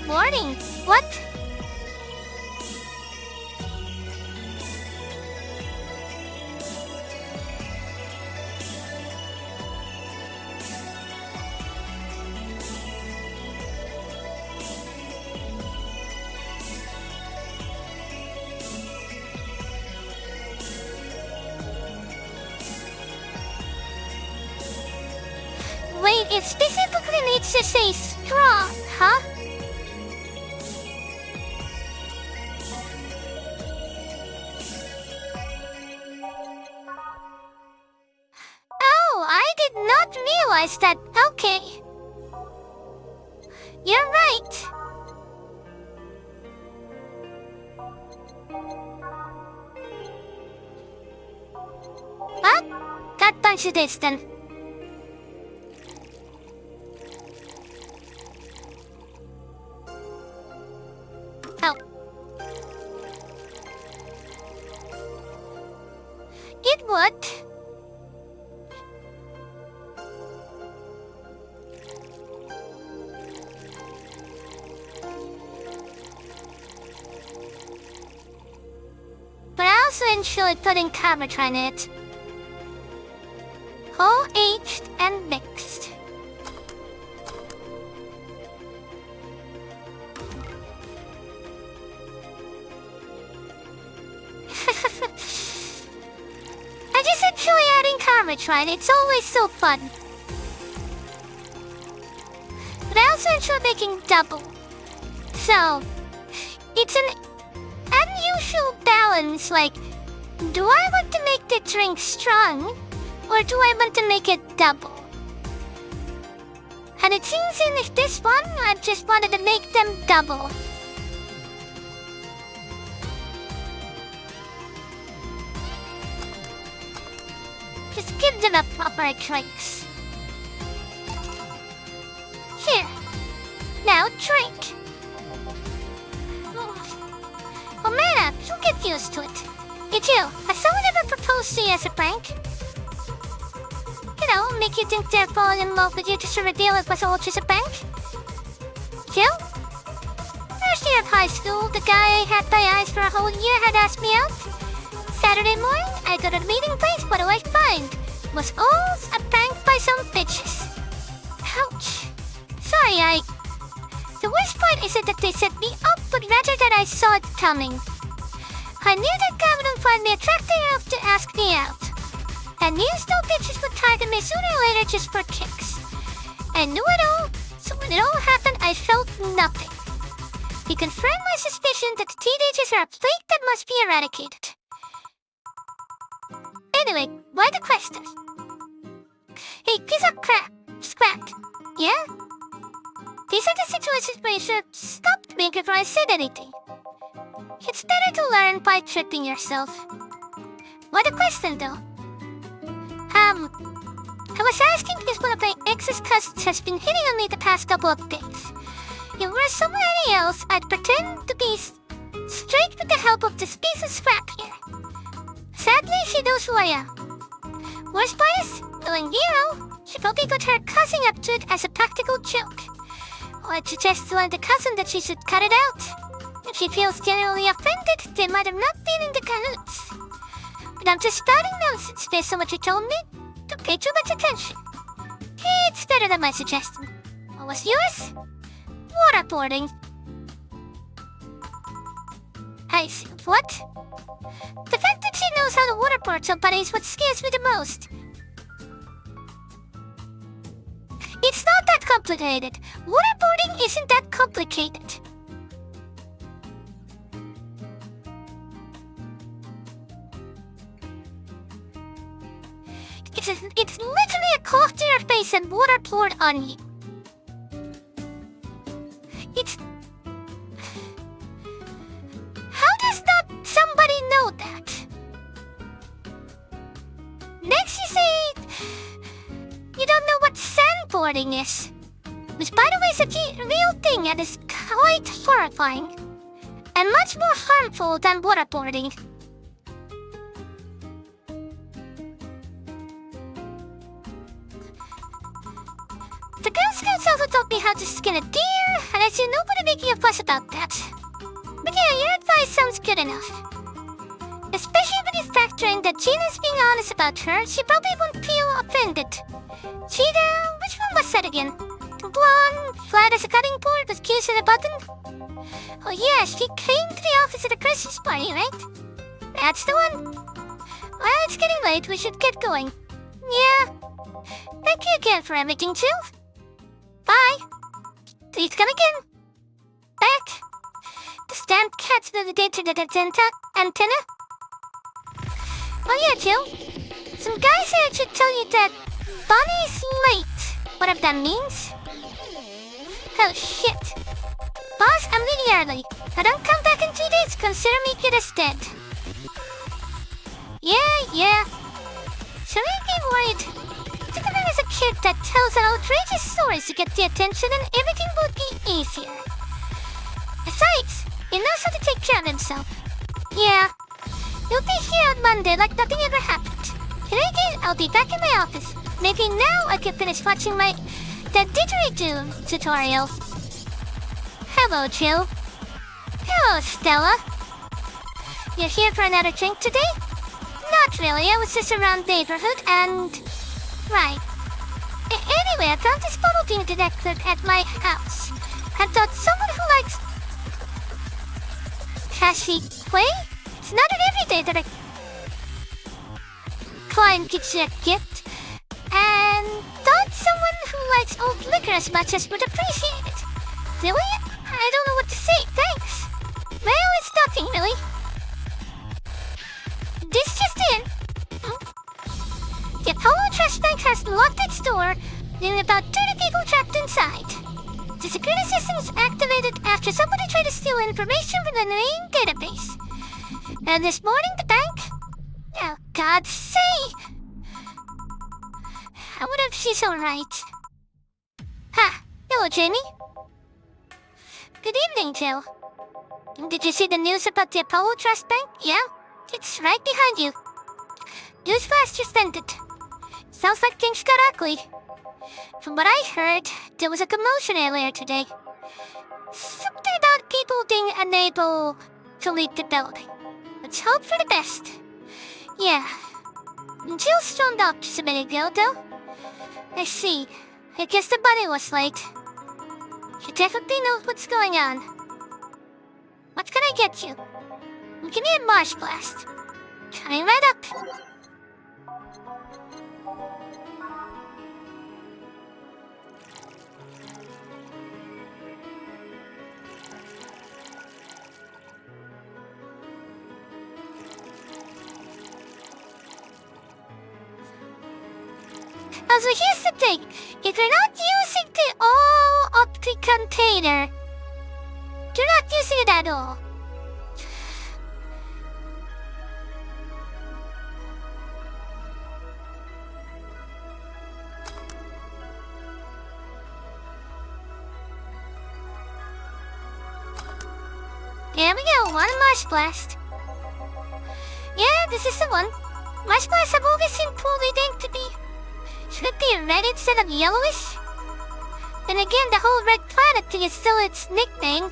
Warning! What? Wait, it specifically needs to say straw, huh? Oh, I did not realize that. Okay. You're right. Well, got bunch of this then. Oh. It would. But I also enjoyed putting cabbage on it. Whole aged and mixed. I just enjoy adding cabbage on it. It's always so fun. But I also enjoy making double. So, it's an unusual balance, like, do I want to make the drink strong, or do I want to make it double? And it seems in this one, I just wanted to make them double. Just give them a proper drinks. Here. Now drink. Oh man, you'll get used to it. You too. Has someone ever proposed to you as a prank? You know, make you think they're falling in love with you just to reveal it was all just a prank? You? First year of high school, the guy I had my eyes for a whole year had asked me out. Saturday morning, I go to the meeting place. What do I find? It was all a prank by some bitches. Ouch. Sorry, The worst part isn't that they set me up, but rather that I saw it coming. I knew that guy wouldn't find me attractive enough to ask me out. I knew no bitches would try to me sooner or later just for kicks. I knew it all, so when it all happened, I felt nothing. He confirmed my suspicion that the teenagers are a plague that must be eradicated. Anyway, why the questions? Hey, piece of crap. Scrap. Yeah? These are the situations where you should have stopped me before I said anything. It's better to learn by tripping yourself. What a question, though. I was asking because one of my ex's cousins has been hitting on me the past couple of days. If it were somebody else, I'd pretend to be straight with the help of this piece of scrap here. Sadly, she knows who I am. Worst part is, knowing she probably got her cousin up to it as a practical joke. I'd suggest to the cousin that she should cut it out. If she feels genuinely offended, they might have not been in the cahoots. But I'm just starting now since there's so much you told me. Don't pay too much attention. It's better than my suggestion. What was yours? Waterboarding. I see. What? The fact that she knows how to waterboard somebody is what scares me the most. It's not that complicated. Waterboarding isn't that complicated. It's literally a cloth to your face and water poured on you. It's... How does not somebody know that? Next you say... You don't know what sandboarding is. Which by the way is a real thing and is quite horrifying. And much more harmful than waterboarding. The Girl Scouts also taught me how to skin a deer, and I see nobody making a fuss about that. But yeah, your advice sounds good enough. Especially when you factor in that Gina's being honest about her, she probably won't feel offended. Cheetah, which one was that again? Blonde, flat as a cutting board with cues in a button? Oh yeah, she came to the office at a Christmas party, right? That's the one. Well, it's getting late, we should get going. Yeah. Thank you again for everything, Jill. Bye. Please come again. Back. The stamped cats with the internet antenna. Oh yeah, Jill. Some guys here should tell you that Bonnie's late. Whatever that means. Oh shit. Boss, I'm leaving early. If I don't come back in 2 days, consider me good as dead. Yeah. Shouldn't be worried. Superman is a kid that tells outrageous stories to get the attention and everything would be easier. Besides, he knows how to take care of himself. Yeah. He'll be here on Monday like nothing ever happened. In any case, I'll be back in my office. Maybe now I can finish watching the didgeridoo tutorial. Hello, Jill. Hello, Stella. You're here for another drink today? Not really, I was just around neighborhood and... Right. Anyway, I found this bottle being detected at my house. I thought someone who likes... Cashy Quay? It's not every day that a client gets you a gift. And thought someone who likes old liquor as much as would appreciate it. Really? I don't know what to say, thanks. Well, it's nothing really. This just in. The Apollo Trash Bank has locked its door, leaving about 30 people trapped inside. The security system is activated after somebody tried to steal information from the main database. And this morning the bank... Oh, God's sake! I wonder if she's alright. Ha! Hello, Jamie. Good evening, Jill. Did you see the news about the Apollo Trust Bank? Yeah? It's right behind you. Newsflash just ended. Sounds like things got ugly. From what I heard, there was a commotion earlier today. Something about people being unable to leave the building. Let's hope for the best. Yeah. Jill stormed off just a minute ago, though. I see. I guess the bunny was late. She definitely knows what's going on. What can I get you? Give me a marsh blast. Coming right up. Also, here's the thing. If you're not using the all-optic container, you're not using it at all. Here we go, one Marsh Blast. Yeah, this is the one. Marsh Blasts have always seemed poorly named to be. Should it be red instead of yellowish? Then again, the whole red planet thing is still its nickname.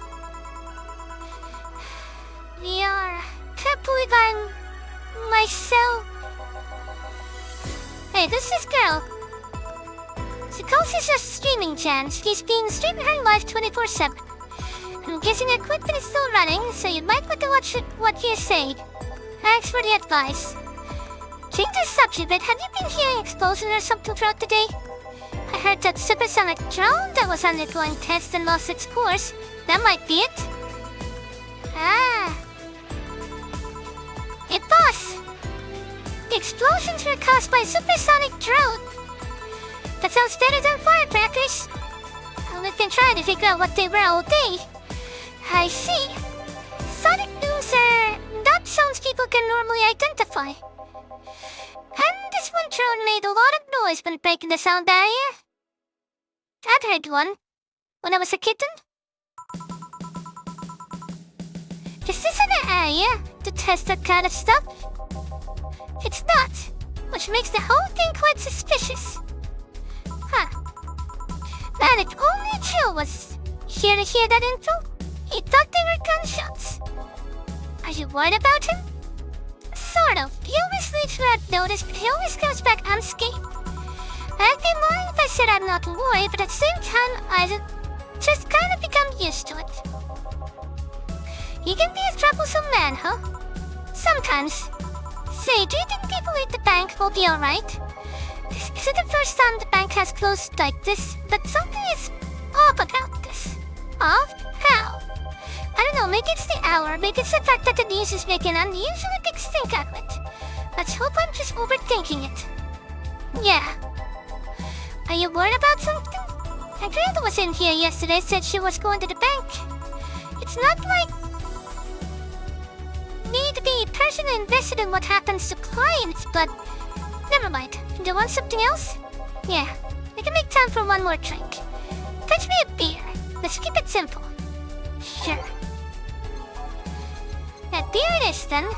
Can't believe I'm myself. Hey, this is girl. She calls this a streaming chance. She's been streaming her live 24/7. I'm guessing her equipment is still running, so you might want to watch what you say. Thanks for the advice. Change the subject, but have you been hearing explosions or something throughout the day? I heard that supersonic drone that was undergoing tests and lost its course. That might be it. Ah. It was. The explosions were caused by a supersonic drone. That sounds better than firecrackers. We've been trying to figure out what they were all day. I see. Sonic booms are not sounds people can normally identify. And this one drone made a lot of noise when breaking the sound barrier. I'd heard one when I was a kitten. Is this an area to test that kind of stuff? It's not, which makes the whole thing quite suspicious. Huh. Man, if only Jill was here to hear that info. He thought they were gunshots. Are you worried about him? Sort of. He always leaves without notice, but he always comes back unscathed. I'd be lying if I said I'm not worried, but at the same time, I just kind of become used to it. He can be a troublesome man, huh? Sometimes. Say, do you think people at the bank will be alright? This isn't the first time the bank has closed like this, but something is off about this. Off? How? I don't know, maybe it's the hour, maybe it's the fact that the news is making an unusually big stink out of it. Let's hope I'm just overthinking it. Yeah. Are you worried about something? A girl that was in here yesterday said she was going to the bank. It's not like me to be personally invested in what happens to clients, but never mind. Do you want something else? Yeah, we can make time for one more drink. Fetch me a beer. Let's keep it simple. Sure. That beer it is then.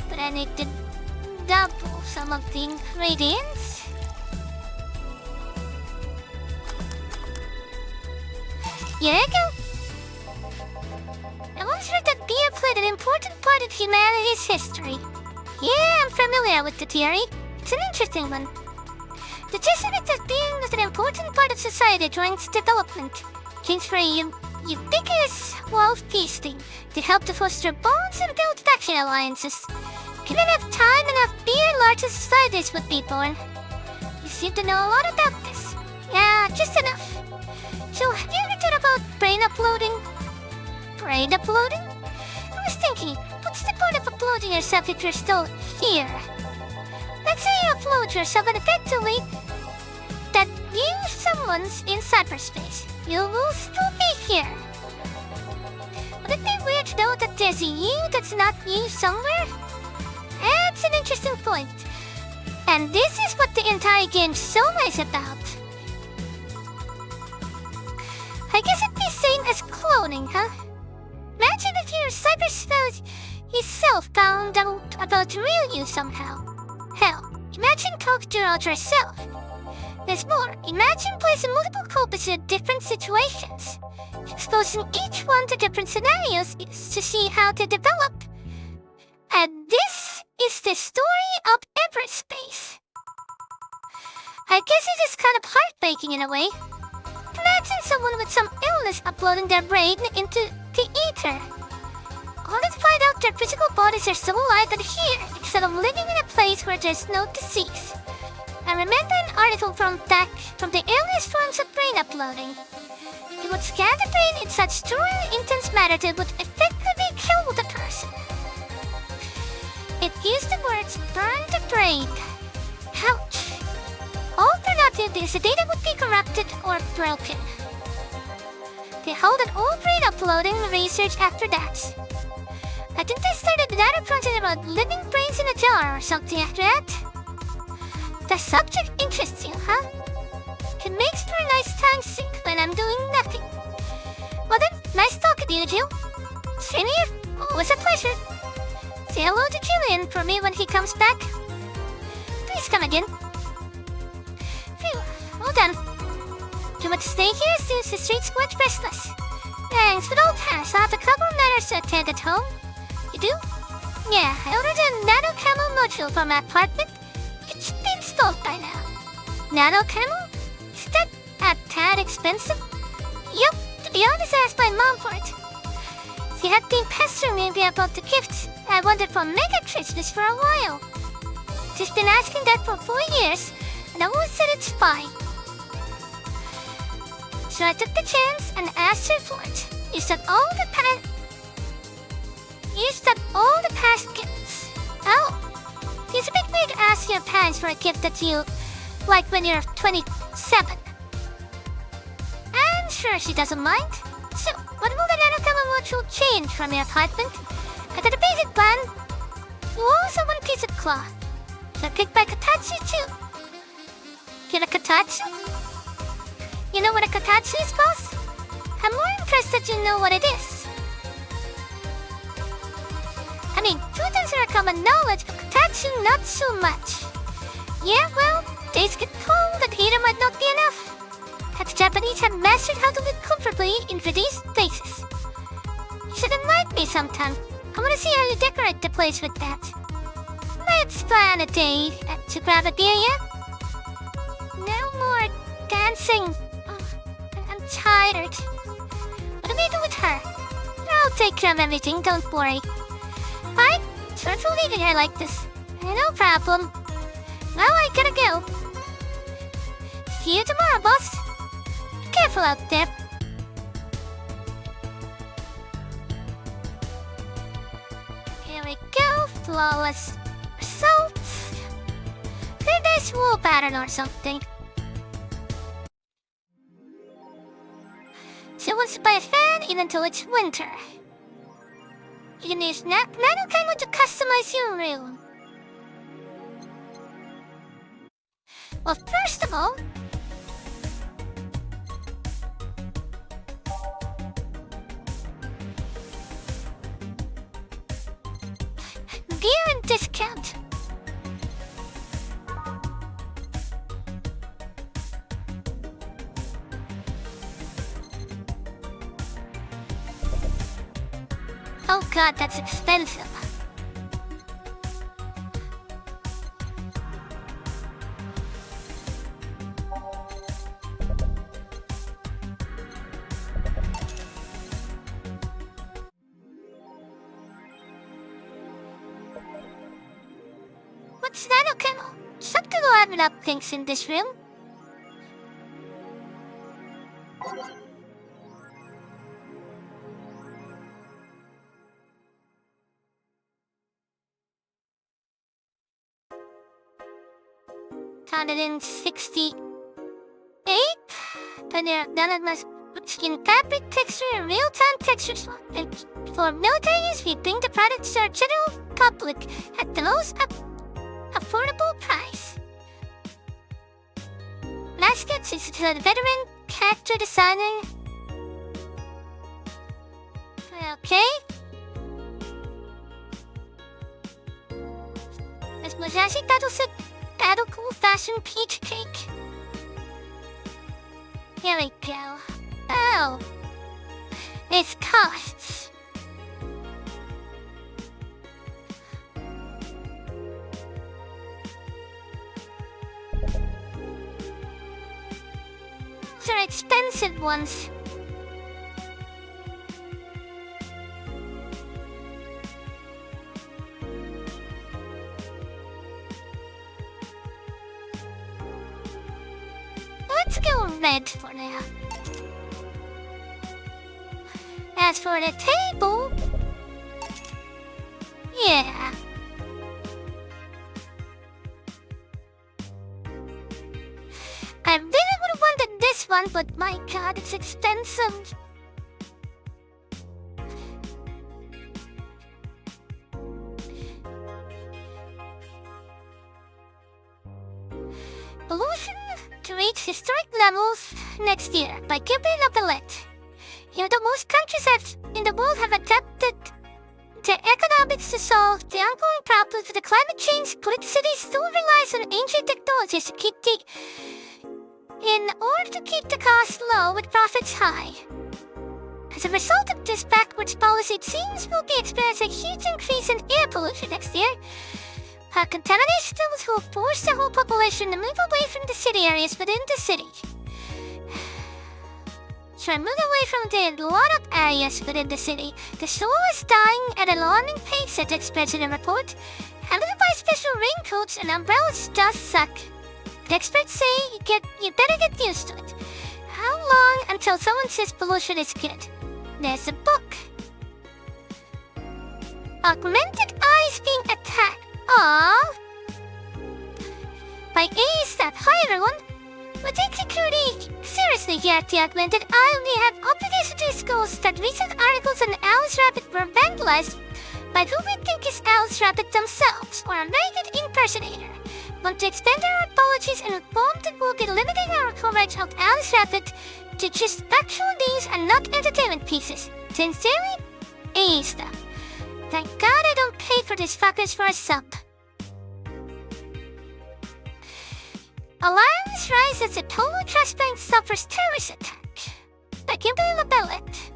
But I need to double some of the ingredients. Here you go. I once heard that beer played an important part in humanity's history. Yeah, I'm familiar with the theory. It's an interesting one. The gist of it is being was an important part of society during its development. Things for a ubiquitous world feasting to help to foster bonds and build faction alliances. Given enough time, enough beer, larger societies would be born. You seem to know a lot about this. Yeah, just enough. So, have you ever thought about brain uploading? Brain uploading? I was thinking, what's the point of uploading yourself if you're still here? Let's say you upload yourself and effectively that you someone's in cyberspace. You will still be here. Would it be weird to know that there's a you that's not you somewhere? That's an interesting point. And this is what the entire game Soma is about. I guess it'd be same as cloning, huh? Imagine if your cyberspace yourself found out about real you somehow. Hell, imagine talking to your yourself. There's more. Imagine placing multiple copies in different situations, exposing each one to different scenarios to see how they develop. And this is the story of Everspace. I guess it is kind of heartbreaking in a way. Imagine someone with some illness uploading their brain into the ether. Only to find out their physical bodies are still alive and here, instead of living in a place where there's no disease. I remember an article from the earliest forms of brain uploading. It would scan the brain in such truly intense manner that it would effectively kill the person. It used the words burn the brain. Ouch. Alternatively, the data would be corrupted or broken. They hold an all brain uploading research after that. I think they started another project about living brains in a jar or something after that. The subject interests you, huh? It makes for a nice time sink when I'm doing nothing. Well then, nice talking to you, Jill. Same here. Always a pleasure. Say hello to Julian for me when he comes back. Please come again. Phew, well done. Too much to stay here since the street's much restless. Thanks, but old Harris, I have a couple matters to attend at home. You do? Yeah, I ordered a nano camel module for my apartment. It should be installed by now. Nano camel? Is that tad expensive? Yup, to be honest, I asked my mom for it. She had been pestering me about the gifts. I wanted for Megatrix this for a while. She's been asking that for 4 years, and I always said it's fine. So I took the chance and asked her for it. Used up all the past gifts. Oh, it's a bit weird to ask your parents for a gift that you like when you're 27. I'm sure she doesn't mind. So, what will the nanocamera module change from your apartment? I got a basic plan. You also want a piece of cloth. So picked by Katachi too. Get a Katachi? You know what a Katachi is, boss? I'm more impressed that you know what it is. I mean, Futons are a common knowledge, but Katachi not so much. Yeah, well, days get cold and heater might not be enough. But the Japanese have mastered how to live comfortably in these places. You should invite me sometime. I want to see how you decorate the place with that. Let's plan a day to grab a beer, yeah? No more dancing. I'm tired. What do we do with her? I'll take care of everything, don't worry. Fine, sure for leaving her like this. No problem. Now I gotta go. See you tomorrow, boss. Be careful out there. Here we go, flawless results. Clear this wool pattern or something. She wants to buy a fan even until it's winter. You can use nanocamera to customize your room. Well, first of all, beer and discount. Oh god, that's expensive. What's nanocamera? Something will open up things in this room. $168. Then there are none of my skin fabric texture and real-time texture swap. And for military use, we bring the products to our general public at the most affordable price. Baskets is to the veteran character designer. Okay. As Musashi Battle Cool Fashion Peach Cake. Here we go. Oh. It's costs. Those are expensive ones. Let's go red for now. As for the table, yeah. I really would have wanted this one, but my god, it's expensive. pollution to reach historic levels next year by Gabriel. Even though most countries in the world have adapted their economics to solve the ongoing problems with the climate change, polluted cities still relies on ancient technologies in order to keep the costs low with profits high. As a result of this backwards policy, it seems we'll be experiencing a huge increase in air pollution next year. Contamination levels will force the whole population to move away from the city areas within the city. So I moved away from the lot-up areas within the city. The soil is dying at an alarming pace, said the expert in a report. Having to buy special raincoats and umbrellas does suck. The experts say you better get used to it. How long until someone says pollution is good? There's a book. Augmented eyes being attacked. Aww. By ASAP. Hi everyone. We take security seriously here at the Augmented Eye. We have obligation to disclose that recent articles on Alice Rabbit were vandalized by who we think is Alice Rabbit themselves, or a very good impersonator. Want to extend our apologies and inform that we'll be limiting our coverage of Alice Rabbit to just factual news and not entertainment pieces. Sincerely, Aista. Thank God I don't pay for these fuckers for a sub. Alarms rise as the Total Trust Bank suffers terrorist attack. By Kimberly LaBellette.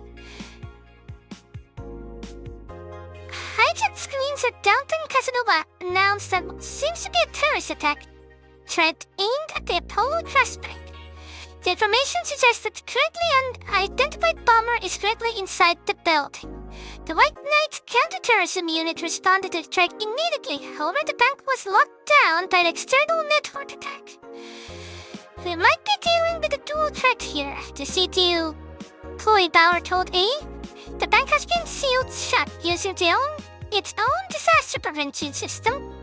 Hijacked screens at Downtown Casanova announced that what seems to be a terrorist attack threat aimed at the Apollo Trust Bank. The information suggests that the currently unidentified bomber is currently inside the building. The White Knights counterterrorism unit responded to the strike immediately. However, the bank was locked down by an external network attack. We might be dealing with a dual threat here, the CTU Chloe Bauer told A. The bank has been sealed shut using its own disaster prevention system.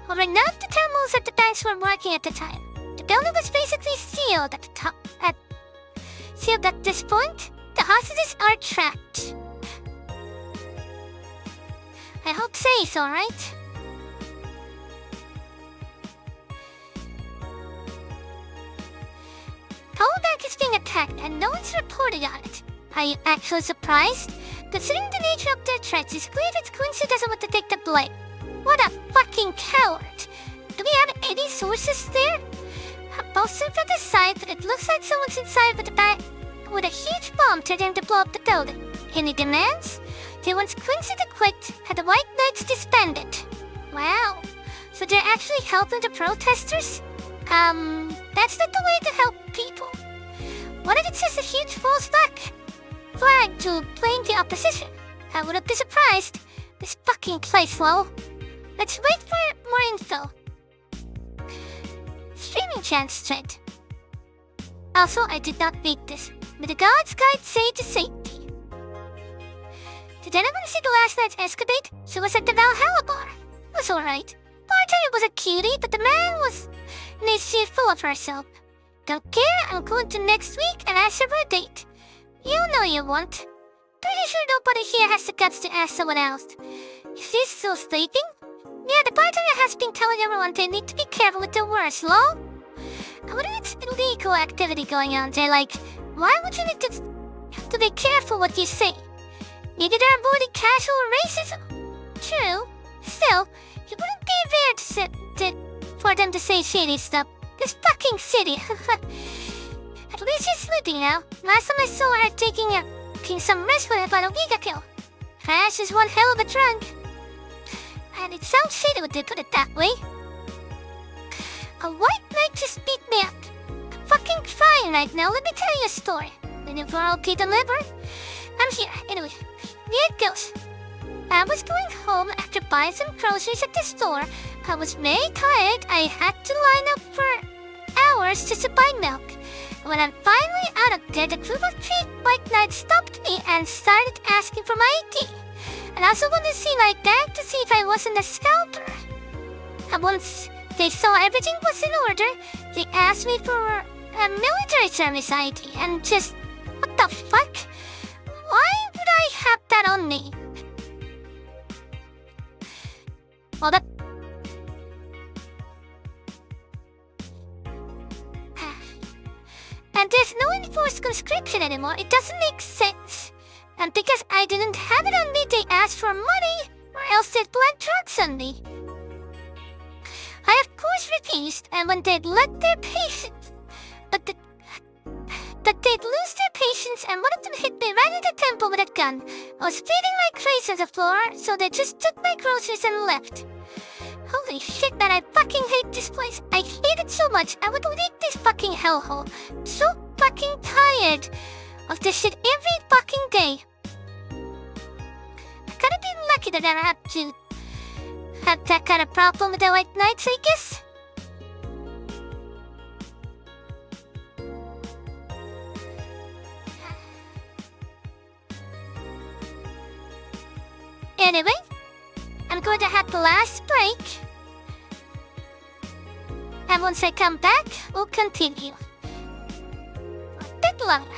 However, none of the terminals at the banks were working at the time. The building was basically sealed sealed at this point. The hostages are trapped. I hope Say's alright. Apollo Bank is being attacked and no one's reported on it. Are you actually surprised? Considering the nature of their threats, it's clear that Quincy doesn't want to take the blame. What a fucking coward! Do we have any sources there? I posted from the side, but it looks like someone's inside with a huge bomb threatening to blow up the building. Any demands? They want Quincy to quit and the White Knights disbanded. Wow. So they're actually helping the protesters? That's not the way to help people. What if it's just a huge false flag to blame the opposition? I wouldn't be surprised. This fucking place, lol. Let's wait for more info. Streaming chance thread. Also, I did not read this, but the God's Guide say to safety. Did anyone see the last night's escapade? She was at the Valhalla bar. It was alright. Bartender was a cutie, but the man was full of herself. Don't care, I'm going to next week and ask her for a date. You know you won't. Pretty sure nobody here has the guts to ask someone else. Is she still sleeping? Yeah, the bartender has been telling everyone they need to be careful with their words, lol. I wonder if it's illegal activity going on there, like, why would you need to be careful what you say? Maybe they're avoiding casual racism. True. Still, it wouldn't be fair for them to say shady stuff. This fucking city. At least she's sleeping now. Last time I saw her taking some rest with about a week ago. Crash is one hell of a drunk. And it sounds shady when they put it that way. A White Knight just beat me up. I'm fucking crying right now. Let me tell you a story. Ready for all Pete and Liver? I'm here. Anyway, here it goes. I was going home after buying some groceries at the store. I was very tired. I had to line up for hours just to buy milk. When I'm finally out of there, the group of 3 White Knights stopped me and started asking for my ID. And I also wanted to see my bag to see if I wasn't a scalper. And once they saw everything was in order, they asked me for a military service ID and just, what the fuck? Why would I have that on me? Well, anymore, it doesn't make sense. And because I didn't have it on me, they asked for money, or else they'd plant drugs on me. I of course refused, and when they'd let their patience, but they'd lose their patience, and one of them hit me right in the temple with a gun. I was bleeding like crazy on the floor, so they just took my groceries and left. Holy shit, man, I fucking hate this place. I hate it so much. I would leave this fucking hellhole. I'm so fucking tired of this shit every fucking day. I gotta be lucky that I don't have to have that kind of problem with the white knights, I guess. Anyway, I'm going to have the last break. And once I come back, we'll continue. A bit longer.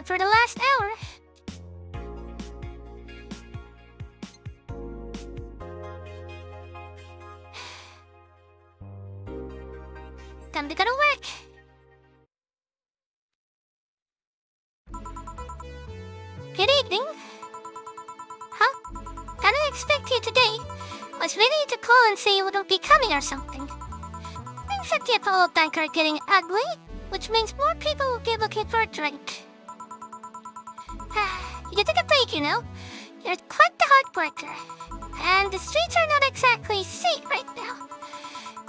for the last hour. Time to go to work. Good evening. Huh? Didn't expect you today. Was ready to call and say you wouldn't be coming or something. Things at the Apollo Bank are getting ugly, which means more people will be looking for a drink. You took a break, you know. You're quite the hard worker. And the streets are not exactly safe right now.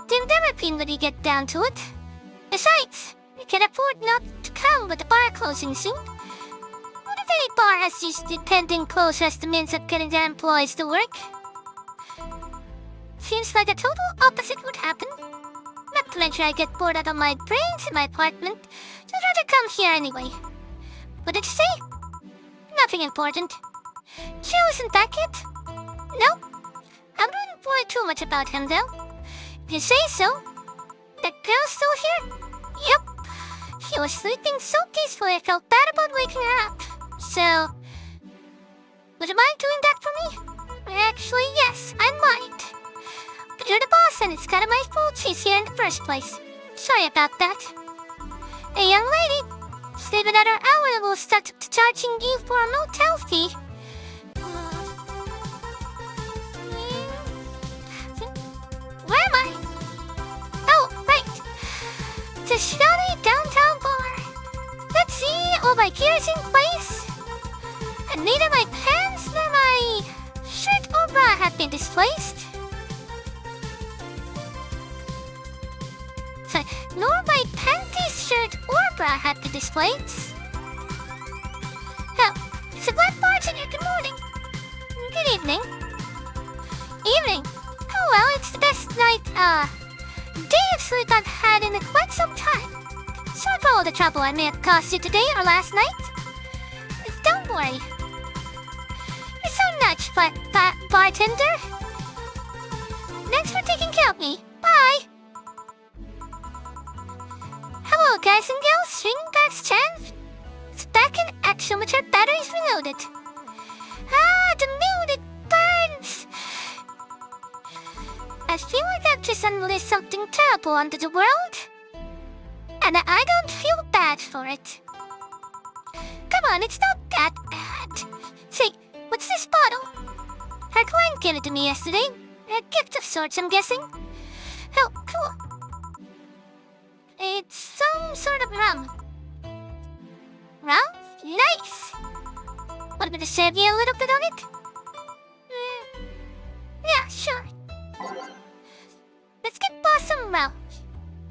They've never been when you get down to it. Besides, you can afford not to come with the bar closing soon. Not every bar has these dependent close as the means of getting their employees to work. Seems like a total opposite would happen. Not to mention I get bored out of my brains in my apartment, so I'd rather come here anyway. What did you say? Nothing important. Joe isn't back yet? No. I wouldn't worry too much about him though. If you say so. That girl's still here? Yep. She was sleeping so peacefully I felt bad about waking her up. So, would you mind doing that for me? Actually, yes, I might. But you're the boss and it's kind of my fault she's here in the first place. Sorry about that. Hey, young lady. Stay another hour and we'll start charging you for a motel fee. Where am I? Oh, right. It's a shoddy downtown bar. Let's see, all my gear's in place. And neither my pants nor my shirt or bra have been displaced. Sorry, nor my panties, shirt, or bra have been displayed. Oh, it's a black bartender. Good morning. Good evening. Evening. Oh well, it's the best day of sleep I've had in quite some time. Sorry for all the trouble I may have caused you today or last night. Don't worry. You're so nice, bartender. Thanks for taking care of me. Bye. Hello, guys and girls. Swingbacks Chan. It's back in action with her batteries reloaded. Ah, the moon, it burns. I feel like I've just unleashed something terrible onto the world. And I don't feel bad for it. Come on, it's not that bad. Say, what's this bottle? Her client gave it to me yesterday. A gift of sorts, I'm guessing. Oh, cool. It's some sort of rum. Rum? Nice! Want me to serve you a little bit of it? Yeah, sure. Let's get boss some rum.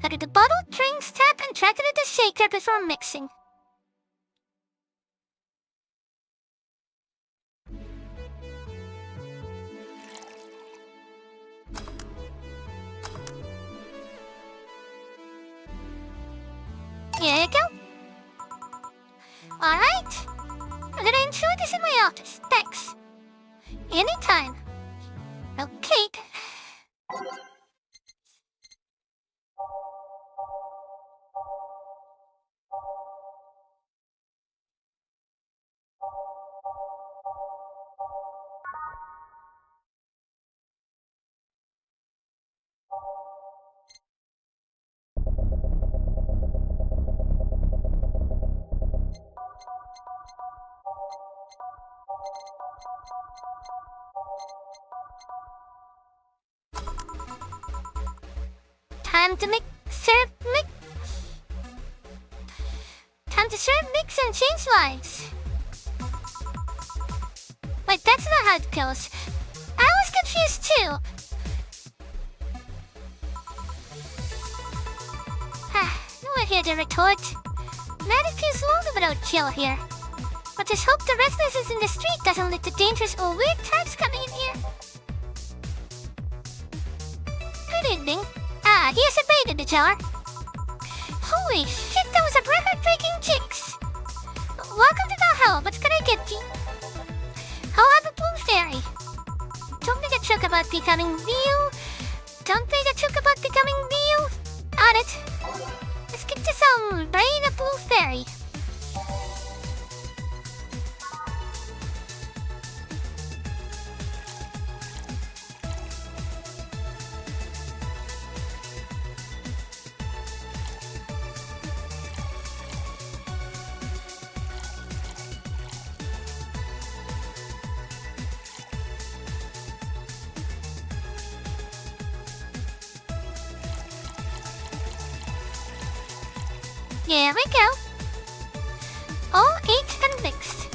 Out of the bottle, drinks, tap, and track it at the shaker before mixing. Here you go. Alright. I'm gonna enjoy this in my office. Thanks. Anytime. Okay. Time to serve, mix, and change lives. Wait, that's not how it goes. I was confused too. We're here to retort. Magic feels lonely without Jill here. But just hope the restlessness in the street doesn't lead to dangerous or weird types coming in here. Good evening. Here's a bait in the jar. Holy shit, that was a record-breaking jinx. Welcome to Valhalla, what can I get you? I'll have a blue fairy. Don't make a joke about becoming real. Don't make a joke about becoming real. On it. Let's get to some brain a blue fairy. Here we go. All 8 and mixed.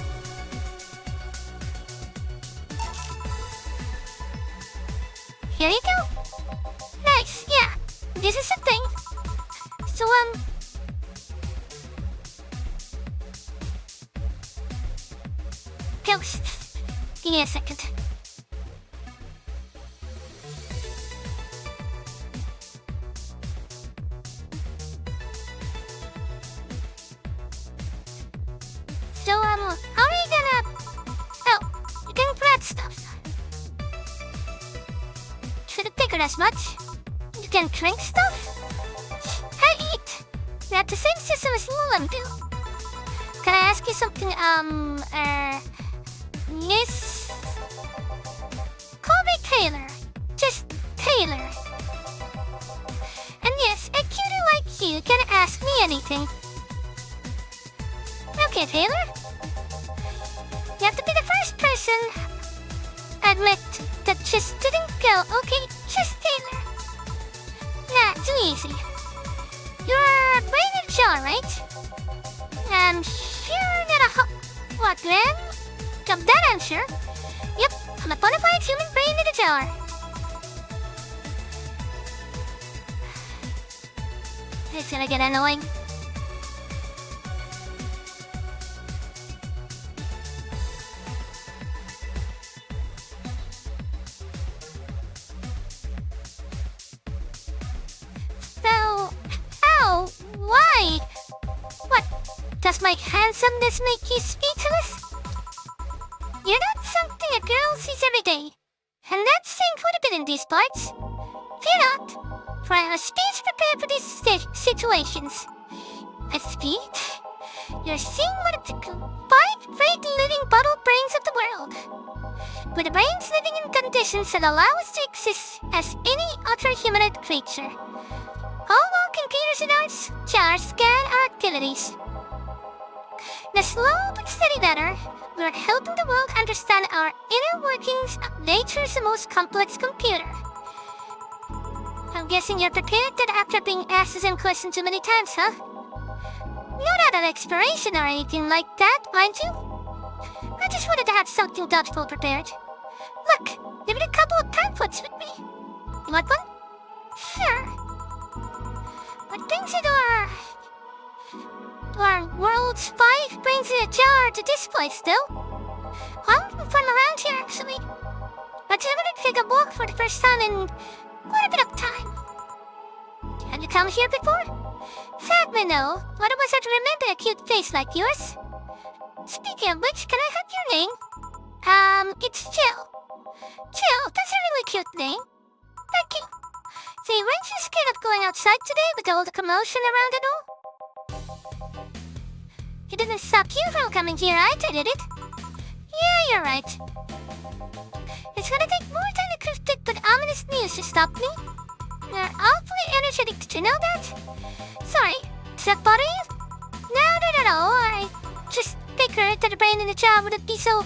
Here you go. Nice, yeah. This is the thing. So, Ghosts. Give me a second. So, how are you gonna... Oh, you can grab stuff. Should've figured as much. You can drink stuff? I eat. We have the same system as Lulem do. Can I ask you something, Miss... Call me Taylor. Just Taylor. And yes, a cutie like you can ask me anything. Okay, Taylor. You have to be the first person admit that just didn't go. Okay, just Taylor. Nah, too easy. You're brain in a jar, right? I'm sure that what, Graham? Of that I'm sure. Yep, I'm a bona fide human brain in a jar. It's gonna get annoying. Why? What? Does my handsomeness make you speechless? You're not something a girl sees every day. And that saying could have been in these parts. Fear not, for I have a speech prepared for these situations. A speech? You're seeing one of the five great living bottle brains of the world. With the brains living in conditions that allow us to exist as any other humanoid creature. All while computers in our jars scan our activities. In a slow but steady manner, we are helping the world understand our inner workings of nature's most complex computer. I'm guessing you're prepared that after being asked the same question too many times, huh? You're not an exploration or anything like that, mind you. I just wanted to have something thoughtful prepared. Look, give me a couple of pamphlets with me. You want one? Sure. What brings you to our world's 5 brains in a jar to this place, though? I'm from around here, actually. But I'm gonna take a walk for the first time in quite a bit of time. Have you come here before? Sadly, no. Otherwise, I'd remember a cute face like yours. Speaking of which, can I have your name? It's Jill. Jill, that's a really cute name. Thank you. So you weren't you scared of going outside today with all the commotion around and all? It didn't stop you from coming here either, did it? Yeah, you're right. It's gonna take more than a cryptic but ominous news to stop me. You're awfully energetic, did you know that? Sorry, does that bother you? No, I just figured that a brain in a jar wouldn't be so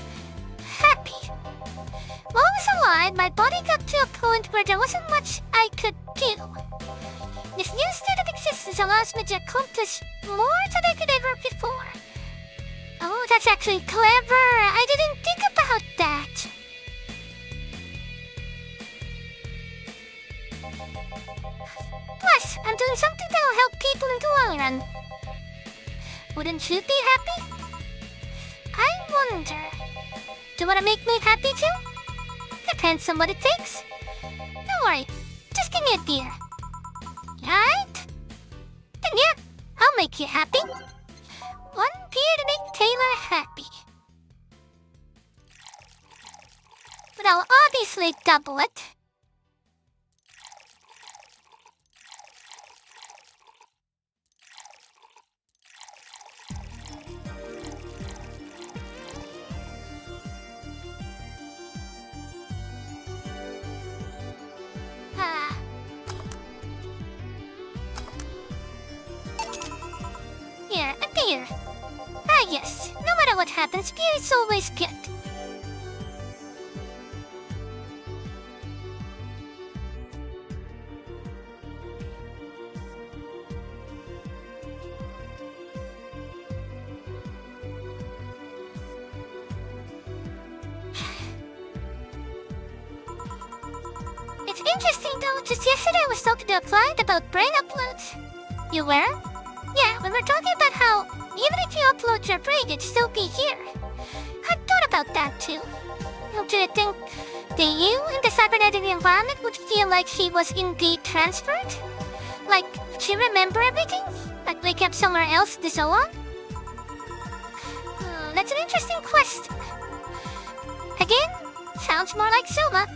happy. While I was alive, my body got to a point where there wasn't much I could do. This new state of existence allows me to accomplish more than I could ever before. Oh, that's actually clever. I didn't think about that. Plus, I'm doing something that will help people in the long run. Wouldn't you be happy? I wonder. Do you want to make me happy too? Depends on what it takes. Don't worry, just give me a beer. Alright? Then yeah, I'll make you happy. One beer to make Taylor happy. But I'll obviously double it. Here, a beer. Ah yes, no matter what happens, beer is always good. Interesting though, just yesterday I was talking to a client about brain uploads. You were? Yeah, we were talking about how even if you upload your brain, it'd still be here. I thought about that too. Do you think that you in the cybernetic environment would feel like she was indeed transferred? Like, she remember everything? Like wake up somewhere else and so on? That's an interesting question. Again, sounds more like Soma.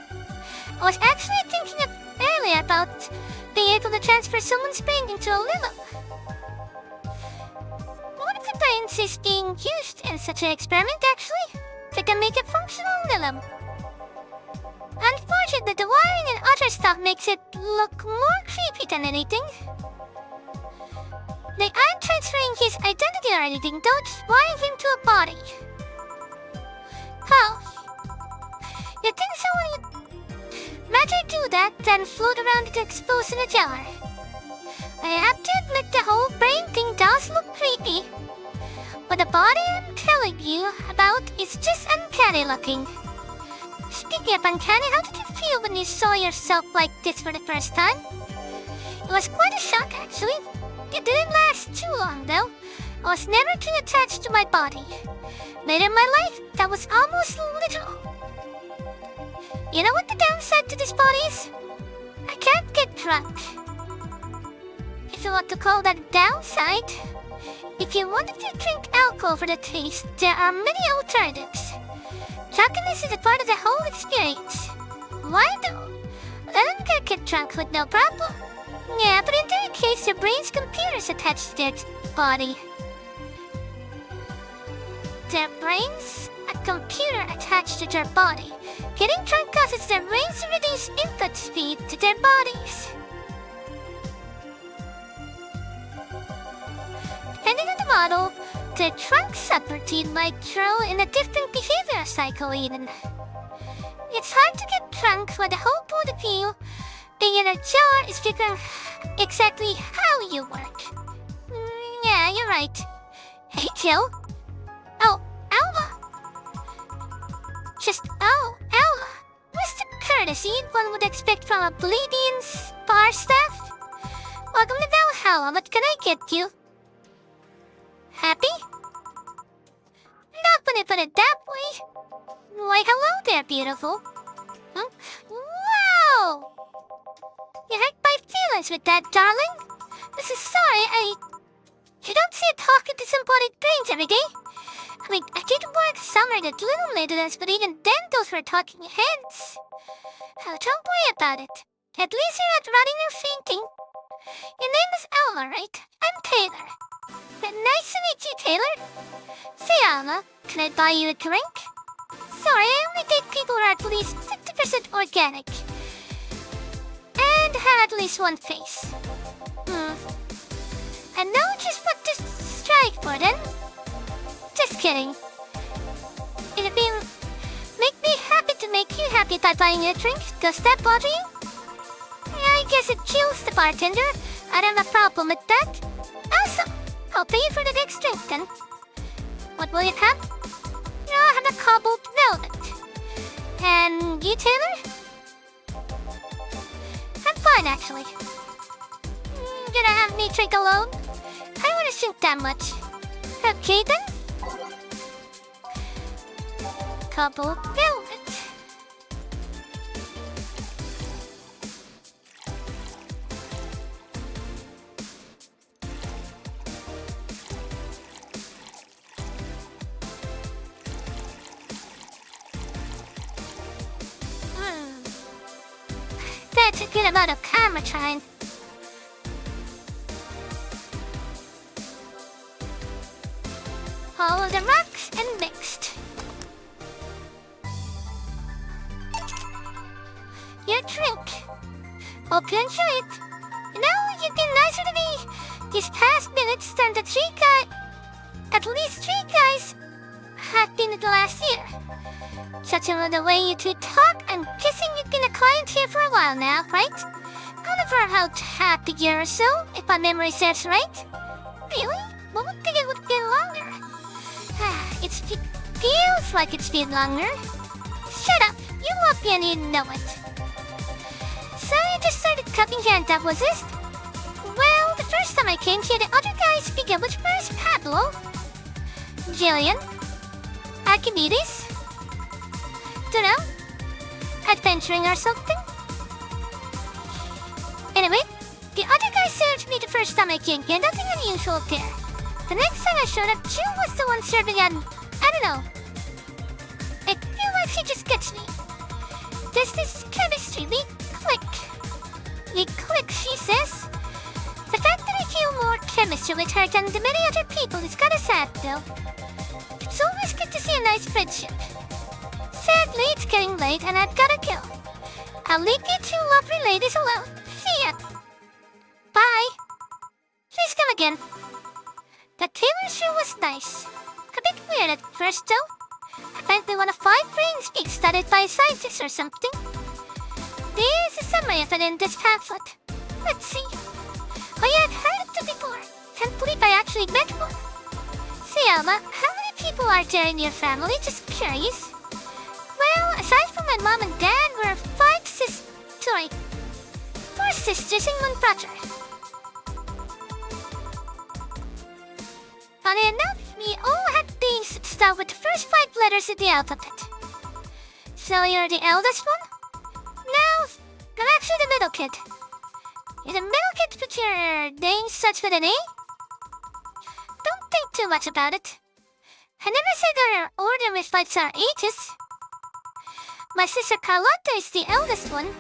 I was actually thinking earlier about being able to transfer someone's brain into a Lilo. What if the brains is being used in such an experiment actually? They can make a functional Lilo. Unfortunately, the wiring and other stuff makes it look more creepy than anything. They aren't transferring his identity or anything, though just wiring him to a body. How? You think someone would rather do that than float around it exposed in a jar? I have to admit the whole brain thing does look creepy. But the body I'm telling you about is just uncanny looking. Speaking of uncanny, how did you feel when you saw yourself like this for the first time? It was quite a shock actually. It didn't last too long though. I was never too attached to my body. Later in my life, that was almost literal. You know what the downside to this body is? I can't get drunk. If you want to call that a downside, if you wanted to drink alcohol for the taste, there are many alternatives. Drunkenness is a part of the whole experience. Why though? Lennon can get drunk with no problem. Yeah, but in their case, their brain's computer's attached to their body. Their brains? A computer attached to their body. Getting drunk causes their brains to reduce input speed to their bodies. Depending on the model, the drunk subroutine might throw in a different behavior cycle even. It's hard to get drunk when the whole point of view being in a jar is figuring exactly how you work. Yeah, you're right. Hey, Joe. Oh, Alma. Alma. What's the courtesy one would expect from a Bleedian bar staff? Welcome to Valhalla. What can I get you? Happy? Not when you put it that way. Why, hello there, beautiful. Huh? Wow! You hurt my feelings with that, darling. This is sorry, You don't see it talking to somebody's brains every day. I mean, I did work summer at Little Maidens, but even then those were talking heads. Oh, don't worry about it. At least you're not running or fainting. Your name is Alma, right? I'm Taylor. Nice to meet you, Taylor. Say, Alma, can I buy you a drink? Sorry, I only date people who are at least 50% organic. And have at least one face. I know just what to strike for then. Just kidding. It'd make me happy to make you happy by buying you a drink. Does that bother you? Yeah, I guess it chills the bartender. I don't have a problem with that. Awesome. I'll pay you for the next drink then. What will you have? I'll have a cobbled velvet. And you, Taylor? I'm fine, actually. Gonna have me drink alone? I don't want to drink that much. Okay then. Cobbled velvet. That's a good amount of camera time. All of the rocks and mixed. Your drink. Hope you enjoy it. You know, you've been nicer to me these past minutes than the at least three guys have been in the last year. Judging by the way you two talk, I'm guessing you've been a client here for a while now, right? Kind of for about half a year or so, if my memory serves right. Really? One would think it would be longer. It feels like it's been longer. Shut up! You love me and you know it. So I just started copying here and that was it. Well, the first time I came here, the other guys began with first Pablo, Jillian, Archimedes, dunno, adventuring or something. Anyway, the other guy served me the first time I came here, nothing unusual there. The next time I showed up, Jill was the one serving and, I don't know. I feel like she just gets me. There's this chemistry, we click. We click, she says. The fact that I feel more chemistry with her than the many other people is kinda sad though. It's always good to see a nice friendship. Sadly, it's getting late and I've gotta go. I'll leave you two lovely ladies alone. See ya. Bye. Please come again. The tailor shoe was nice. A bit weird at first though. Apparently one of 5 brains being studied by a scientist or something. There's a summary of it in this pamphlet. Let's see. Oh yeah, I've heard of it before. Can't believe I actually met one. Say Alma, how many people are there in your family? Just curious. Well, aside from my mom and dad, we're 4 sisters and 1 brother. Funny enough, we all had names that start with the first 5 letters of the alphabet. So you're the eldest one? No, I'm actually the middle kid. You're the middle kid, but your name starts with an A? Don't think too much about it. I never said our order reflects our ages. My sister Carlotta is the eldest one.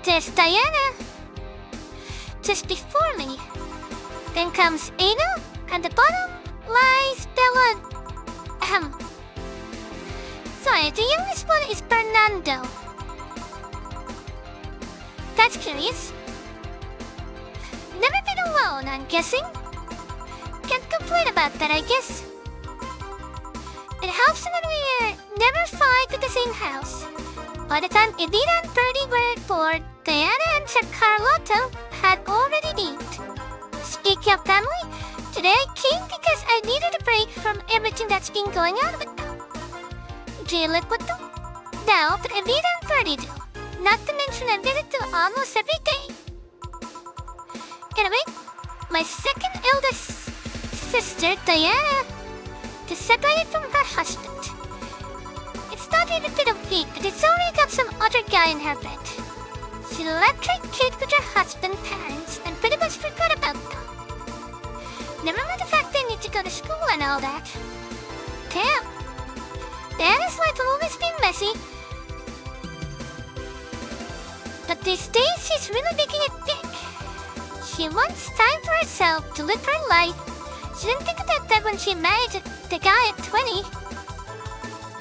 There's Diana just before me. Then comes Ada, and the bottom lies Bella. Sorry, the youngest one is Fernando. That's curious. Never been alone, I'm guessing. Can't complain about that, I guess. It helps that we never fight at the same house. By the time Evita and Birdie were born, Diana and Carlotta had already moved. Speaking of family, today I came because I needed a break from everything that's been going on with them. Do you live with them? No, but Evita and Birdie do. Not to mention I visit them almost every day. Anyway, my second eldest sister, Diana, is separated from her husband. It started a bit of week, but it's already got some other guy in her bed. She left her kid with her husband's parents and pretty much forgot about them. Never mind the fact they need to go to school and all that. Damn. Diana's life will always be messy. But these days she's really making it big. She wants time for herself to live her life. She didn't think about that when she married the guy at 20.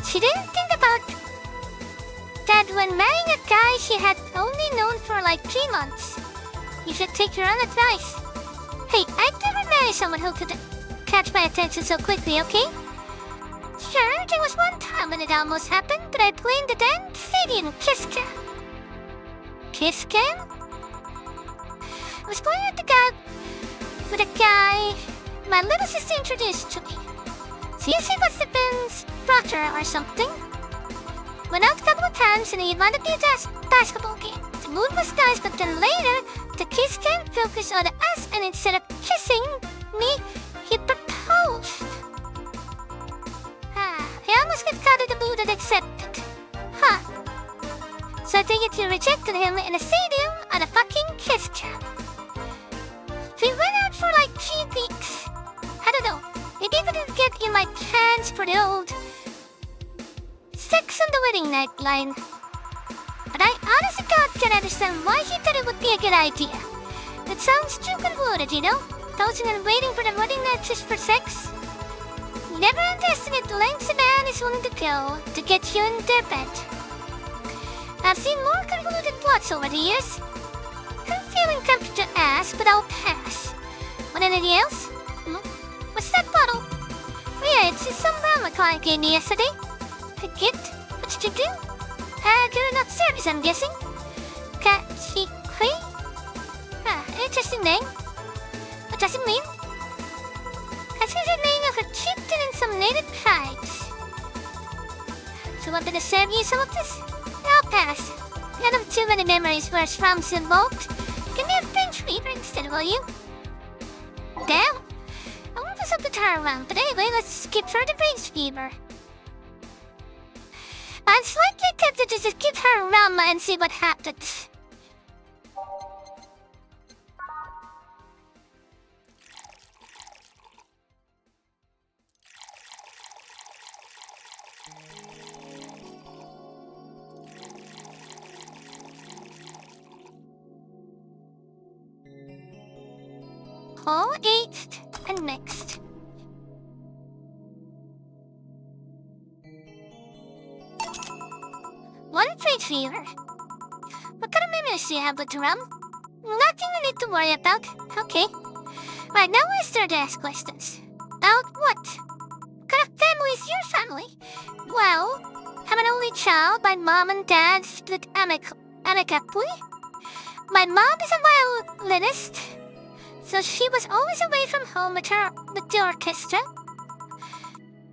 She didn't think about that when marrying a guy she had only known for like 3 months. You should take your own advice. Hey, I'd never marry someone who could catch my attention so quickly, okay? Sure, there was one time when it almost happened, but I played the damn Stadium Kiss Cam. Kiss Cam? I was playing with a guy my little sister introduced to me. She must have been Proctor or something. Went out a couple of times and he wanted to be a basketball game. The mood was nice, but then later, the kiss cam focused on us and instead of kissing me, he proposed. He almost got caught in the mood and accepted. Huh. So I think if you rejected him in a stadium on a fucking kiss cam. We went out for like 3 weeks. I don't know. Maybe I didn't get in my pants for the old sex on the wedding night line. But I honestly can't understand why he thought it would be a good idea. That sounds too convoluted, you know? Posing and waiting for the wedding night just for sex. Never underestimate the lengths a man is willing to go to get you in their bed. I've seen more convoluted plots over the years. I'm feeling tempted to ask, but I'll pass. Want anything else? What's that bottle? Oh yeah, it's some rum my client gave me yesterday. A gift? What did you do? Doing up service, I'm guessing. Kachikui? Interesting name. What does it mean? I see the name of a chieftain and some native tribes. So want me to serve you some of this? I'll pass. I have too many memories where Shroom's involved. Give me a French fever instead, will you? Damn! I want myself to turn around, but anyway, let's skip her the French fever. I'm slightly tempted to just give her a Rama and see what happens. All aged and mixed. One French fever. What kind of memories do you have with Rum? Nothing you need to worry about. Okay. Right, now I start to ask questions. About what? What kind of family is your family? Well, I'm an only child. My mom and dad split amicably. My mom is a violinist, so she was always away from home with the orchestra.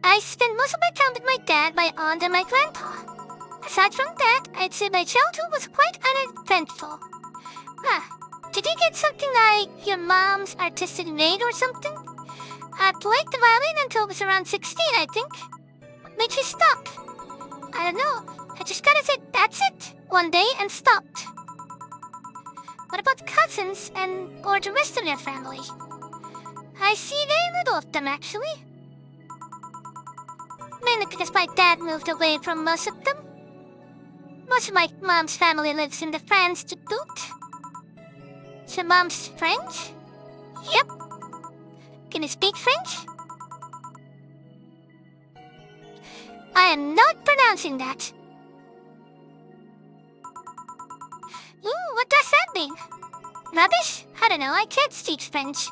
I spent most of my time with my dad, my aunt, and my grandpa. Aside from that, I'd say my childhood was quite uneventful. Did you get something like your mom's artistic maid or something? I played the violin until I was around 16, I think. What made you stop? I don't know. I just gotta say, that's it, one day and stopped. What about cousins or the rest of your family? I see very little of them, actually. Mainly because my dad moved away from most of them. Most of my mom's family lives in the France to boot. So mom's French? Yep. Can you speak French? I am not pronouncing that. Ooh, what does that mean? Rubbish? I don't know, I can't speak French.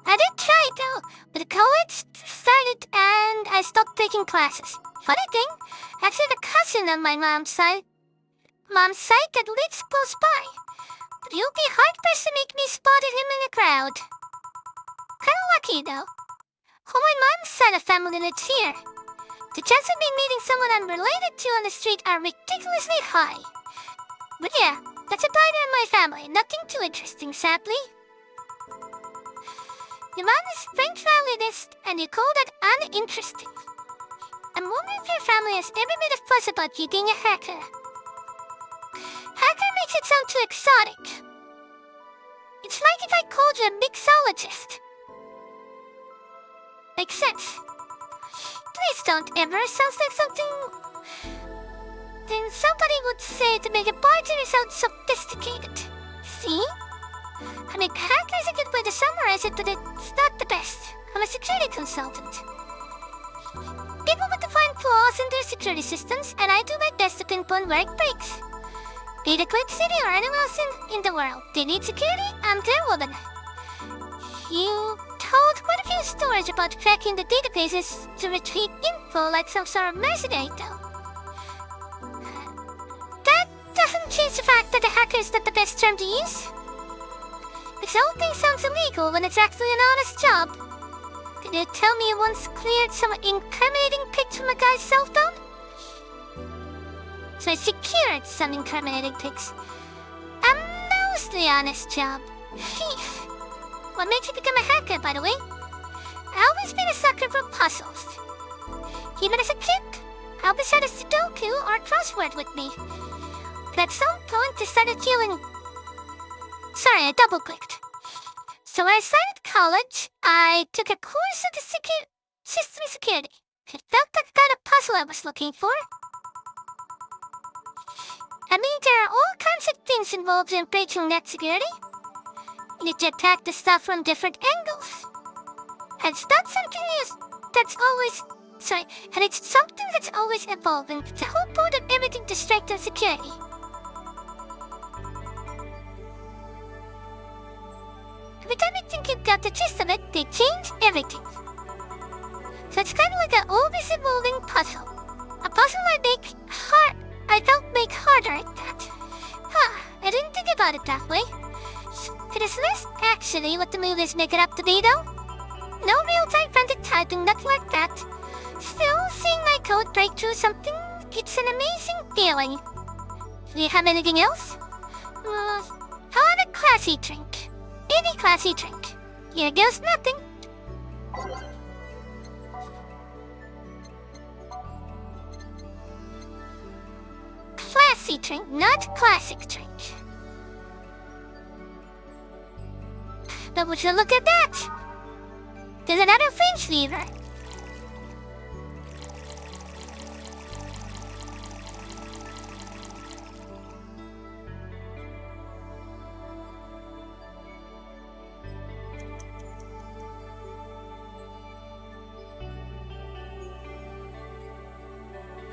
I did try though, but the college started and I stopped taking classes. Funny thing, actually the cousin on my mom's side that lives close by. But you'll be hard-pressed to make me spotted him in the crowd. Kinda lucky though. All my mom's side of family lives here. The chance of me meeting someone I'm related to on the street are ridiculously high. But yeah, that's about it in my family. Nothing too interesting, sadly. Your mom is French violinist, and you call that uninteresting. I'm wondering if your family has ever made a fuss about you being a hacker. Hacker makes it sound too exotic. It's like if I called you a mixologist. Makes sense. Please don't ever. Sounds like something... then somebody would say to make a bartender sound sophisticated. See? I mean, hacker is a good way to summarize it, but it's not the best. I'm a security consultant. People want to find flaws in their security systems, and I do my best to pinpoint where it breaks. Be it a great city or anywhere else in the world, they need security, I'm their woman. You told quite a few stories about cracking the databases to retrieve info like some sort of mercenary, though. That doesn't change the fact that a hacker is not the best term to use. Because the whole thing sounds illegal when it's actually an honest job. Did you tell me you once cleared some incriminating pics from a guy's cell phone? So I secured some incriminating pics. A mostly honest job. Phew. What made you become a hacker, by the way? I always been a sucker for puzzles. Even as a kid, I always had a Sudoku or crossword with me. But at some point, I started feeling... Sorry, I double-clicked. So when I started college, I took a course in system security. It felt like the kind of puzzle I was looking for. I mean, there are all kinds of things involved in breaching net security. You need to attack the stuff from different angles. And it's not something that's always... Sorry, and it's something that's always evolving. It's the whole point of everything to strengthen security. Every time you think you've got the gist of it, they change everything. So it's kind of like an always evolving puzzle. A puzzle I felt make harder at that. I didn't think about it that way. It is less actually what the movies make it up to be, though. No real-time frantic typing, nothing like that. Still, seeing my code break through something, it's an amazing feeling. Do you have anything else? How about a classy drink? Any classy drink. Here goes nothing. Classy drink, not classic drink. But would you look at that? There's another fridge lever.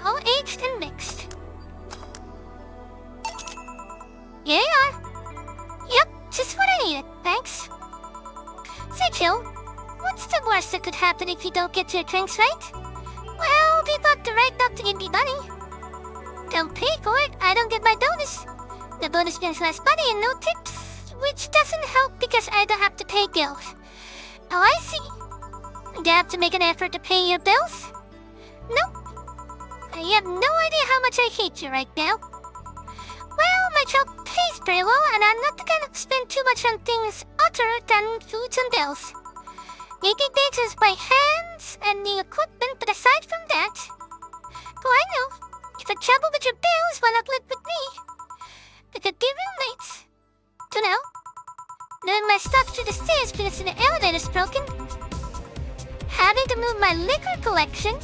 All aged and mixed. Here you are. Yep, just what I needed, thanks. Say, Jill, what's the worst that could happen if you don't get your drinks right? Well, people have the right not to give me money. Don't pay for it, I don't get my bonus. The bonus means less money and no tips, which doesn't help because I don't have to pay bills. Oh, I see. Do you have to make an effort to pay your bills? Nope. I have no idea how much I hate you right now. Well, my job pays pretty well, and I'm not gonna spend too much on things other than foods and bills. Making things is my hands and the equipment, but aside from that... Oh, I know. If you have trouble with your bills, why not live with me? We could be roommates. You know, moving my stuff through the stairs because the elevator's broken. Having to move my liquor collection.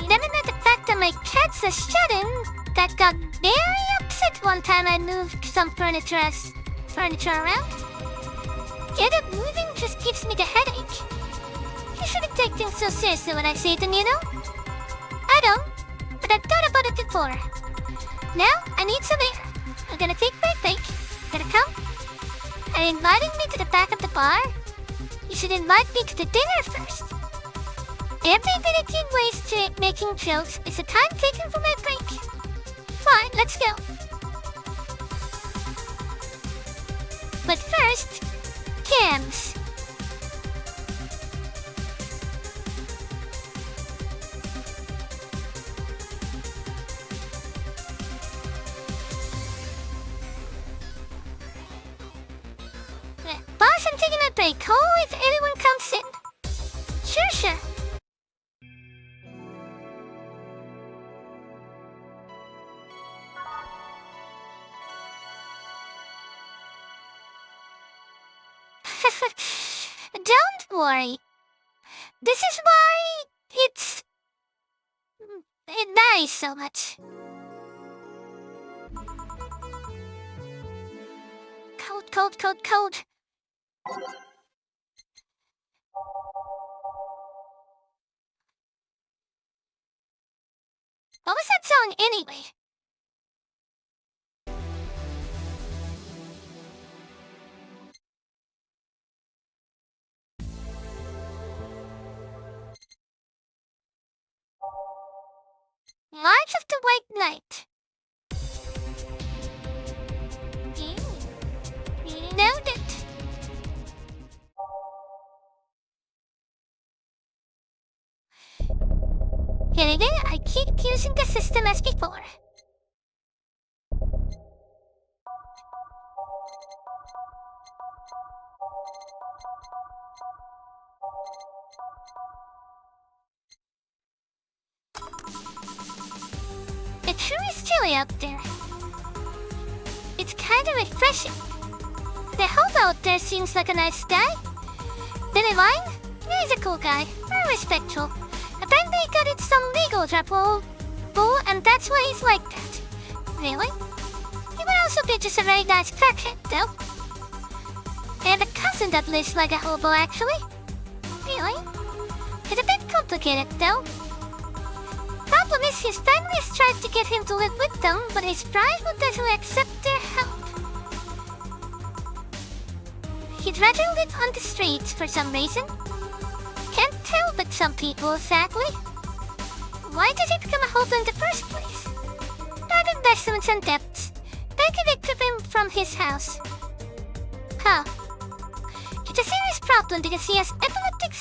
Never met the fact that my cat's a shut-in that got very upset one time I moved some furniture around. Get up moving just gives me the headache. You shouldn't take things so seriously when I say them, you know? I don't, but I've thought about it before. Now, I need some air. I'm gonna take my break. Gonna come? Are you inviting me to the back of the bar? You should invite me to the dinner first. Every minute you waste making jokes is a time taken for my break. Fine, let's go. But first, cams. Boss, I'm taking a break. Call if anyone comes in. Sure. Don't worry. This is why it varies so much. Cold. What was that song anyway? March of the White Knight. Noted. Here again, I keep using the system as before. It sure is chilly out there. It's kind of refreshing. The hope out there seems like a nice guy. Billy Wine? He's a cool guy, very respectful. Apparently he got in some legal trouble, and that's why he's like that. Really? He would also be just a very nice crackhead, though. I have a cousin that lives like a hobo, actually. Really? It's a bit complicated, though. Problem is, his family has tried to get him to live with them, but his pride won't let him accept their help. He'd rather live on the streets for some reason. Can't tell but some people, sadly. Why did he become a hobo in the first place? Bad investments and debts. Bank evicted him from his house. Huh. It's a serious problem because he has epileptic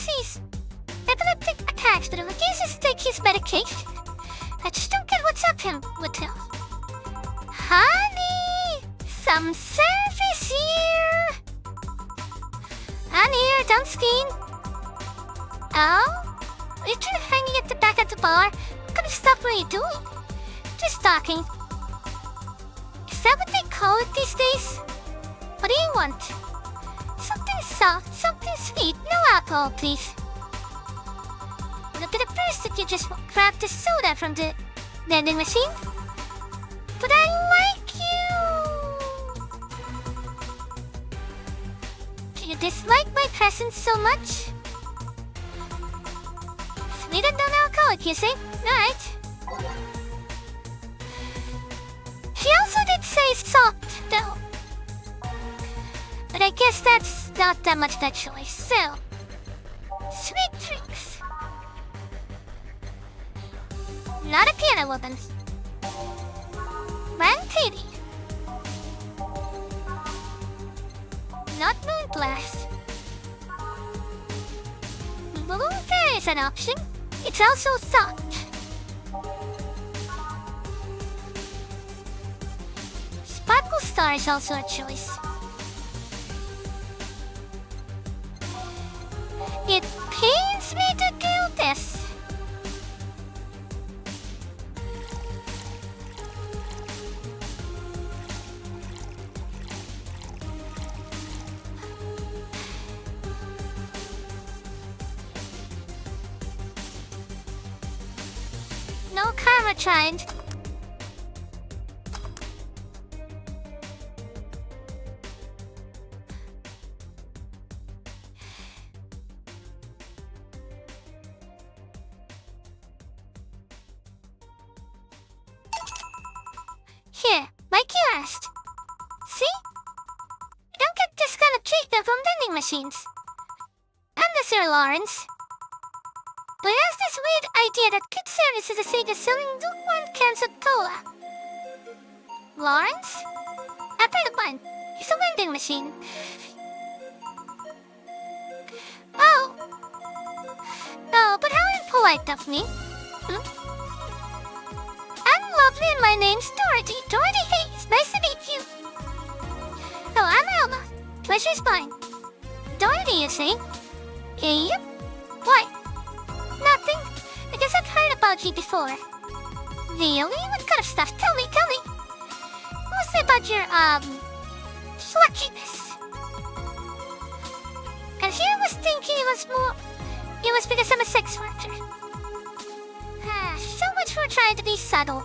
attacks, but he refuses to take his medication. I just don't get what's up with him. some service here. And here, down screen. Oh? You're hanging at the back of the bar. I'm gonna stop what you're doing. Just talking. Is that what they call it these days? What do you want? Something soft, something sweet. No alcohol, please. Look at the first if you just grabbed the soda from the vending machine. But I like you. Do you dislike my presence so much? Sweet and non-alcoholic, you say? Alright. She also did say soft, though. But I guess that's not that much that choice, so... Sweet drinks. Not a piano woman. Man Katie. Not moon glass. Balloon fair is an option. It's also soft. Sparkle star is also a choice. It pains me to do this. No karma tried. Here, like you asked. See? You don't get this kind of treatment from vending machines. And Sir Lawrence. But he has this weird idea that good service is the same as selling lukewarm cans of cola. Lawrence? A friend of mine. He's a vending machine. Oh. Oh, but how impolite of me. I'm lovely and my name's Dorothy. Dorothy Hayes. Nice to meet you. Oh, I'm Alma. Pleasure's mine. Dorothy, you say? Yep. What? Nothing. I guess I've heard about you before. Really? What kind of stuff? Tell me. Mostly about your, flutchiness. And here I was thinking it was because I'm a sex worker. So much for trying to be subtle.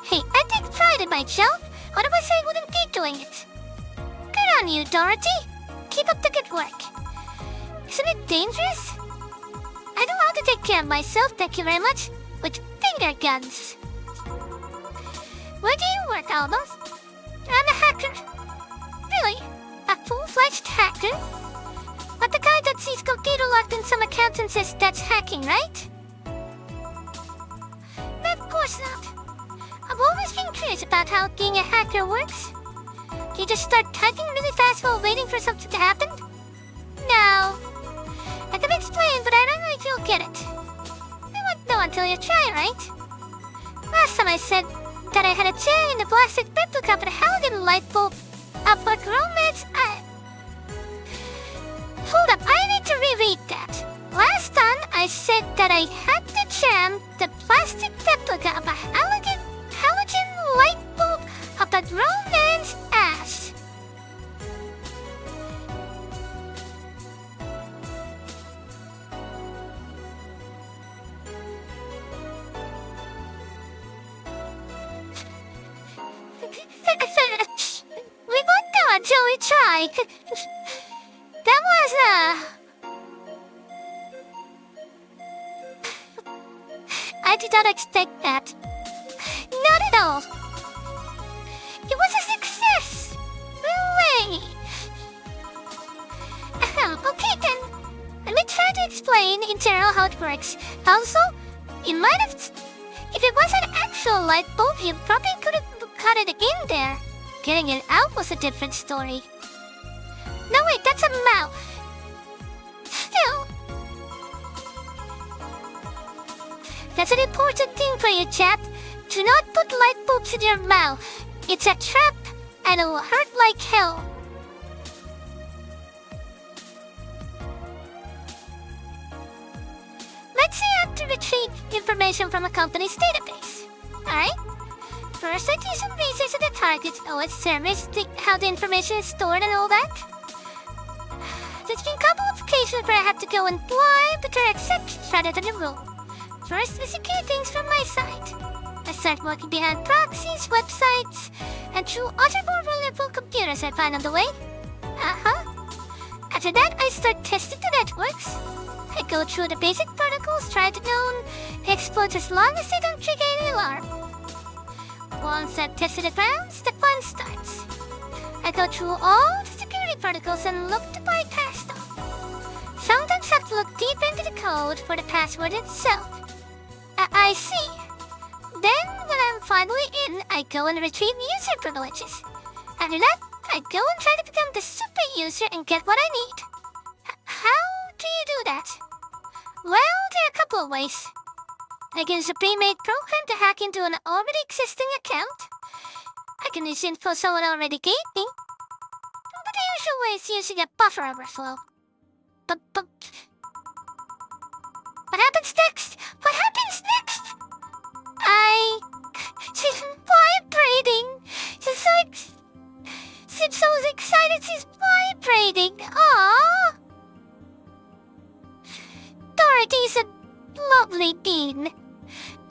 Hey, I take pride in my job, otherwise I wouldn't be doing it. Good on you, Dorothy. Keep up the good work. Isn't it dangerous? I know how to take care of myself, thank you very much, with finger guns. Where do you work, Alma? I'm a hacker. Really? A full-fledged hacker? But the guy that sees computer locked in some account and says that's hacking, right? Of course not. I've always been curious about how being a hacker works. Do you just start typing really fast while waiting for something to happen? No. I can explain, but I don't know if you'll get it. You won't know until you try, right? Last time I said that I had a cherry in the plastic replica of a halogen light bulb up for romance. Hold up, I need to reread that. Last time I said that I had to jam the plastic replica of a halogen light bulb up a romance ass. We won't go until we try. That was, I did not expect that. Not at all. It was a success. Hooray! Okay then. Let me try to explain in general how it works. Also, you might have... If it was an actual light bulb, you probably could have cut it in there. Getting it out was a different story. No wait, that's a mouth. Still. That's an important thing for you, chap. Do not put light bulbs in your mouth. It's a trap, and it'll hurt like hell. Let's say I have to retrieve information from a company's database. Alright? First, I do some research on the target's OS servers, how the information is stored and all that. There's been a couple of occasions where I have to go and blind, but there are exceptions rather than the rule. First, we secure things from my side. I start working behind proxies, websites, and through other more reliable computers I find on the way. After that, I start testing the networks. I go through the basic protocols, try to know exploits as long as they don't trigger any alarm. Once I've tested the grounds, the fun starts. I go through all the security protocols and look to bypass them. Sometimes I have to look deep into the code for the password itself. I see. Then, when I'm finally in, I go and retrieve user privileges. After that, I go and try to become the super user and get what I need. How do you do that? Well, there are a couple of ways. I can use a pre-made program to hack into an already existing account. I can use info someone already gave me. But the usual way is using a buffer overflow. But what happens next? What happens next? She's vibrating. She's so excited she's vibrating. Aww. Dorothy's a lovely bean.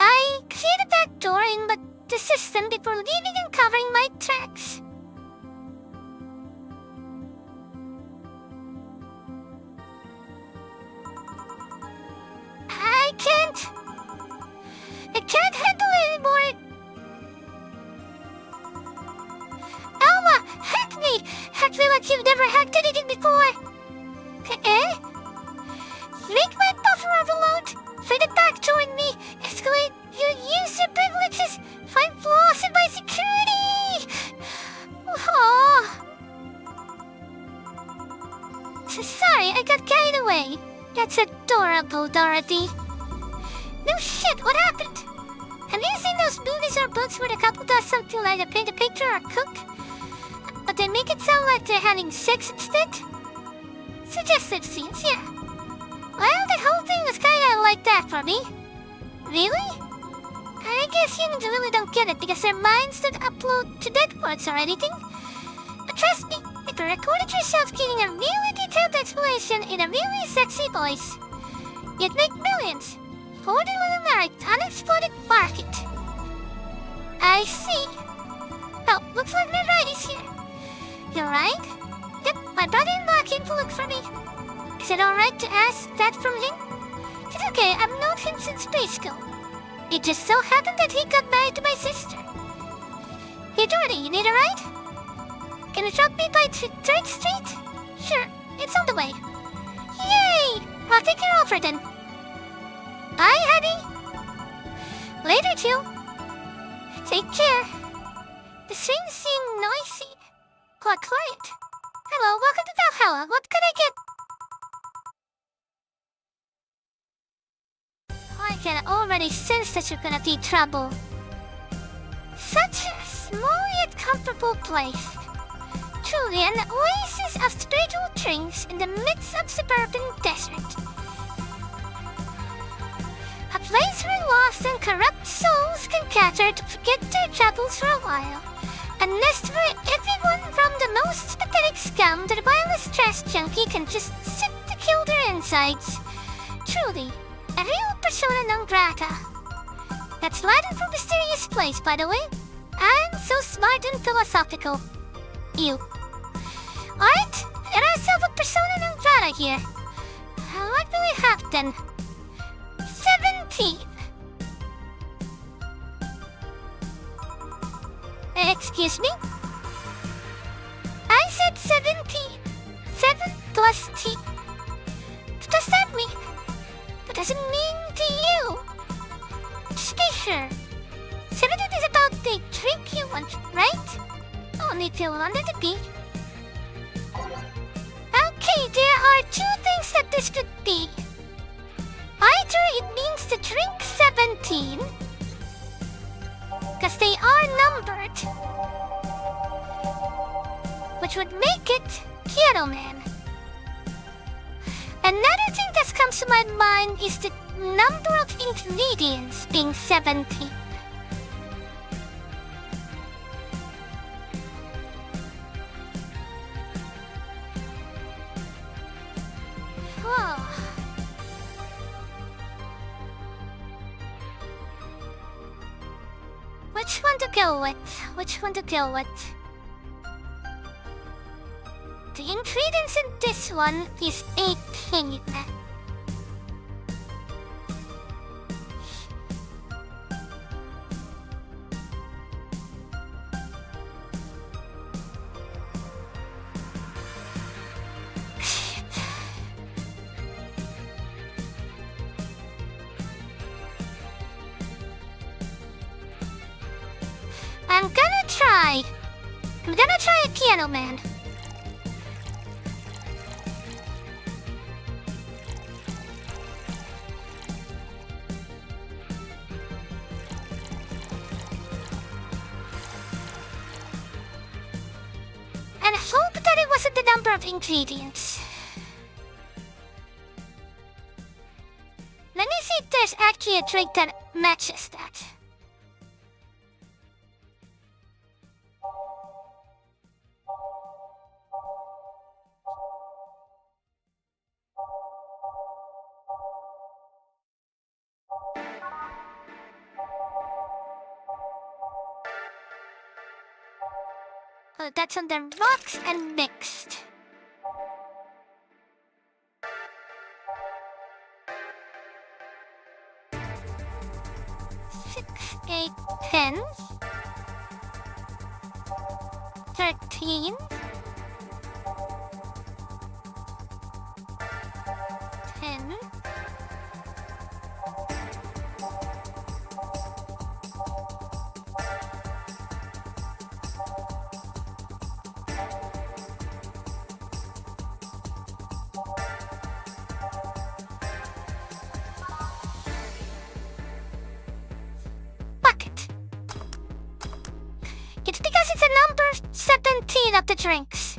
I cleared the back door in the system before leaving and covering my tracks. I can't handle it anymore. Alma, hack me! Hack me like you've never hacked anything before. Make my buffer overload. Find it back toward me. Escalate your user privileges. Find flaws in my security. Aww. Sorry, I got carried away. That's adorable, Dorothy. No shit, what happened? Have you seen those movies or books where the couple does something like to paint a picture or cook? But they make it sound like they're having sex instead? Suggestive scenes, yeah. Well, the whole thing was kinda like that for me. Really? I guess humans really don't get it because their minds don't upload to dead words or anything. But trust me, if you recorded yourself giving a really detailed explanation in a really sexy voice, you'd make millions. For the little unexploited market. I see. Oh, looks like my ride is here. You're right? Yep, my brother-in-law came to look for me. Is it alright to ask that from him? It's okay, I've known him since space school. It just so happened that he got married to my sister. Hey Jordy, you need a ride? Can you drop me by 3rd Street? Sure, it's on the way. Yay! I'll take your offer then. Bye, honey. Later, Jill. Take care. The streams seem noisy. Quite quiet. Hello, welcome to Valhalla. What can I get? I can already sense that you're gonna be trouble. Such a small yet comfortable place. Truly an oasis of spiritual drinks in the midst of suburban desert. A place where lost and corrupt souls can gather to forget their troubles for a while. A nest where everyone from the most pathetic scum to the wildest trash junkie can just sit to kill their insides. Truly, a real persona non grata. That's Latin for mysterious place, by the way. And so smart and philosophical. You. Alright, get ourselves a persona non grata here. What will we have then? 17. Excuse me? I said 17. 7 plus T. What does that mean? What does it mean to you? Just be sure. 17 is about the drink you want, right? Only feel under the beat. Okay, there are 2 things that this could be. Either it means the drink 17, because they are numbered, which would make it Keto Man. Another thing that comes to my mind is the number of ingredients being 17. Whoa. Which one to go with? Which one to go with? The ingredients in this one is 18. I'm gonna try a Piano Man. And hope that it wasn't the number of ingredients. Let me see if there's actually a drink that matches that. That's on the rocks and mixed. 6, 8, 10, 13, 10. It's because it's a number 17 of the drinks.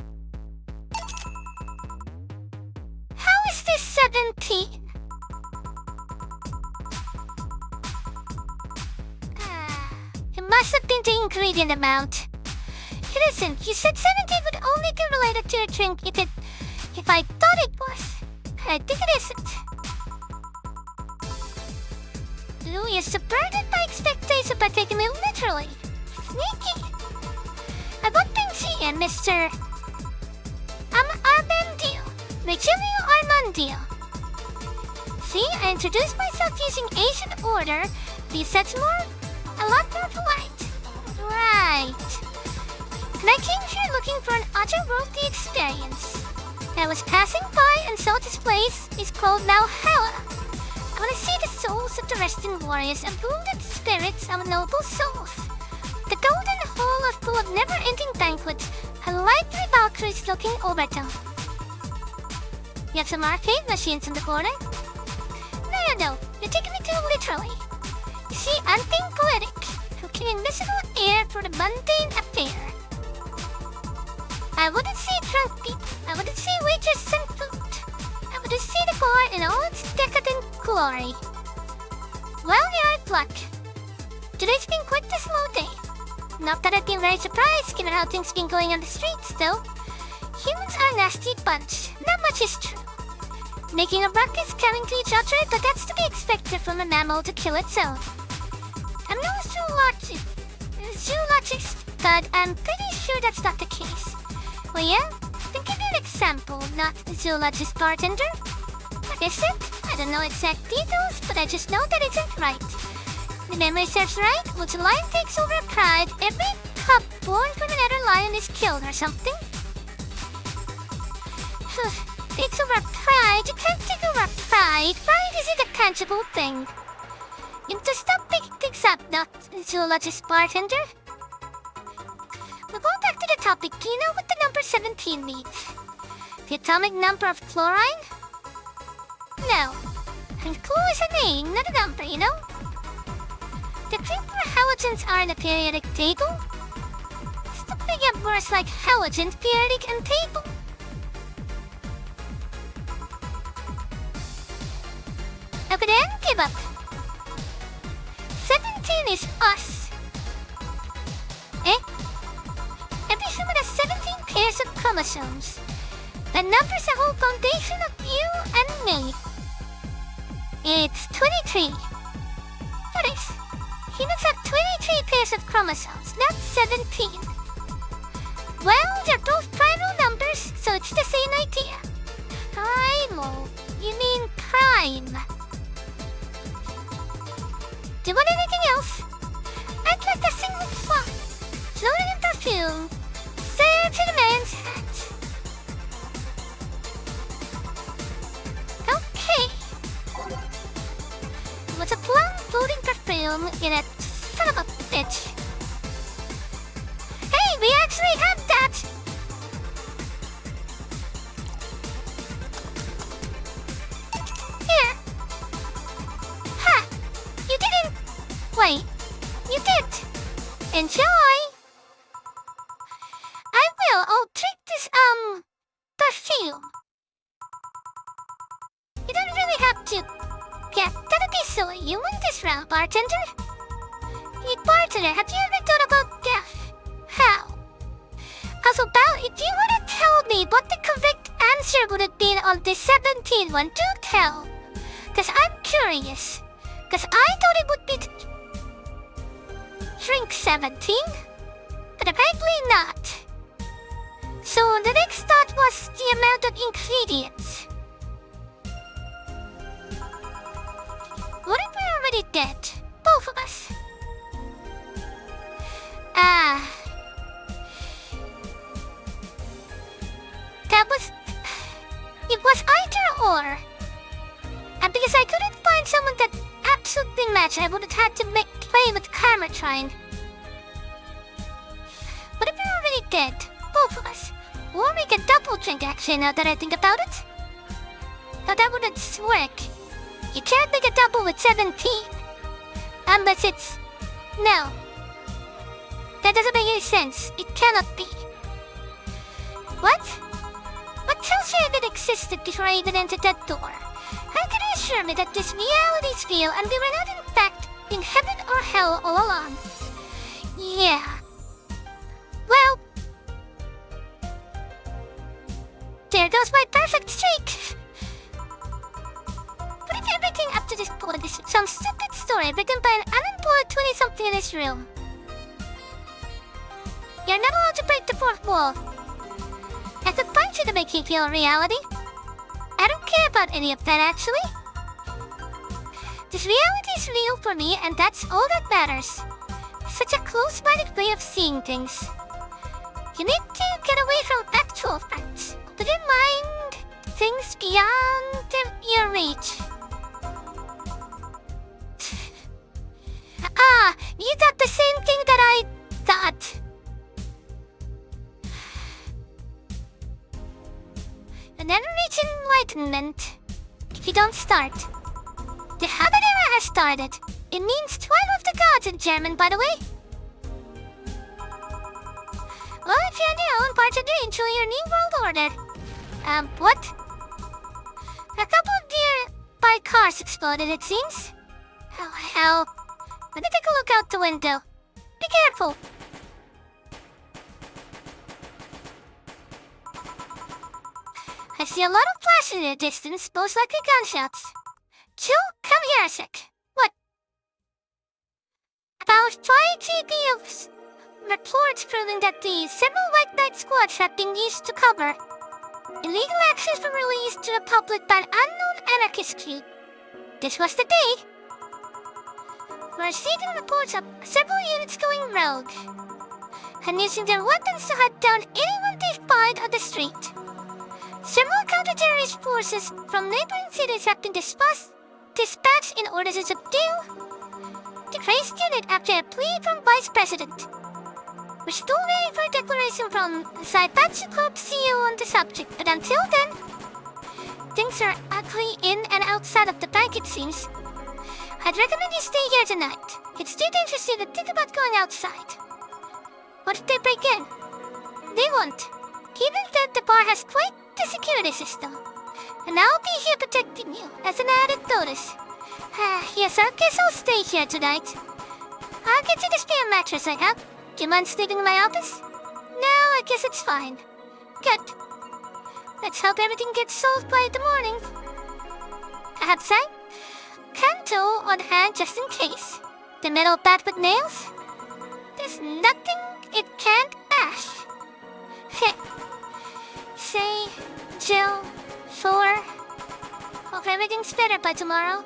How is this 17? It must have been the ingredient amount. It isn't. You said 17 would only be related to your drink if I thought it was. I think it isn't. Louis is subverted my expectation by taking me literally. Sneaky. I won't think she and Mr. Armandio. Virgilio Armandio. See, I introduced myself using Asian order. These sets a lot more polite. Right. And I came here looking for an otherworldly experience. I was passing by and saw this place is called Valhalla. I want to see the souls of the resting warriors and wounded spirits of noble souls. The golden hall are full of never-ending banquets and lively Valkyries looking over them. You have some arcade machines in the corner? No, you're taking me too literally. You see, I'm being poetic, looking invisible air for the mundane affair. I wouldn't see drunk people, I wouldn't see waiters and food. I wouldn't see the bar in all its decadent glory. Well, you're out of luck. Today's been quite a slow day. Not that I've been very surprised given how things been going on the streets, though. Humans are a nasty bunch, that much is true. Making a ruckus, coming to each other, but that's to be expected from a mammal to kill its own. I'm no zoologist, but I'm pretty sure that's not the case. Well, yeah, then give you an example, not a zoologist bartender. What is it? I don't know exact details, but I just know that isn't right. The memory serves right, once a lion takes over pride, every cub born from another lion is killed or something. Takes over pride? You can't take over pride. Pride isn't a tangible thing. You just stop picking things up, not a zoologist bartender. We'll go back to the topic. Do you know what the number 17 means? The atomic number of chlorine? No. And chlor is a name, not a number, you know? The group where halogens are in the periodic table? It's the they get worse like halogen, periodic, and table. I could then give up. 17 is us. Eh? Every human has 17 pairs of chromosomes. That number's the whole foundation of you and me. It's 23. Notice, humans have 23 pairs of chromosomes, not 17. Well, they're both primal numbers, so it's the same idea. Primal? You mean prime? Do you want anything else? I'd like to sing the song. Floating in perfume. Serve to the man's hat. Okay. It was a blonde floating perfume in a son of a bitch. Hey, we actually have that! Here. Ha! You didn't... Wait. You did. Enjoy! I will. I'll treat this, perfume. You don't really have to... Yeah, that'd be silly. You win this round, bartender. Hey, bartender, have you ever thought about death? How? How's about if you were to tell me what the correct answer would have been on the 17th one, do tell. Cause I'm curious. Cause I thought it would be drink 17, but apparently not. So the next thought was the amount of ingredients. What if we're already dead? Both of us. That was... It was either or. And because I couldn't find someone that absolutely matched, I would have had to play with Karmatron. What if we're already dead? Both of us. Or make a double drink actually, now that I think about it. Now that wouldn't work. You can't make a double with 17. Unless it's... No. That doesn't make any sense. It cannot be. What? What tells you if it existed before I even entered that door? How can you assure me that this reality is real and we were not in fact in heaven or hell all along? Yeah. Well... There goes my perfect streak! What if everything up to this point is some stupid story written by an unemployed 20-something in this room? You're not allowed to break the fourth wall. I could punch you to make you feel reality. I don't care about any of that, actually. This reality is real for me, and that's all that matters. Such a close-minded way of seeing things. You need to get away from actual facts. Put in mind things beyond your reach. You thought the same thing that I thought. You never reach enlightenment if you don't start. The Habanera has started. It means 12 of the gods in German, by the way. Well, if you're on your own, bartender, enjoy your new world order. What? A couple of nearby cars exploded, it seems. Oh, hell. Let me take a look out the window. Be careful. I see a lot of flashes in the distance, most likely gunshots. Jill, come here a sec. What? About 5 GB of reports proving that the several White Knight squads have been used to cover. Illegal access were released to the public by an unknown anarchist group. This was the day. We're receiving reports of several units going rogue and using their weapons to hunt down anyone they find on the street. Several counter-terrorist forces from neighboring cities have been dispatched in order to subdue the crazed unit after a plea from Vice President. We're still waiting for a declaration from Saibatsu Corp CEO on the subject, but until then, things are ugly in and outside of the bank, it seems. I'd recommend you stay here tonight. It's too dangerous to even think about going outside. What if they break in? They won't. Given that the bar has quite the security system. And I'll be here protecting you as an added bonus. Yes, I guess I'll stay here tonight. I'll get you the spare mattress I have. Do you mind sleeping in my office? No, I guess it's fine. Good. Let's hope everything gets solved by the morning. Outside, Kanto on hand just in case. The metal bat with nails? There's nothing it can't bash. Say, Jill, 4. Hope everything's better by tomorrow.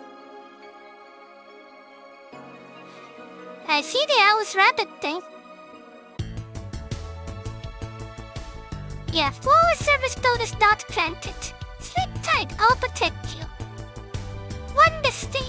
I see the owl's rabbit thing. Yeah, full service bonus not granted. Sleep tight, I'll protect you. One mistake.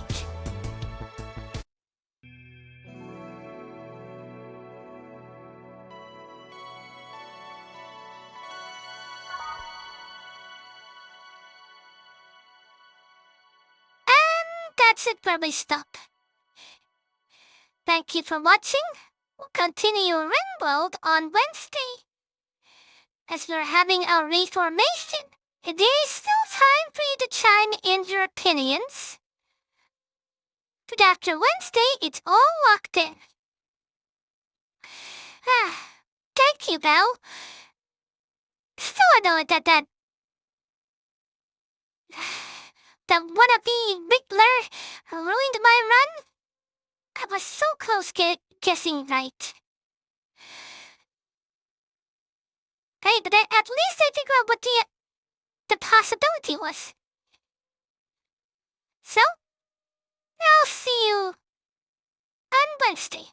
And that's it where we stop. Thank you for watching. We'll continue Ringworld on Wednesday. As we're having our reformation, there is still time for you to chime in your opinions. But after Wednesday, it's all locked in. Thank you, Belle. Still annoyed that wannabe Riddler ruined my run. I was so close guessing right. Hey, but at least I figured out what the possibility was. So, I'll see you on Wednesday.